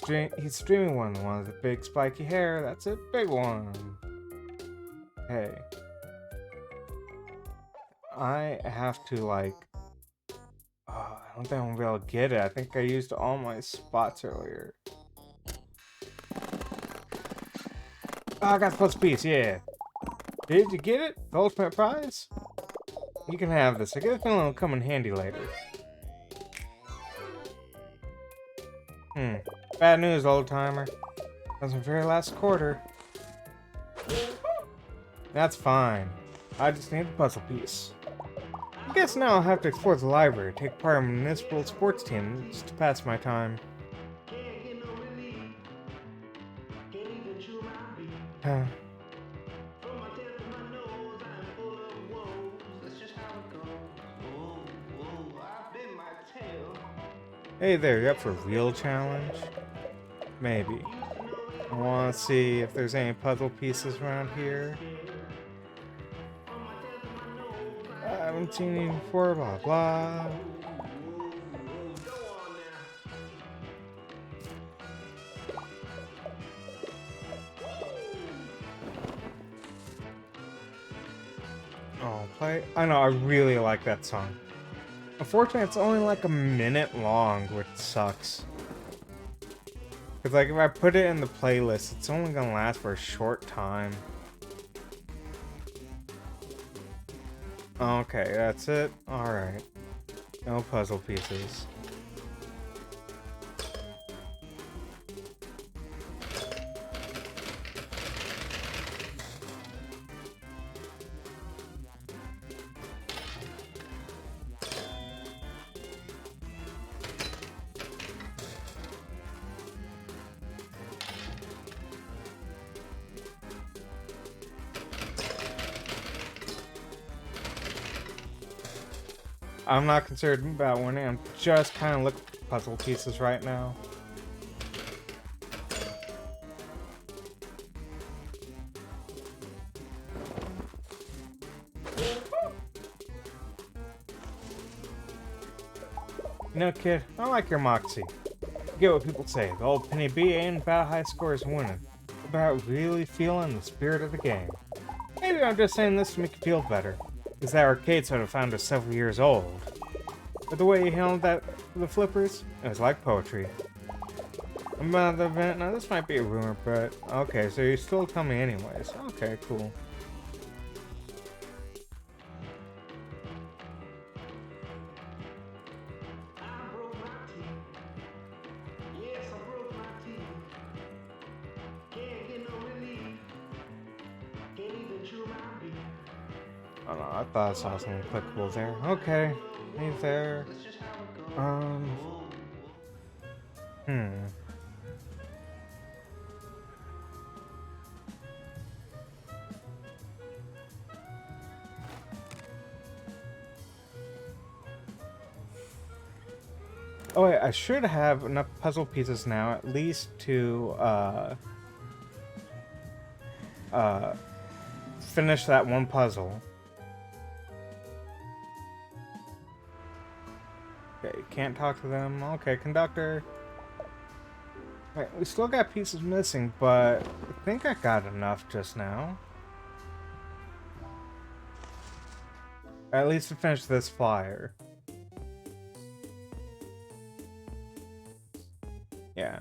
streaming one with the big spiky hair. That's a big one. Hey. I have to, like... Oh, I don't think I'm gonna be able to get it. I think I used all my spots earlier. Oh, I got the first piece, yeah. Did you get it? The ultimate prize? You can have this. I get a feeling it'll come in handy later. Bad news, old timer. That was my very last quarter. That's fine. I just need the puzzle piece. I guess now I'll have to explore the library, take part in a municipal sports team just to pass my time. Huh. Hey there, you up for a real challenge? Maybe. I want to see if there's any puzzle pieces around here. I haven't seen any before, blah blah. Oh, play. I know, I really like that song. Unfortunately, it's only like a minute long, which sucks. Because, like, if I put it in the playlist, it's only gonna last for a short time. Okay, that's it? Alright. No puzzle pieces. I'm not concerned about winning, I'm just kind of looking for puzzle pieces right now. You know, kid, I like your moxie. You get what people say, the old penny B ain't about high scores winning. It's about really feeling the spirit of the game. Maybe I'm just saying this to make you feel better. Because that arcade soda found us several years old. But the way you handled the flippers, it was like poetry. About the event, now this might be a rumor, but okay, so you still tell me anyways. Okay, cool. Oh no, I thought I saw something clickable there. Okay, he's there. Hmm. Oh wait, I should have enough puzzle pieces now, at least to, finish that one puzzle. Okay, can't talk to them. Okay, conductor. Wait, we still got pieces missing, but I think I got enough just now. At least to finish this flyer. Yeah.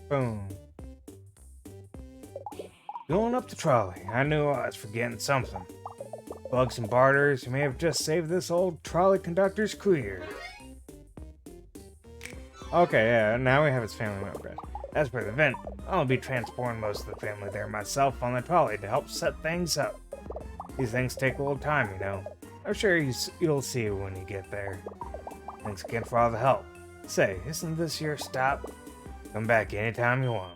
Boom. Going up the trolley. I knew I was forgetting something. Bugs and barters, you may have just saved this old trolley conductor's career. Okay, yeah, now we have his family member. As per the event, I'll be transporting most of the family there myself on the trolley to help set things up. These things take a little time, you know. I'm sure you'll see when you get there. Thanks again for all the help. Say, isn't this your stop? Come back anytime you want.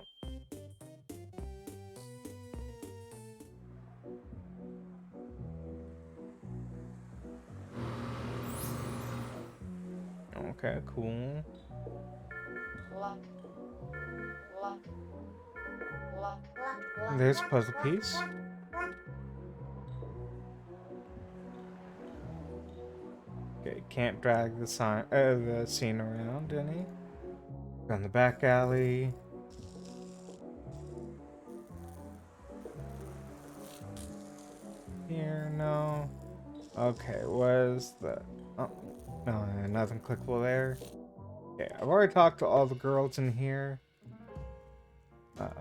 cool. There's a puzzle piece. Okay, can't drag the scene around any. Down the back alley. Here, no. Okay, was the... Oh, no, nothing clickable there. Okay, I've already talked to all the girls in here. Okay.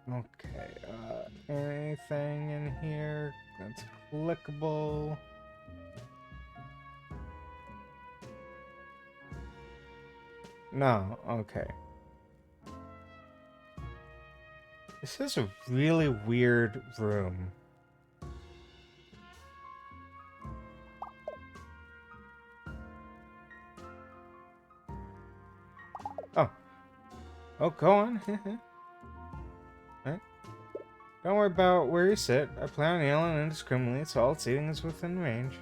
Okay, anything in here that's clickable? No, okay. This is a really weird room. Oh. Oh, go on. Right. Don't worry about where you sit. I plan on yelling indiscriminately, so all seating is within range.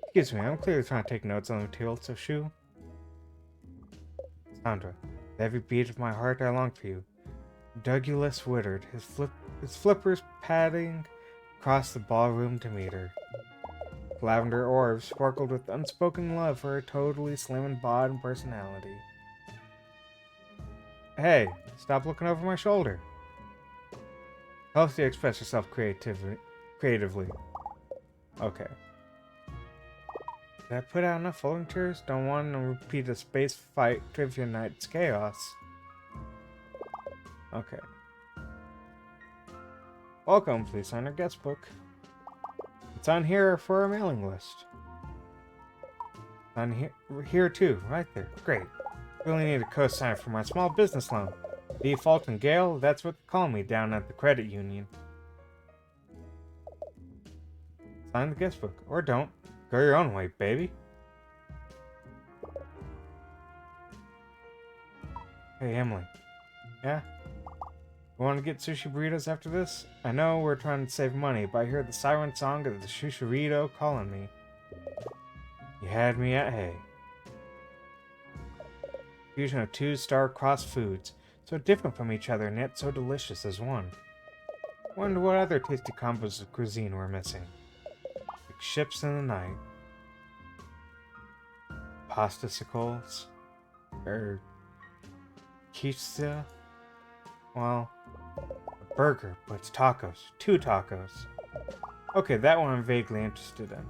Excuse me, I'm clearly trying to take notes on the material, so shoo. Sandra, with every beat of my heart I long for you. Douglas Woodard, his flippers padding across the ballroom to meet her. Lavender orbs sparkled with unspoken love for her totally slim and bod and personality. Hey, stop looking over my shoulder. Helps you express yourself creatively. Okay. Did I put out enough folding chairs? Don't want to repeat a space fight trivia night's chaos. Okay. Welcome, please sign our guest book. It's on here for our mailing list. On here too, right there. Great. Really need a co-signer for my small business loan. Default and Gale, that's what they call me down at the credit union. Sign the guest book, or don't. Go your own way, baby. Hey, Emily. Yeah? You want to get sushi burritos after this? I know we're trying to save money, but I hear the siren song of the Shusharito calling me. You had me at hey. Fusion of two star-crossed foods, so different from each other and yet so delicious as one. Wonder what other tasty combos of cuisine we're missing. Like ships in the night. Pastasicles. Pizza. Well, a burger, but it's tacos. 2 tacos. Okay, that one I'm vaguely interested in.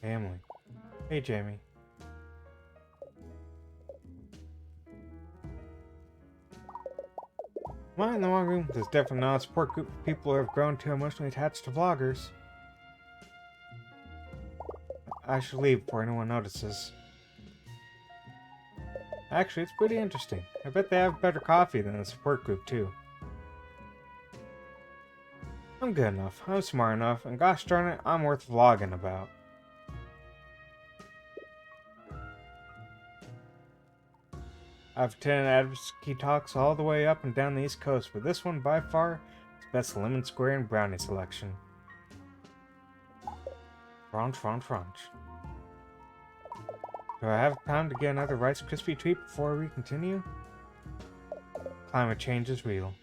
Hey, Emily. Hey, Jamie. Am I in the wrong room? There's definitely not a support group of people who have grown too emotionally attached to vloggers. I should leave before anyone notices. Actually, it's pretty interesting. I bet they have better coffee than the support group, too. I'm good enough, I'm smart enough, and gosh darn it, I'm worth vlogging about. I've attended advocacy talks all the way up and down the East Coast, but this one, by far, is best lemon square and brownie selection. Crunch. Do I have a pound to get another Rice Krispie treat before we continue? Climate change is real.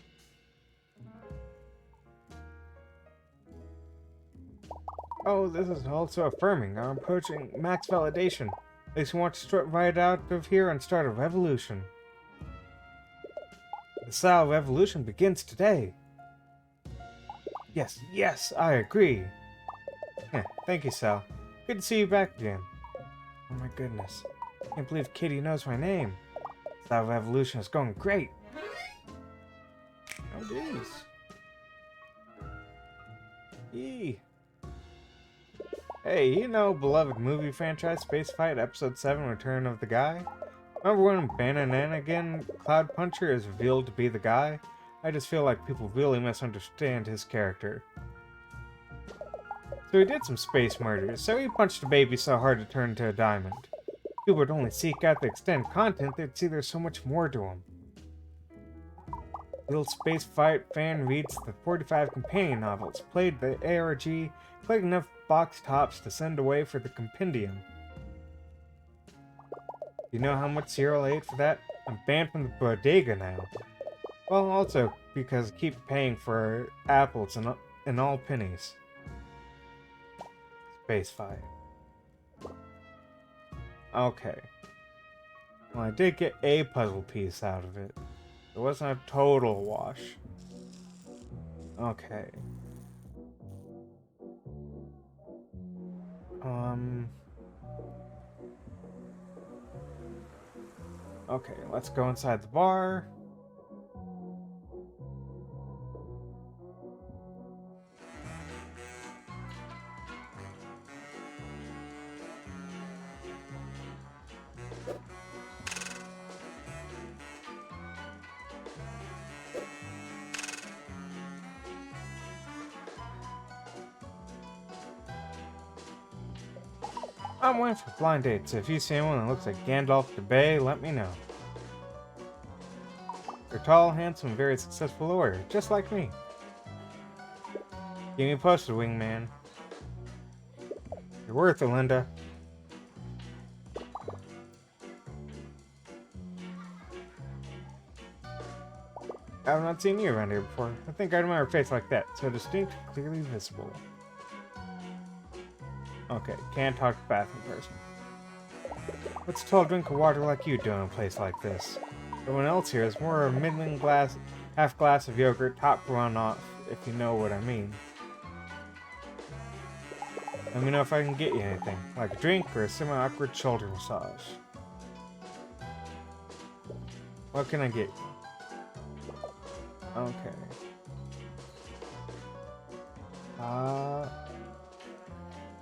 Oh, this is also affirming. I'm approaching max validation. Makes me want to strut right out of here and start a revolution. The style revolution begins today. Yes, I agree. Yeah, thank you, Sal. Good to see you back again. Oh my goodness. Can't believe Kitty knows my name. Style revolution is going great. Oh, jeez. Yee. Hey, you know beloved movie franchise Space Fight Episode 7 Return of the Guy? Remember when Banananigan Cloud Puncher is revealed to be the guy? I just feel like people really misunderstand his character. So he did some space murders, so he punched a baby so hard it turned into a diamond. People would only seek out the extended content, they'd see there's so much more to them. Little Space Fight fan reads the 45 companion novels, played the ARG, played enough box tops to send away for the compendium. You know how much Cyril ate for that? I'm banned from the bodega now. Well, also because I keep paying for apples and all pennies. Space Fight. Okay. Well, I did get a puzzle piece out of it. It wasn't a total wash. Okay. Okay, let's go inside the bar. I'm waiting for blind dates, so if you see anyone that looks like Gandalf the Bay, let me know. They're tall, handsome, and very successful lawyer, just like me. Keep me posted, wingman. You're worth it, Linda. I've not seen you around here before. I think I remember a face like that, so distinct, clearly visible. Okay, can't talk to bathroom person. What's a tall drink of water like you doing in a place like this? Everyone else here is more a middling glass, half glass of yogurt, top run off, if you know what I mean. Let me know if I can get you anything, like a drink or a semi-awkward shoulder massage. What can I get you? Okay.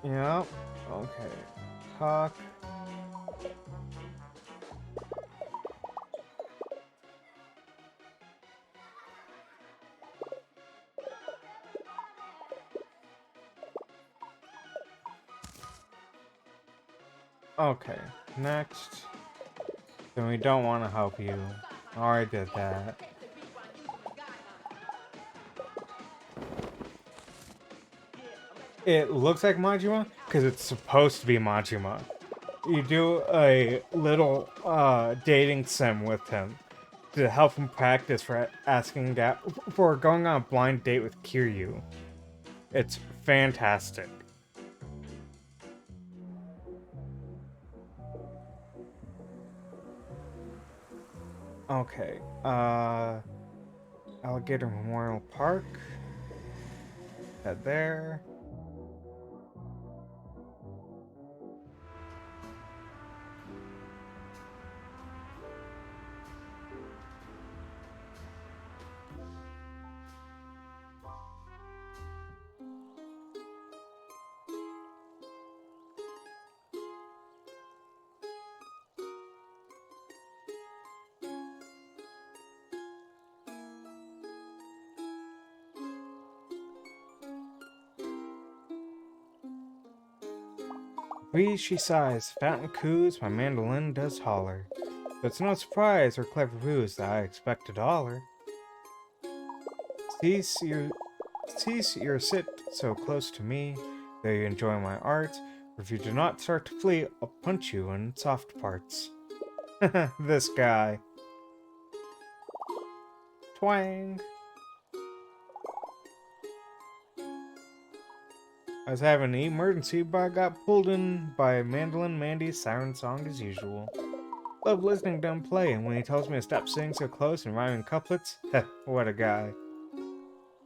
Yeah, okay. Talk. Okay, next. Then we don't want to help you. Already did that. It looks like Majima because it's supposed to be Majima. You do a little dating sim with him to help him practice for asking that for going on a blind date with Kiryu. It's fantastic. Okay, Alligator Memorial Park. Head there. Breeze she sighs, fountain coos, my mandolin does holler. But it's no surprise or clever ruse that I expect $1. Cease your sit so close to me, though you enjoy my art, for if you do not start to flee, I'll punch you in soft parts. This guy. Twang. I was having an emergency, but I got pulled in by Mandolin Mandy's siren song as usual. Love listening to him play, and when he tells me to stop sitting so close and rhyming couplets, what a guy.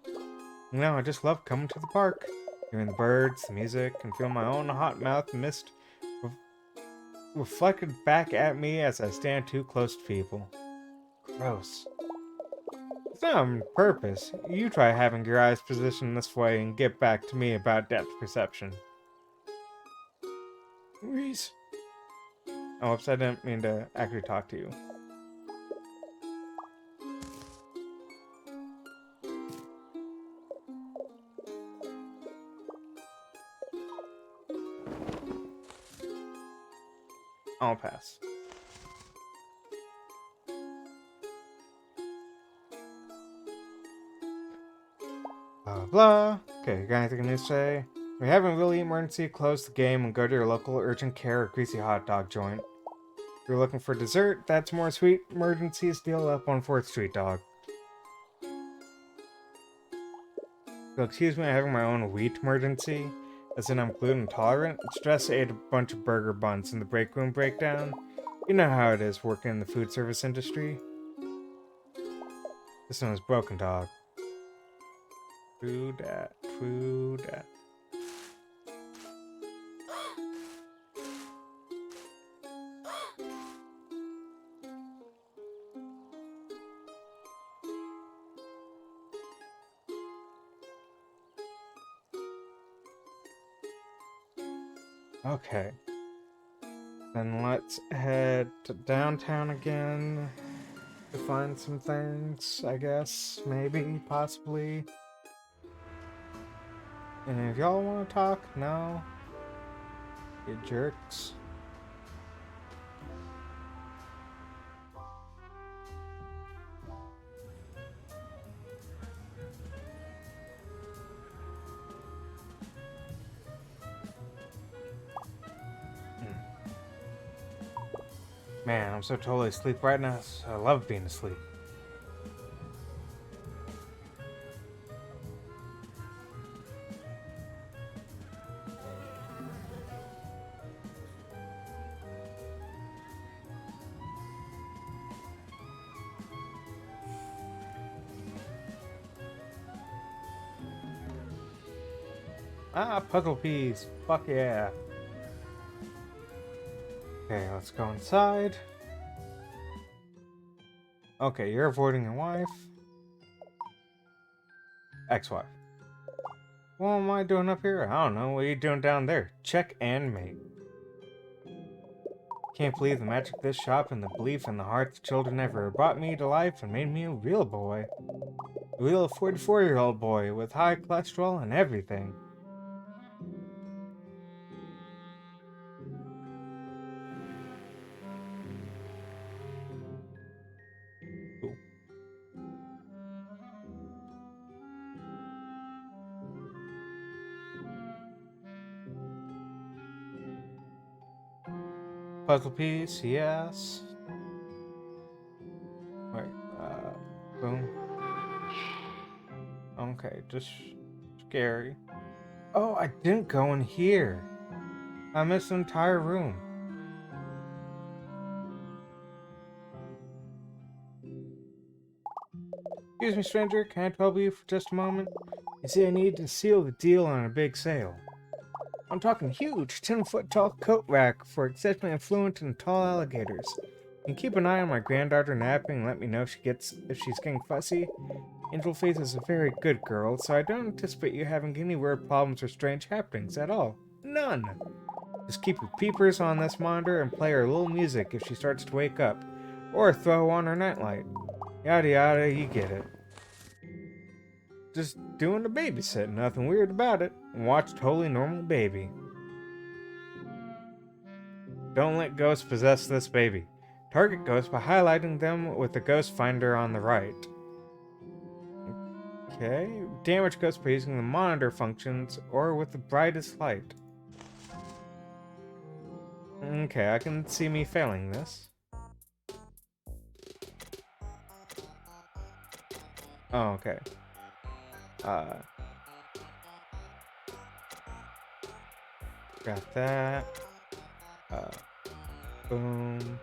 You know, I just love coming to the park, hearing the birds, the music, and feeling my own hot mouth mist reflected back at me as I stand too close to people. Gross. It's not on purpose. You try having your eyes positioned this way and get back to me about depth perception. Reese. Oh, oops, I didn't mean to actually talk to you. I'll pass. Blah blah. Okay, you got anything new to say? We haven't really emergency, close the game and go to your local urgent care or greasy hot dog joint. If you're looking for dessert, that's more sweet. Emergencies deal up on 4th Street, dog. So excuse me, I'm having my own wheat emergency. As in I'm gluten intolerant. Stress ate a bunch of burger buns in the break room breakdown. You know how it is working in the food service industry. This one is broken, dog. True dat, true dat. Okay. Then let's head to downtown again to find some things, I guess. Maybe, possibly. And if y'all want to talk, no. You jerks. Man, I'm so totally asleep right now. I love being asleep. Ah, puzzle piece. Fuck yeah. Okay, let's go inside. Okay, you're avoiding your wife. Ex-wife. What am I doing up here? I don't know. What are you doing down there? Check and mate. Can't believe the magic of this shop and the belief in the hearts of children ever brought me to life and made me a real boy. A real 44-year-old boy with high cholesterol and everything. Cool. Puzzle piece, yes. Wait, boom. Okay, just scary. Oh, I didn't go in here. I missed the entire room. Excuse me, stranger, can I trouble you for just a moment? You see, I need to seal the deal on a big sale. I'm talking huge, 10-foot tall coat rack for exceptionally affluent and tall alligators. You can keep an eye on my granddaughter napping and let me know if she's getting fussy. Angel Faith is a very good girl, so I don't anticipate you having any weird problems or strange happenings at all. None! Just keep your peepers on this monitor and play her little music if she starts to wake up, or throw on her nightlight. Yada yada, you get it. Just doing the babysit, nothing weird about it. Watch totally normal baby. Don't let ghosts possess this baby. Target ghosts by highlighting them with the ghost finder on the right. Okay, damage ghosts by using the monitor functions or with the brightest light. Okay, I can see me failing this. Oh, okay. Got that. Boom.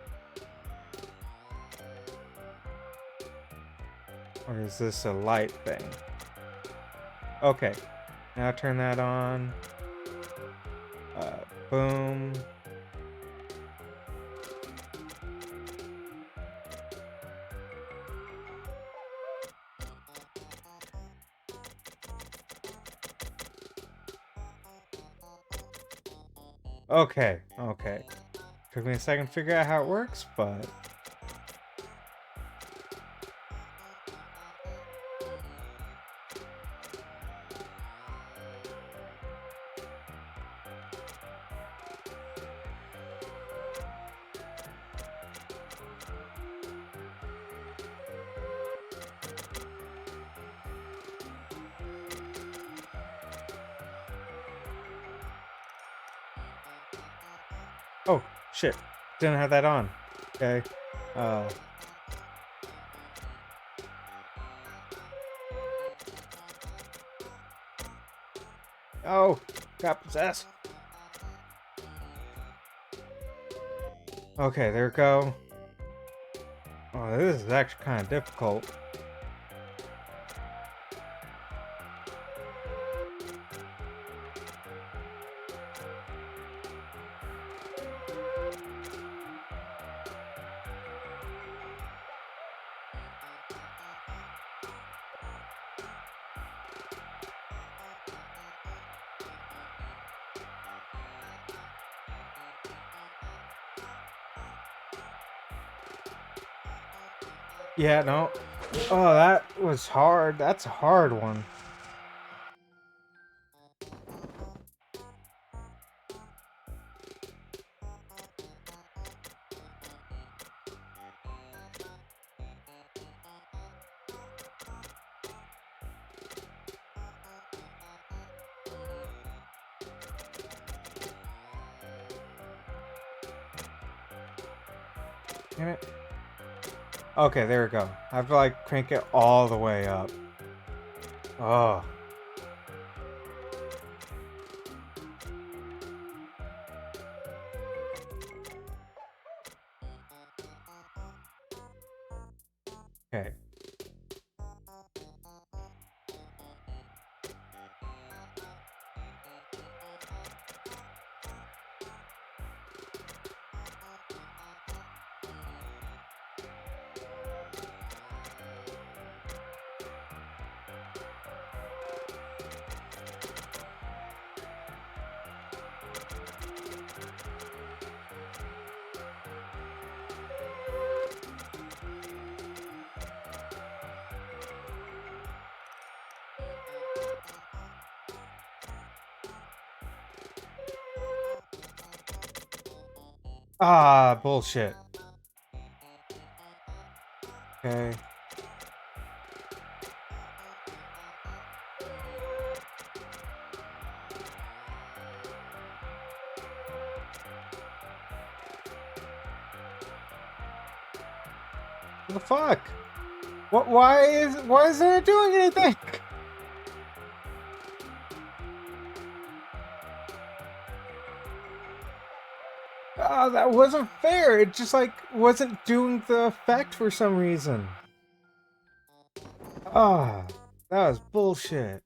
Or is this a light thing? Okay. Now turn that on. Boom. Okay, okay. Took me a second to figure out how it works, but... Oh, shit. Didn't have that on. Okay. Oh, got possessed. Okay, there we go. Oh, this is actually kind of difficult. Yeah, no. Oh, that was hard. That's a hard one. Damn it. Okay, there we go. I have to like crank it all the way up. Oh. Okay. Ah, bullshit. Okay. What the fuck? What? Why isn't it doing anything? Oh, that wasn't fair. It just like wasn't doing the effect for some reason. Ah, that was bullshit.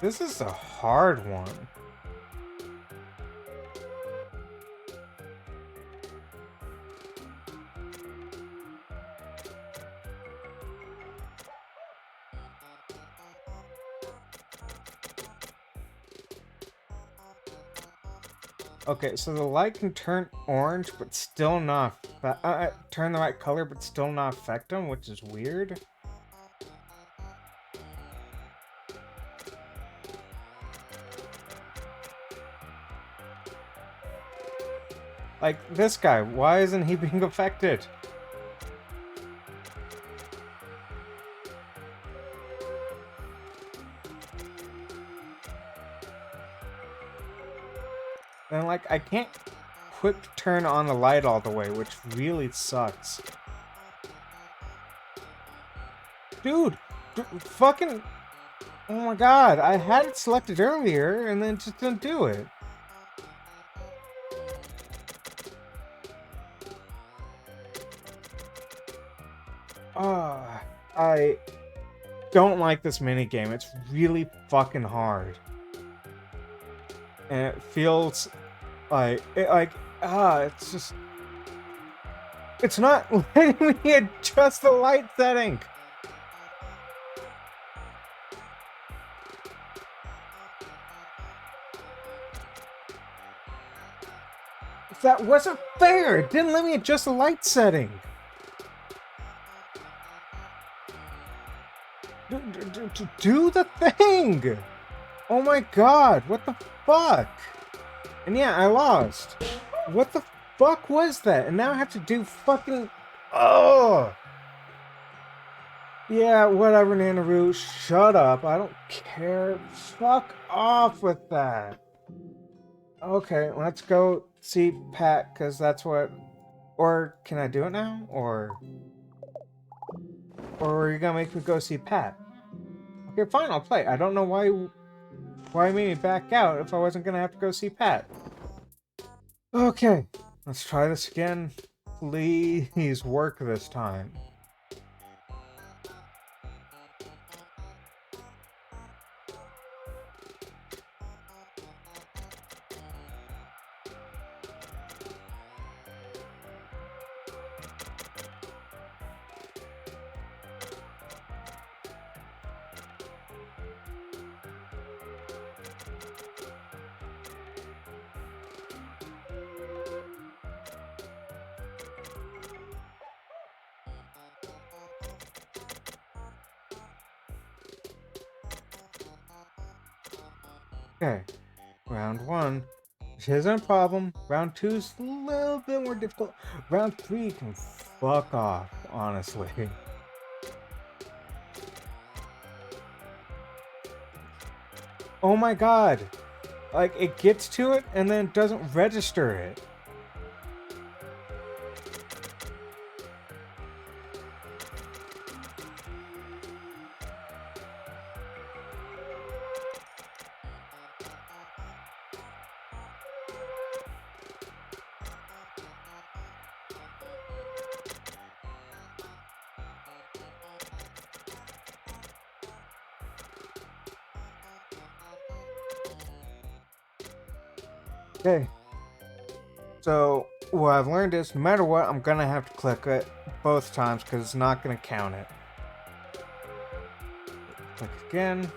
This is a hard one. Okay, so the light can turn orange, but still not turn the right color, but still not affect them, which is weird. Like this guy, why isn't he being affected? And like, I can't quick turn on the light all the way, which really sucks. Dude, fucking, oh my god, I had it selected earlier and then just didn't do it. I don't like this minigame. It's really fucking hard. And it feels like it's just, it's not letting me adjust the light setting. That wasn't fair. It didn't let me adjust the light setting. Do the thing. Oh my god, what the fuck? And yeah, I lost. What the fuck was that? And now I have to do fucking... Oh! Yeah, whatever, Nanaru. Shut up. I don't care. Fuck off with that. Okay, let's go see Pat, because that's what... Or can I do it now? Or are you gonna make me go see Pat? Okay, fine, I'll play. I don't know why you made me back out if I wasn't gonna have to go see Pat. Okay, let's try this again. Please work this time. Okay, round 1. Which isn't a problem. Round 2's a little bit more difficult. Round 3 can fuck off, honestly. Oh my god! Like, it gets to it and then doesn't register it. Okay. So, what I've learned is, no matter what, I'm gonna have to click it both times because it's not gonna count it. Click again.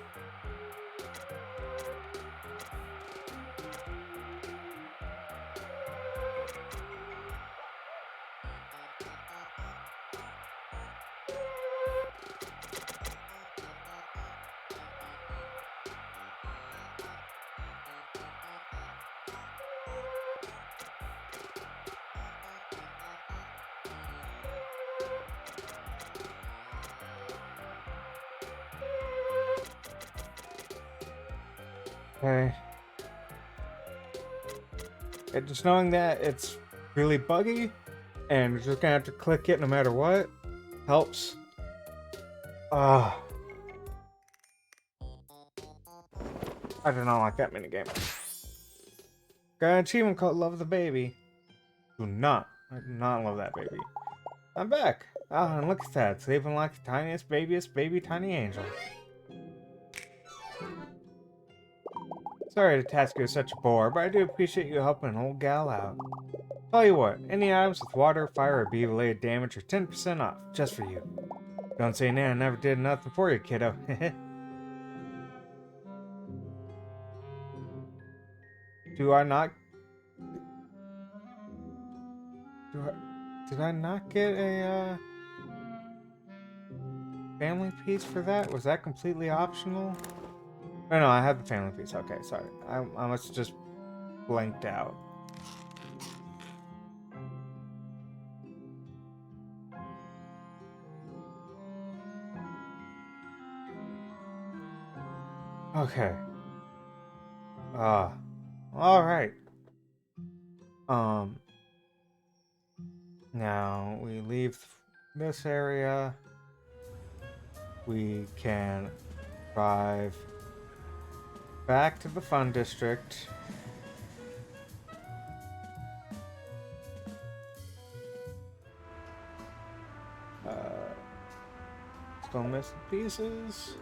Okay. And just knowing that it's really buggy and you're just gonna have to click it no matter what helps. Ah, I do not like that minigame. Got an achievement called Love the Baby. I do not love that baby. I'm back. Ah, and look at that. Sleeping like the tiniest, babiest, baby tiny angel. Sorry to task you with such a bore, but I do appreciate you helping an old gal out. Tell you what, any items with water, fire, or bee-related damage are 10% off, just for you. Don't say Nana never did nothing for you, kiddo. Do I not... Did I not get a, family piece for that? Was that completely optional? Oh, no, I have the family piece. Okay, sorry. I must have just blanked out. Okay. Alright. Now we leave this area. We can drive back to the fun district. Still missing pieces.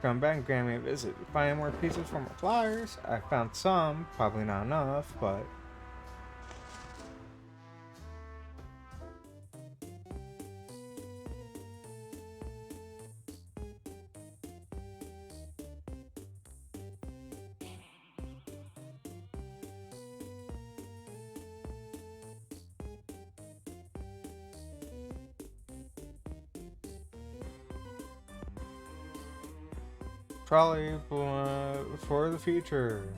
Come back and grant me a visit. You find more pieces from our flyers? I found some, probably not enough, but... trolley for the future.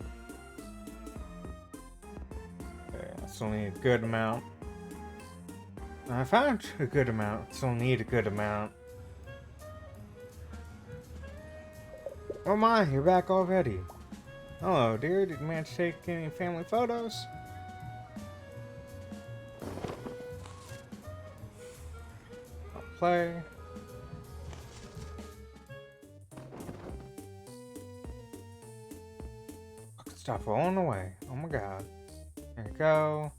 Okay, I still need a good amount. I found a good amount. Still need a good amount. Oh my, you're back already. Hello, dear. Did you manage to take any family photos? I'll play. Stop rolling away. Oh my god. There you go.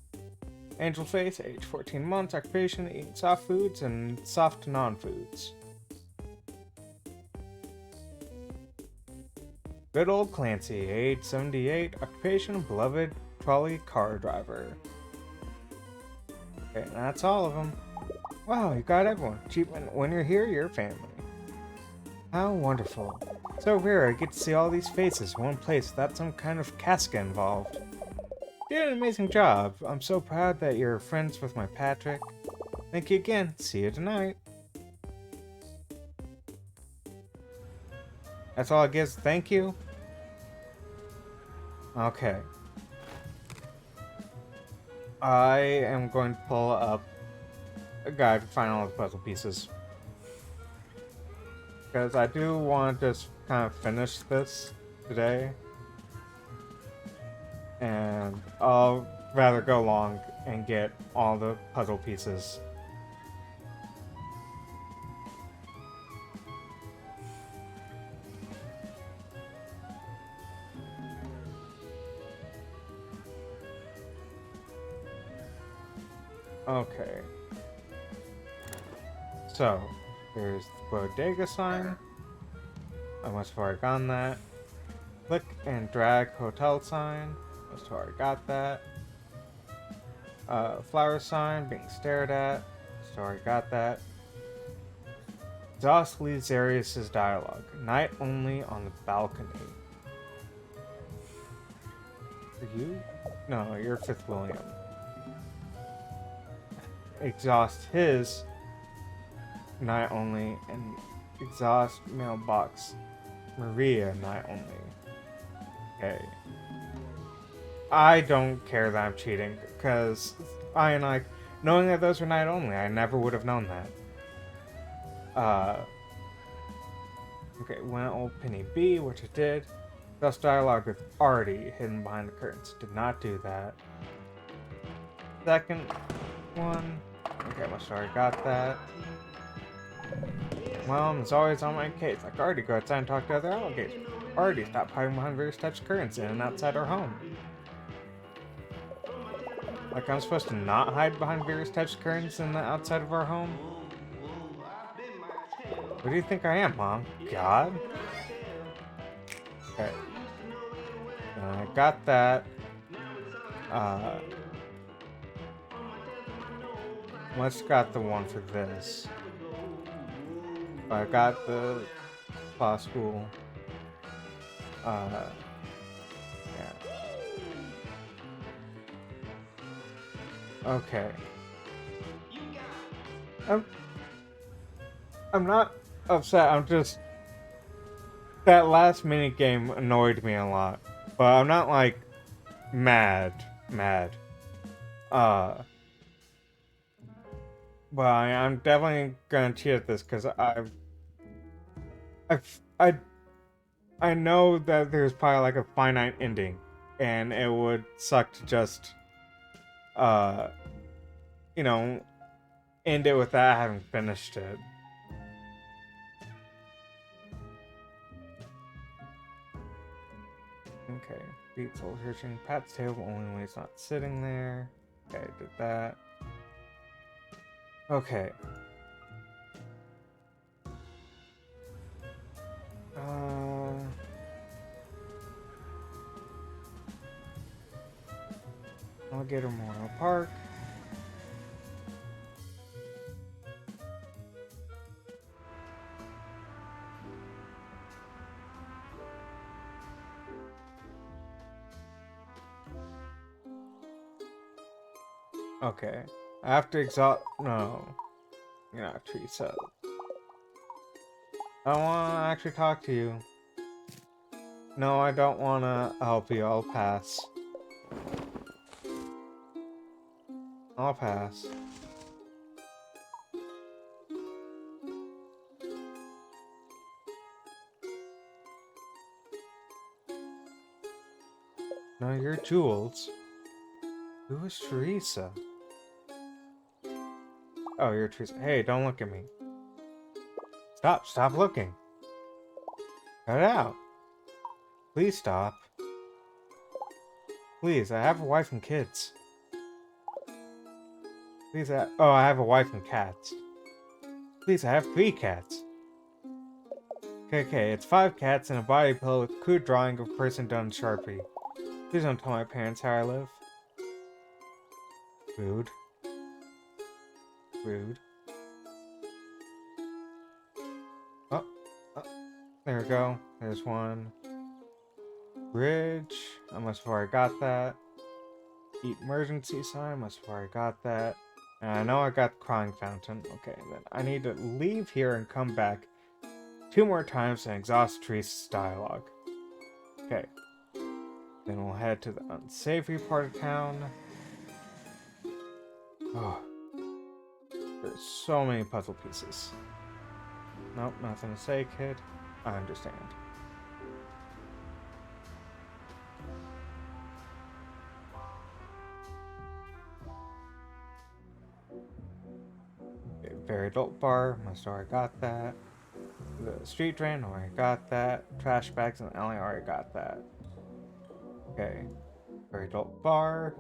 Angel face, age 14 months, occupation, eating soft foods and soft non-foods. Good old Clancy, age 78, occupation, beloved trolley car driver. Okay, that's all of them. Wow, you got everyone. Achievement, when you're here, you're family. How wonderful. So rare I get to see all these faces in one place without some kind of casca involved. You did an amazing job. I'm so proud that you're friends with my Patrick. Thank you again. See you tonight. That's all it gives. Thank you. Okay. I am going to pull up a guide to find all the puzzle pieces. Because I do want to just kind of finish this today. And I'll rather go long and get all the puzzle pieces. Okay. So, there's the bodega sign. I must have already gotten that. Click and drag hotel sign. Must have already got that. Flower sign being stared at. Must have already got that. Exhaust leaves Arius' dialogue. Night only on the balcony. Are you? No, you're Fifth William. Exhaust his night only and exhaust mailbox Maria night only. Okay. I don't care that I'm cheating because knowing that those were night only, I never would have known that. Okay, went old Penny B, which I did. Thus dialogue with Artie hidden behind the curtains. Did not do that. Second one. Okay, I must have already got that. Well, it's always on my case. Like Artie, go outside and talk to other alligators. Artie, stop hiding behind various types of curtains in and outside our home. Like I'm supposed to not hide behind various types of curtains in the outside of our home? What do you think I am, Mom? God? Okay. I got that. Let's got the one for this. I got the law school. Yeah. Okay. I'm not upset. I'm just that last mini game annoyed me a lot, but I'm not like mad. But I'm definitely gonna cheat at this because I know that there's probably like a finite ending, and it would suck to just you know, end it with that having finished it. Okay, beat soul searching Pat's tail only when he's not sitting there. Okay, I did that. Okay. Alligator Memorial Park. Okay. I have to exhaust. No. You're not Teresa. I don't want to actually talk to you. No, I don't want to help you. I'll pass. I'll pass. No, you're Jules. Who is Teresa? Oh, you're Teresa. Hey, don't look at me. Stop looking. Cut it out. Please stop. Please, I have a wife and kids. Please, oh, I have a wife and cats. Please, I have 3 cats. Okay, it's 5 cats and a body pillow with a crude drawing of a person done in Sharpie. Please don't tell my parents how I live. Rude. Rude. Oh, there we go. There's one. Bridge. I must have already got that. Emergency sign. I must have already got that. And I know I got the crying fountain. Okay, then I need to leave here and come back 2 more times and exhaust Teresa's dialogue. Okay. Then we'll head to the unsavory part of town. Oh. There's so many puzzle pieces. Nope, nothing to say, kid. I understand. Okay, very adult bar. Must have already got that. The street drain, already got that. Trash bags in the alley, already got that. Okay. Very adult bar.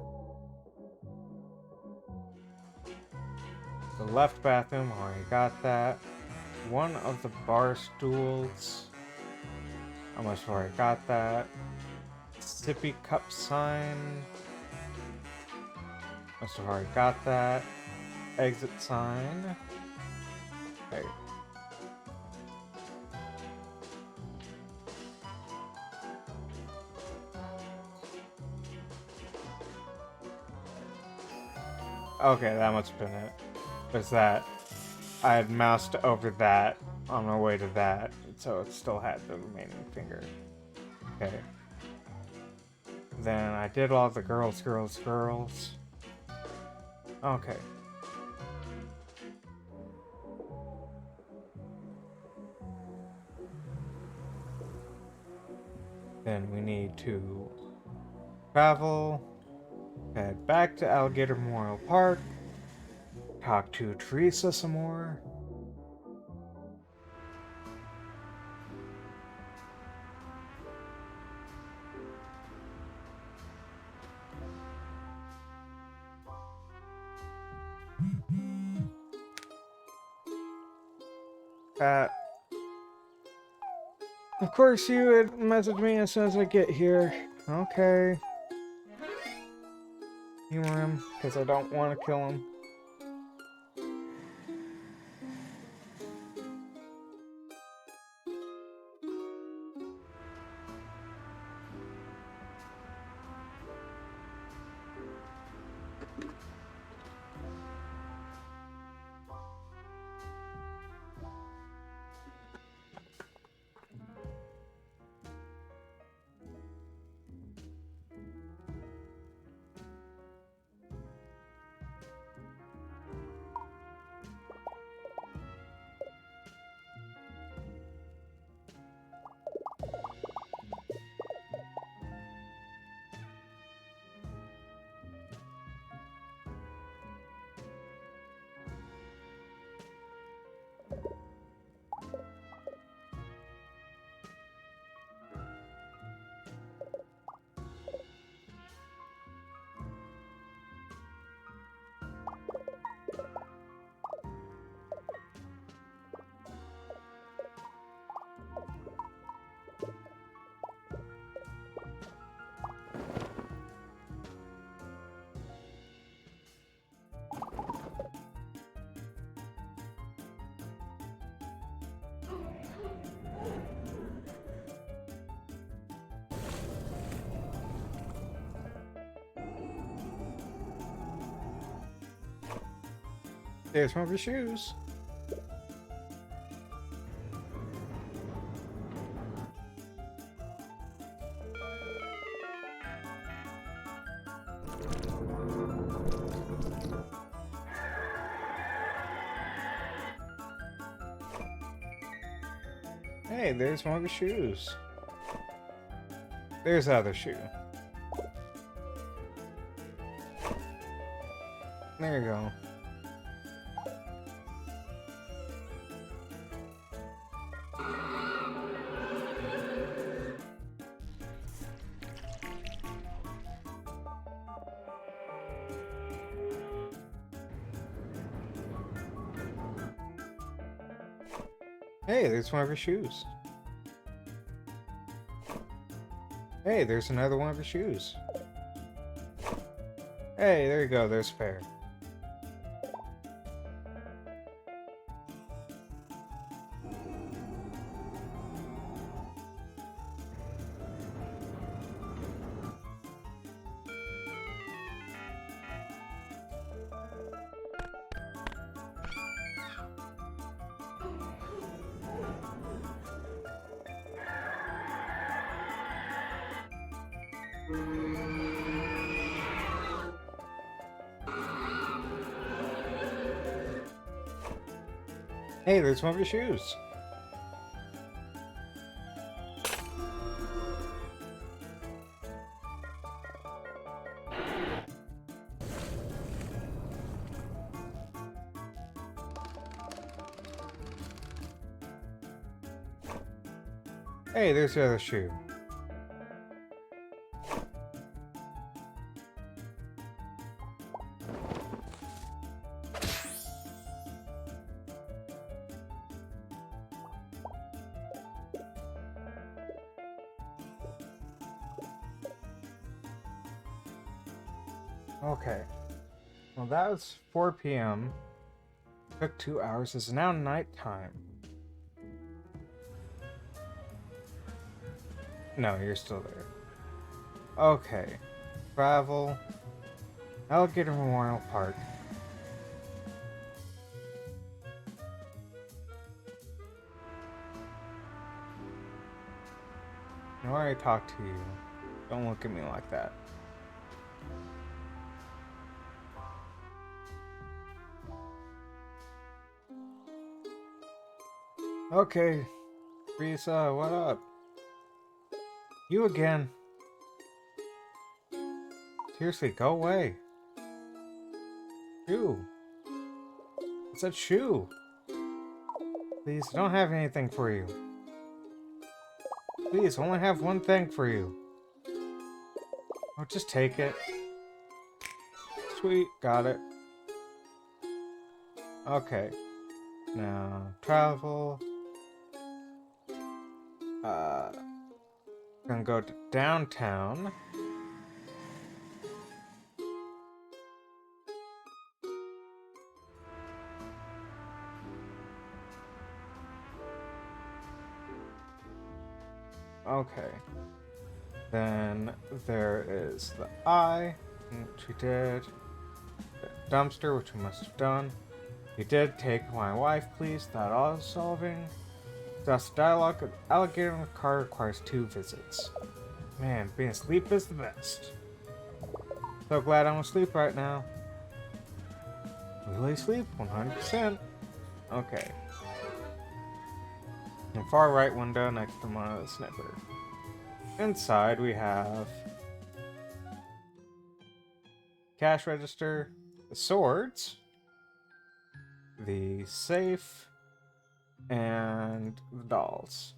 The left bathroom, already got that. One of the bar stools. I must have already got that. Sippy cup sign. Must have already got that. Exit sign. Okay. Okay, that must have been it. Was that I had moused over that on my way to that, so it still had the remaining finger. Okay. Then I did all the girls. Okay. Then we need to travel, head back to Alligator Memorial Park, talk to Teresa some more. Of course you would message me as soon as I get here. Okay. Humor him, because I don't want to kill him. There's one of your shoes. Hey, there's one of the shoes. There's the other shoe. There you go. Hey, there's one of your shoes. Hey, there's another one of your shoes. Hey, there you go, there's a pair. Hey, there's one of your shoes. Hey, there's the other shoe. Okay. Well, that was 4 p.m. Took 2 hours. It's now nighttime. No, you're still there. Okay. Travel. Alligator Memorial Park. I already talked to you. Don't look at me like that. Okay, Risa, what up? You again. Seriously, go away. Shoe. It's a shoe. Please, I don't have anything for you. Please, I only have one thing for you. Oh, just take it. Sweet, got it. Okay. Now, travel. Gonna go to downtown. Okay. Then there is the eye, which we did. The dumpster, which we must have done. You did take my wife, please. That auto solving. Thus, dialogue with alligator in the car requires 2 visits. Man, being asleep is the best. So glad I'm asleep right now. Really asleep? 100%. Okay. In the far right window next to one of the snipper. Inside we have cash register, the swords, the safe, and the dolls.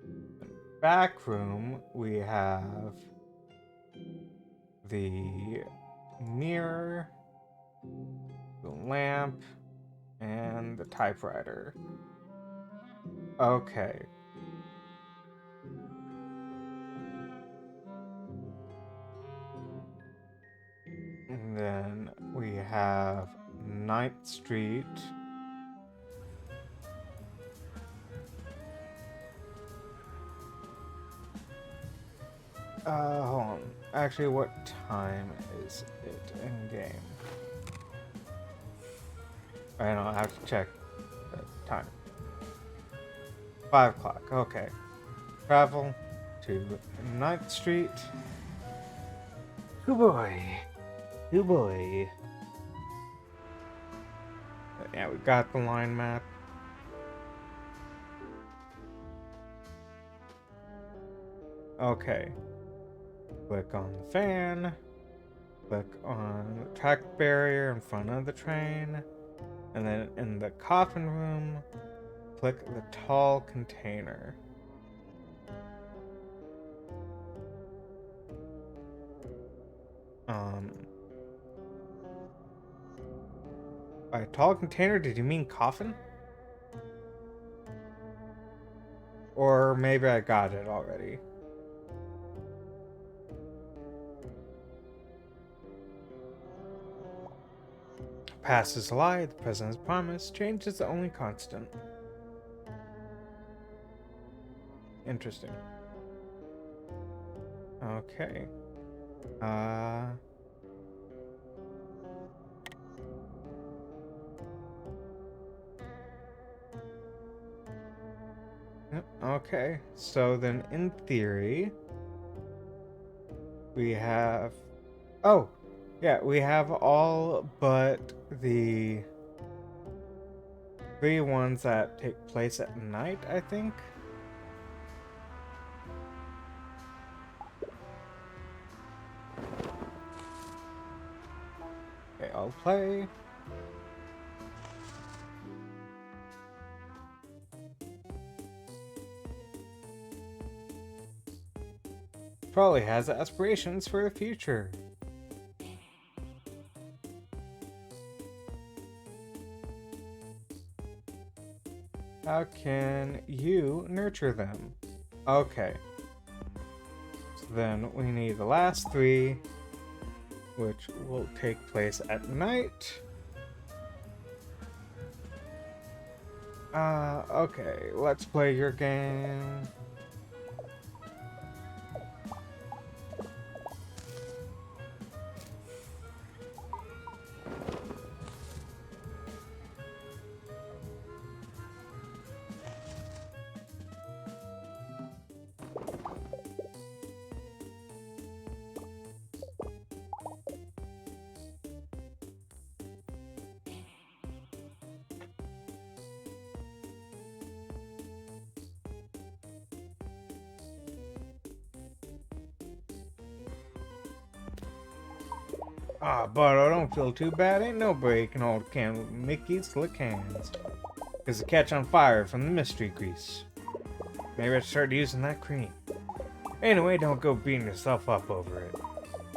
In the back room we have the mirror, the lamp, and the typewriter. Okay. And then we have 9th Street. Hold on. Actually, what time is it in game? I don't have to check the time. 5 o'clock. Okay. Travel to 9th Street. Oh boy. Oh boy. Yeah, we got the line map. Okay. Click on the fan. Click on the track barrier in front of the train. And then in the coffin room, click the tall container. By tall container, did you mean coffin? Or maybe I got it already. Past is a lie, the present is promise, change is the only constant. Interesting. Okay. Okay. So then in theory, we have... Oh! Yeah, we have all but the 3 ones that take place at night, I think? Okay, I'll play. Probably has aspirations for the future. How can you nurture them? Okay. So then we need the last 3, which will take place at night. Okay, let's play your game. Ah, but I don't feel too bad. Ain't nobody can hold a candle with Mickey's slick hands. Cause it catch on fire from the mystery grease. Maybe I should start using that cream. Anyway, don't go beating yourself up over it.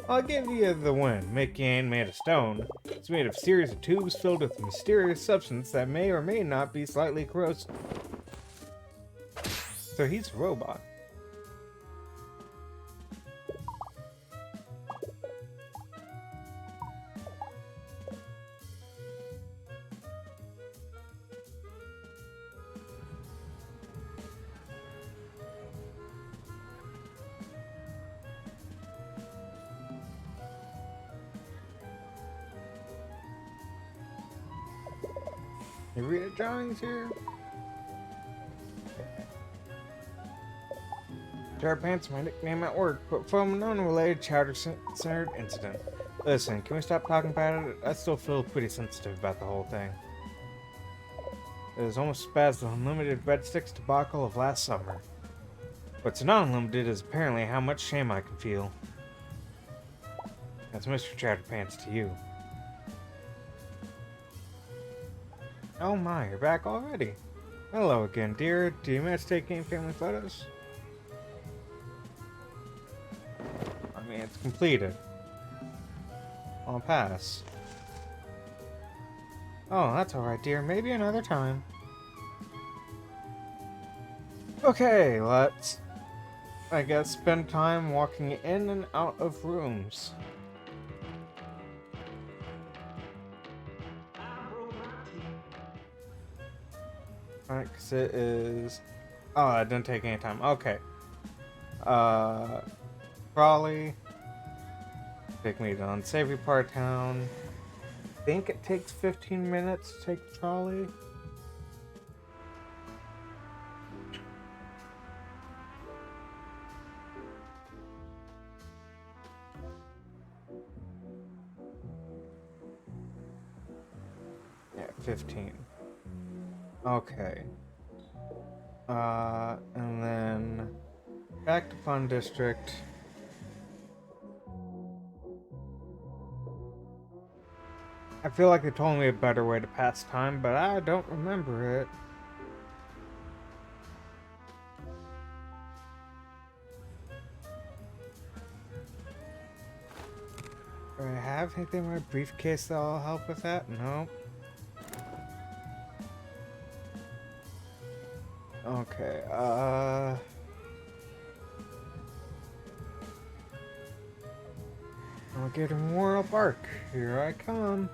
I'll give you the win. Mickey ain't made of stone. It's made of a series of tubes filled with a mysterious substance that may or may not be slightly corrosive. So he's a robot. You read the drawings here? Chowder Pants, my nickname at work, but from an unrelated chowder-centered incident. Listen, can we stop talking about it? I still feel pretty sensitive about the whole thing. It was almost as bad as the unlimited breadsticks debacle of last summer. What's not unlimited is apparently how much shame I can feel. That's Mr. Chowder Pants to you. Oh my, you're back already. Hello again, dear. Do you manage to take any family photos? I mean, it's completed. I'll pass. Oh, that's alright, dear. Maybe another time. Okay, let's, I guess, spend time walking in and out of rooms. Alright, because it is... Oh, it didn't take any time. Okay. Trolley. Take me to the unsavory part of town. I think it takes 15 minutes to take the trolley. 15. Okay. And then back to Fun District. I feel like they told me a better way to pass time, but I don't remember it. Do I have anything in my briefcase that'll help with that? No. Okay, Alligator Memorial Park. Here I come.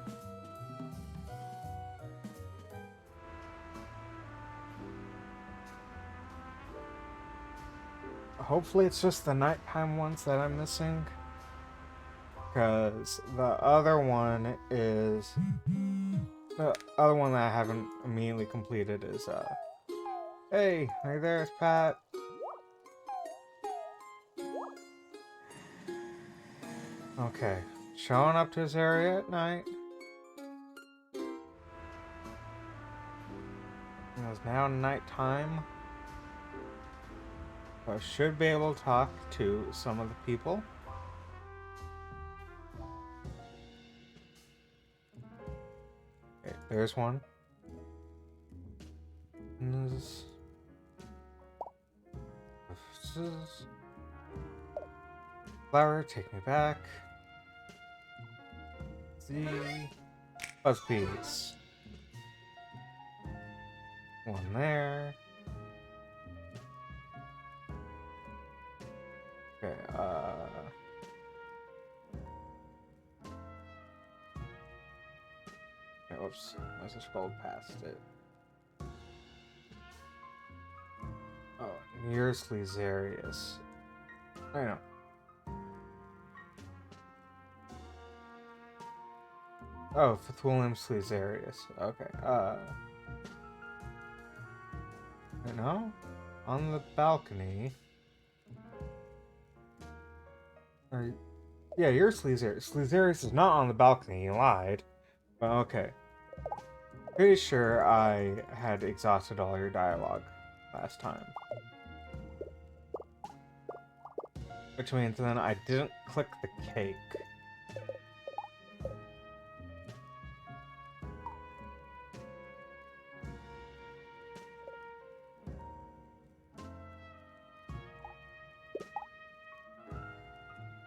Hopefully it's just the nighttime ones that I'm missing. Because the other one is... The other one that I haven't immediately completed is, Hey there's Pat. Okay, showing up to his area at night. It's now nighttime. I should be able to talk to some of the people. Okay, there's one. This is... Flower, take me back. See... Buzzpeas. One there. Okay, okay, oops. I just scrolled past it. Oh, Nearly Zarius. I know. Oh, Fifth William Sleazarius. Okay, no? On the balcony. Or, yeah, you're Sleazarius. Sleazarius is not on the balcony, you lied. But okay. Pretty sure I had exhausted all your dialogue last time. Which means then I didn't click the cake.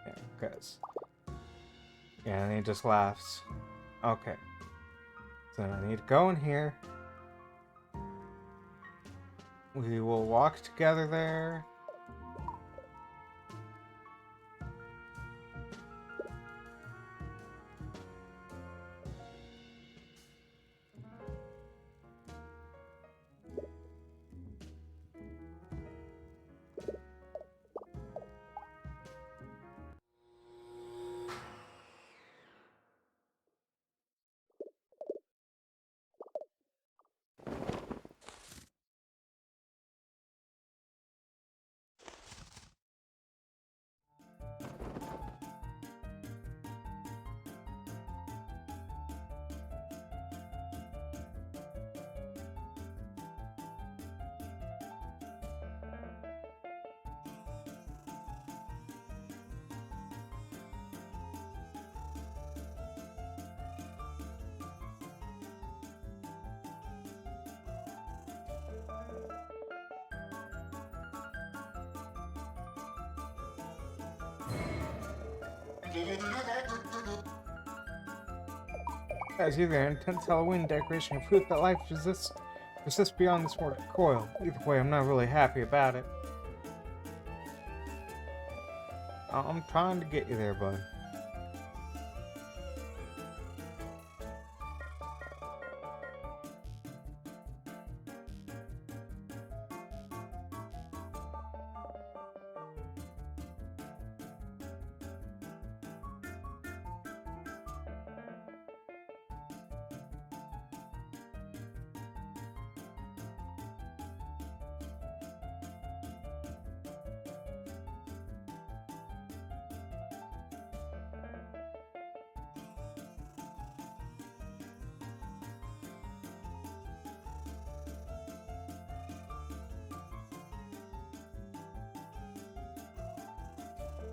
Yeah, because... Yeah, and he just laughs. Okay. So I need to go in here. We will walk together there. As either an intense Halloween decoration or proof that life persists beyond this mortal coil. Either way, I'm not really happy about it. I'm trying to get you there, bud.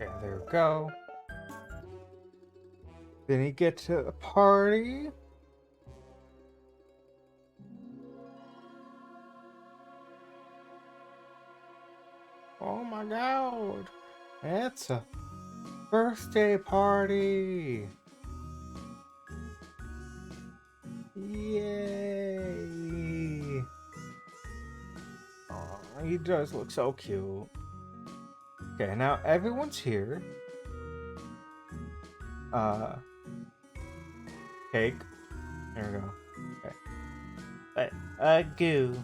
Okay, there we go. Then you get to the party. Oh my god. It's a birthday party. Yay. Oh, he does look so cute. Okay, now everyone's here. Cake. There we go. Okay. Goo.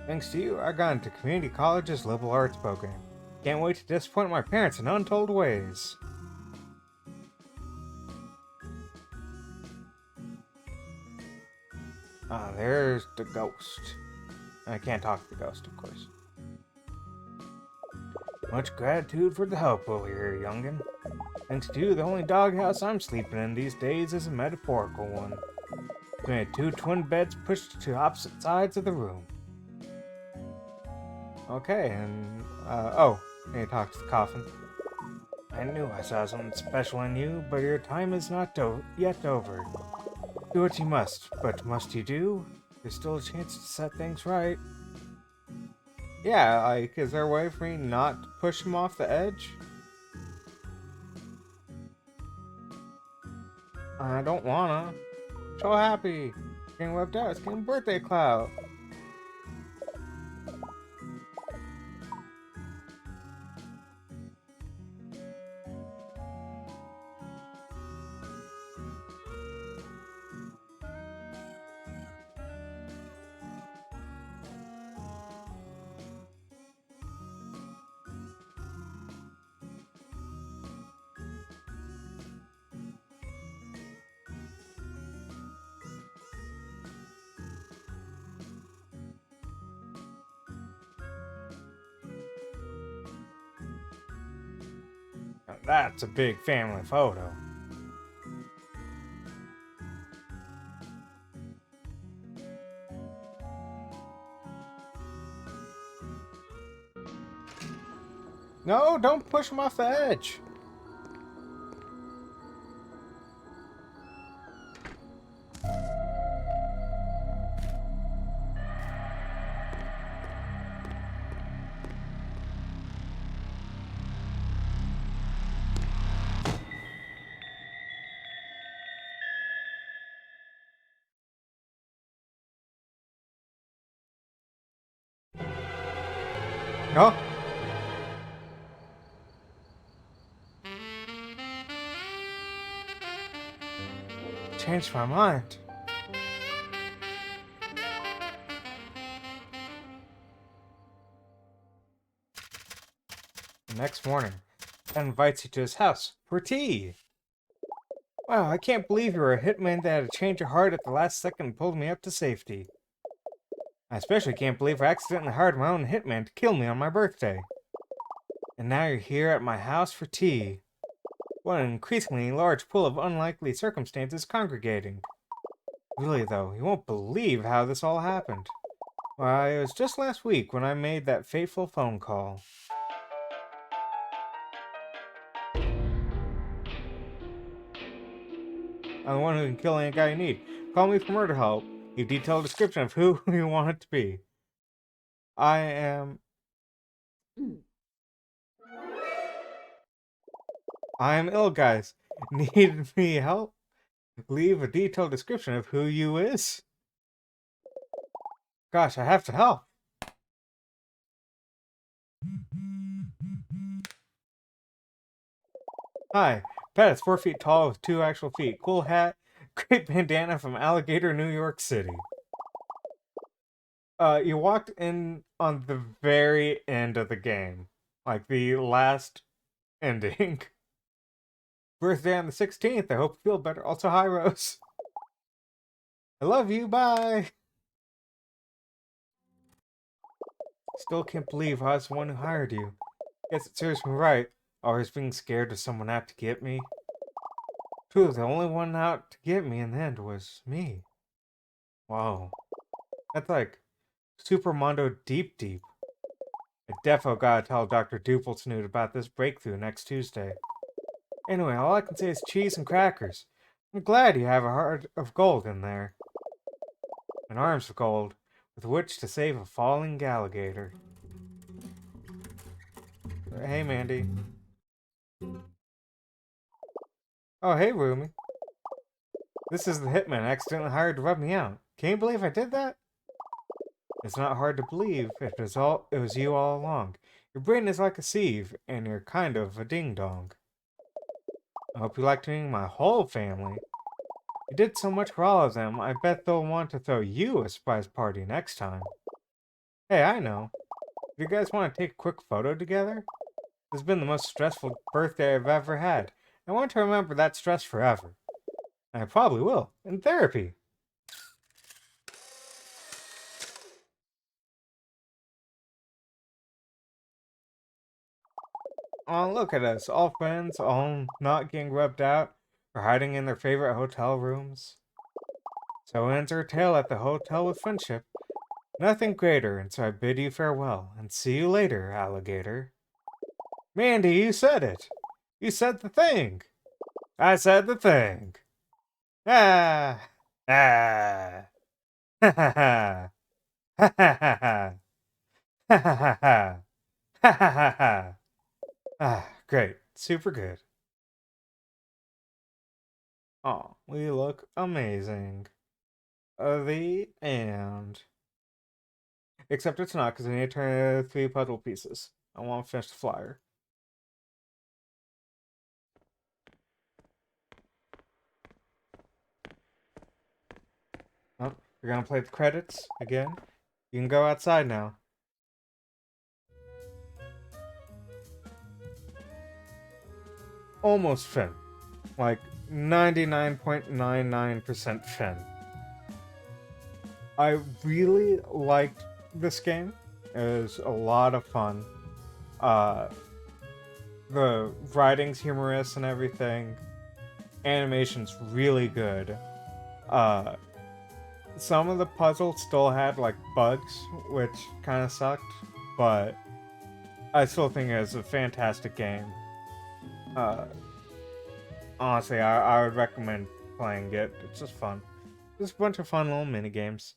Thanks to you, I got into community college's liberal arts program. Can't wait to disappoint my parents in untold ways. Ah, there's the ghost. I can't talk to the ghost, of course. Much gratitude for the help over here, youngin'. Thanks to you, the only doghouse I'm sleeping in these days is a metaphorical one. We had 2 twin beds pushed to opposite sides of the room. Okay, and, oh, I need to talk to the coffin. I knew I saw something special in you, but your time is not yet over. Do what you must, but must you do? There's still a chance to set things right. Yeah, like, is there a way for me not to push him off the edge? I don't wanna. So happy. Getting wept out. It's getting birthday cloud. Now that's a big family photo. No, don't push him off the edge. No. Changed my mind. The next morning, Dad invites you to his house for tea. Wow, I can't believe you're a hitman that had a change of heart at the last second and pulled me up to safety. I especially can't believe I accidentally hired my own hitman to kill me on my birthday. And now you're here at my house for tea. What an increasingly large pool of unlikely circumstances congregating. Really though, you won't believe how this all happened. Why, it was just last week when I made that fateful phone call. I'm the one who can kill any guy you need. Call me for murder help. Give detailed description of who you want it to be. I am ill, guys. Need me help? Leave a detailed description of who you is? Gosh, I have to help. Hi, Pat is 4 feet tall with 2 actual feet. Cool hat, great bandana from Alligator, New York City. You walked in on the very end of the game. Like the last ending. Birthday on the 16th. I hope you feel better. Also, hi, Rose. I love you. Bye. Still can't believe I was the one who hired you. Guess it serves me right. Always being scared of someone out to get me. True, the only one out to get me in the end was me. Wow. That's like Super Mondo Deep Deep. I defo gotta tell Dr. Snoot about this breakthrough next Tuesday. Anyway, all I can say is cheese and crackers. I'm glad you have a heart of gold in there. And arms of gold, with which to save a falling alligator. Hey, Mandy. Oh, hey, Rumi. This is the hitman I accidentally hired to rub me out. Can you believe I did that? It's not hard to believe. It was you all along. Your brain is like a sieve, and you're kind of a ding-dong. I hope you liked meeting my whole family. You did so much for all of them, I bet they'll want to throw you a surprise party next time. Hey, I know. Do you guys want to take a quick photo together? This has been the most stressful birthday I've ever had. I want to remember that stress forever. And I probably will, in therapy. Oh, look at us, all friends, all not getting rubbed out, or hiding in their favorite hotel rooms. So ends our tale at the Hotel with Friendship. Nothing greater, and so I bid you farewell, and see you later, alligator. Mandy, you said it! You said the thing! I said the thing! Ah! Ah! Ha ha ha! Ha ha ha ha! Ha ha ha ha! Ha ha ha ha! Ah, great. Super good. Oh, we look amazing. The end. Except it's not, because I need to turn 3 puzzle pieces. I want to finish the flyer. Oh, you're gonna play the credits again? You can go outside now. Almost Finn. Like 99.99% Finn. I really liked this game. It was a lot of fun. The writing's humorous and everything. Animation's really good. Some of the puzzles still had like bugs, which kind of sucked, but I still think it's a fantastic game. Honestly, I would recommend playing it. It's just fun. Just a bunch of fun little mini games.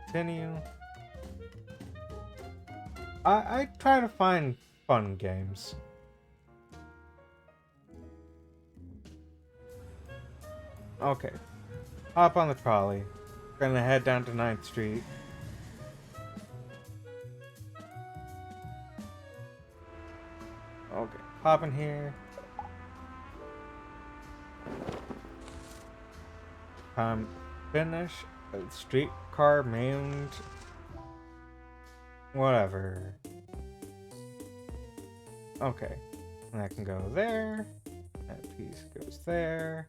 Continue. I try to find fun games. Okay. Hop on the trolley. Gonna head down to 9th Street. Okay. Hop in here. Finish a streetcar maimed. Whatever. Okay. And that can go there. That piece goes there.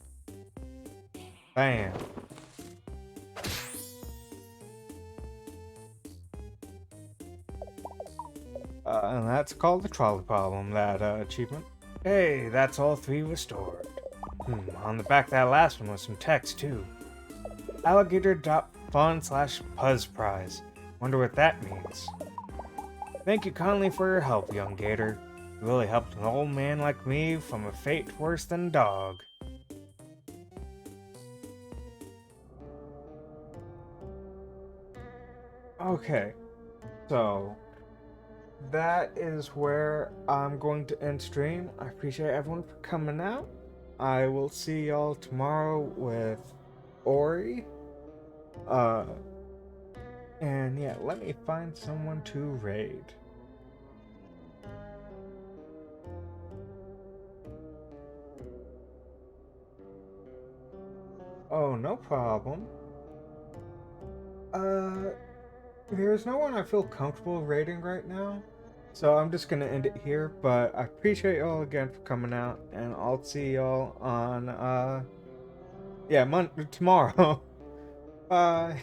Bam. And that's called the trolley problem, that achievement. Hey, that's all 3 restored. On the back of that last one was some text, too. Alligator.fun/Puzz Prize. Wonder what that means. Thank you kindly for your help, young gator. You really helped an old man like me from a fate worse than dog. Okay, so that is where I'm going to end stream. I appreciate everyone for coming out. I will see y'all tomorrow with Ori. And yeah, let me find someone to raid. Oh, no problem. There's no one I feel comfortable raiding right now. So I'm just gonna end it here, but I appreciate y'all again for coming out, and I'll see y'all on, tomorrow. Bye.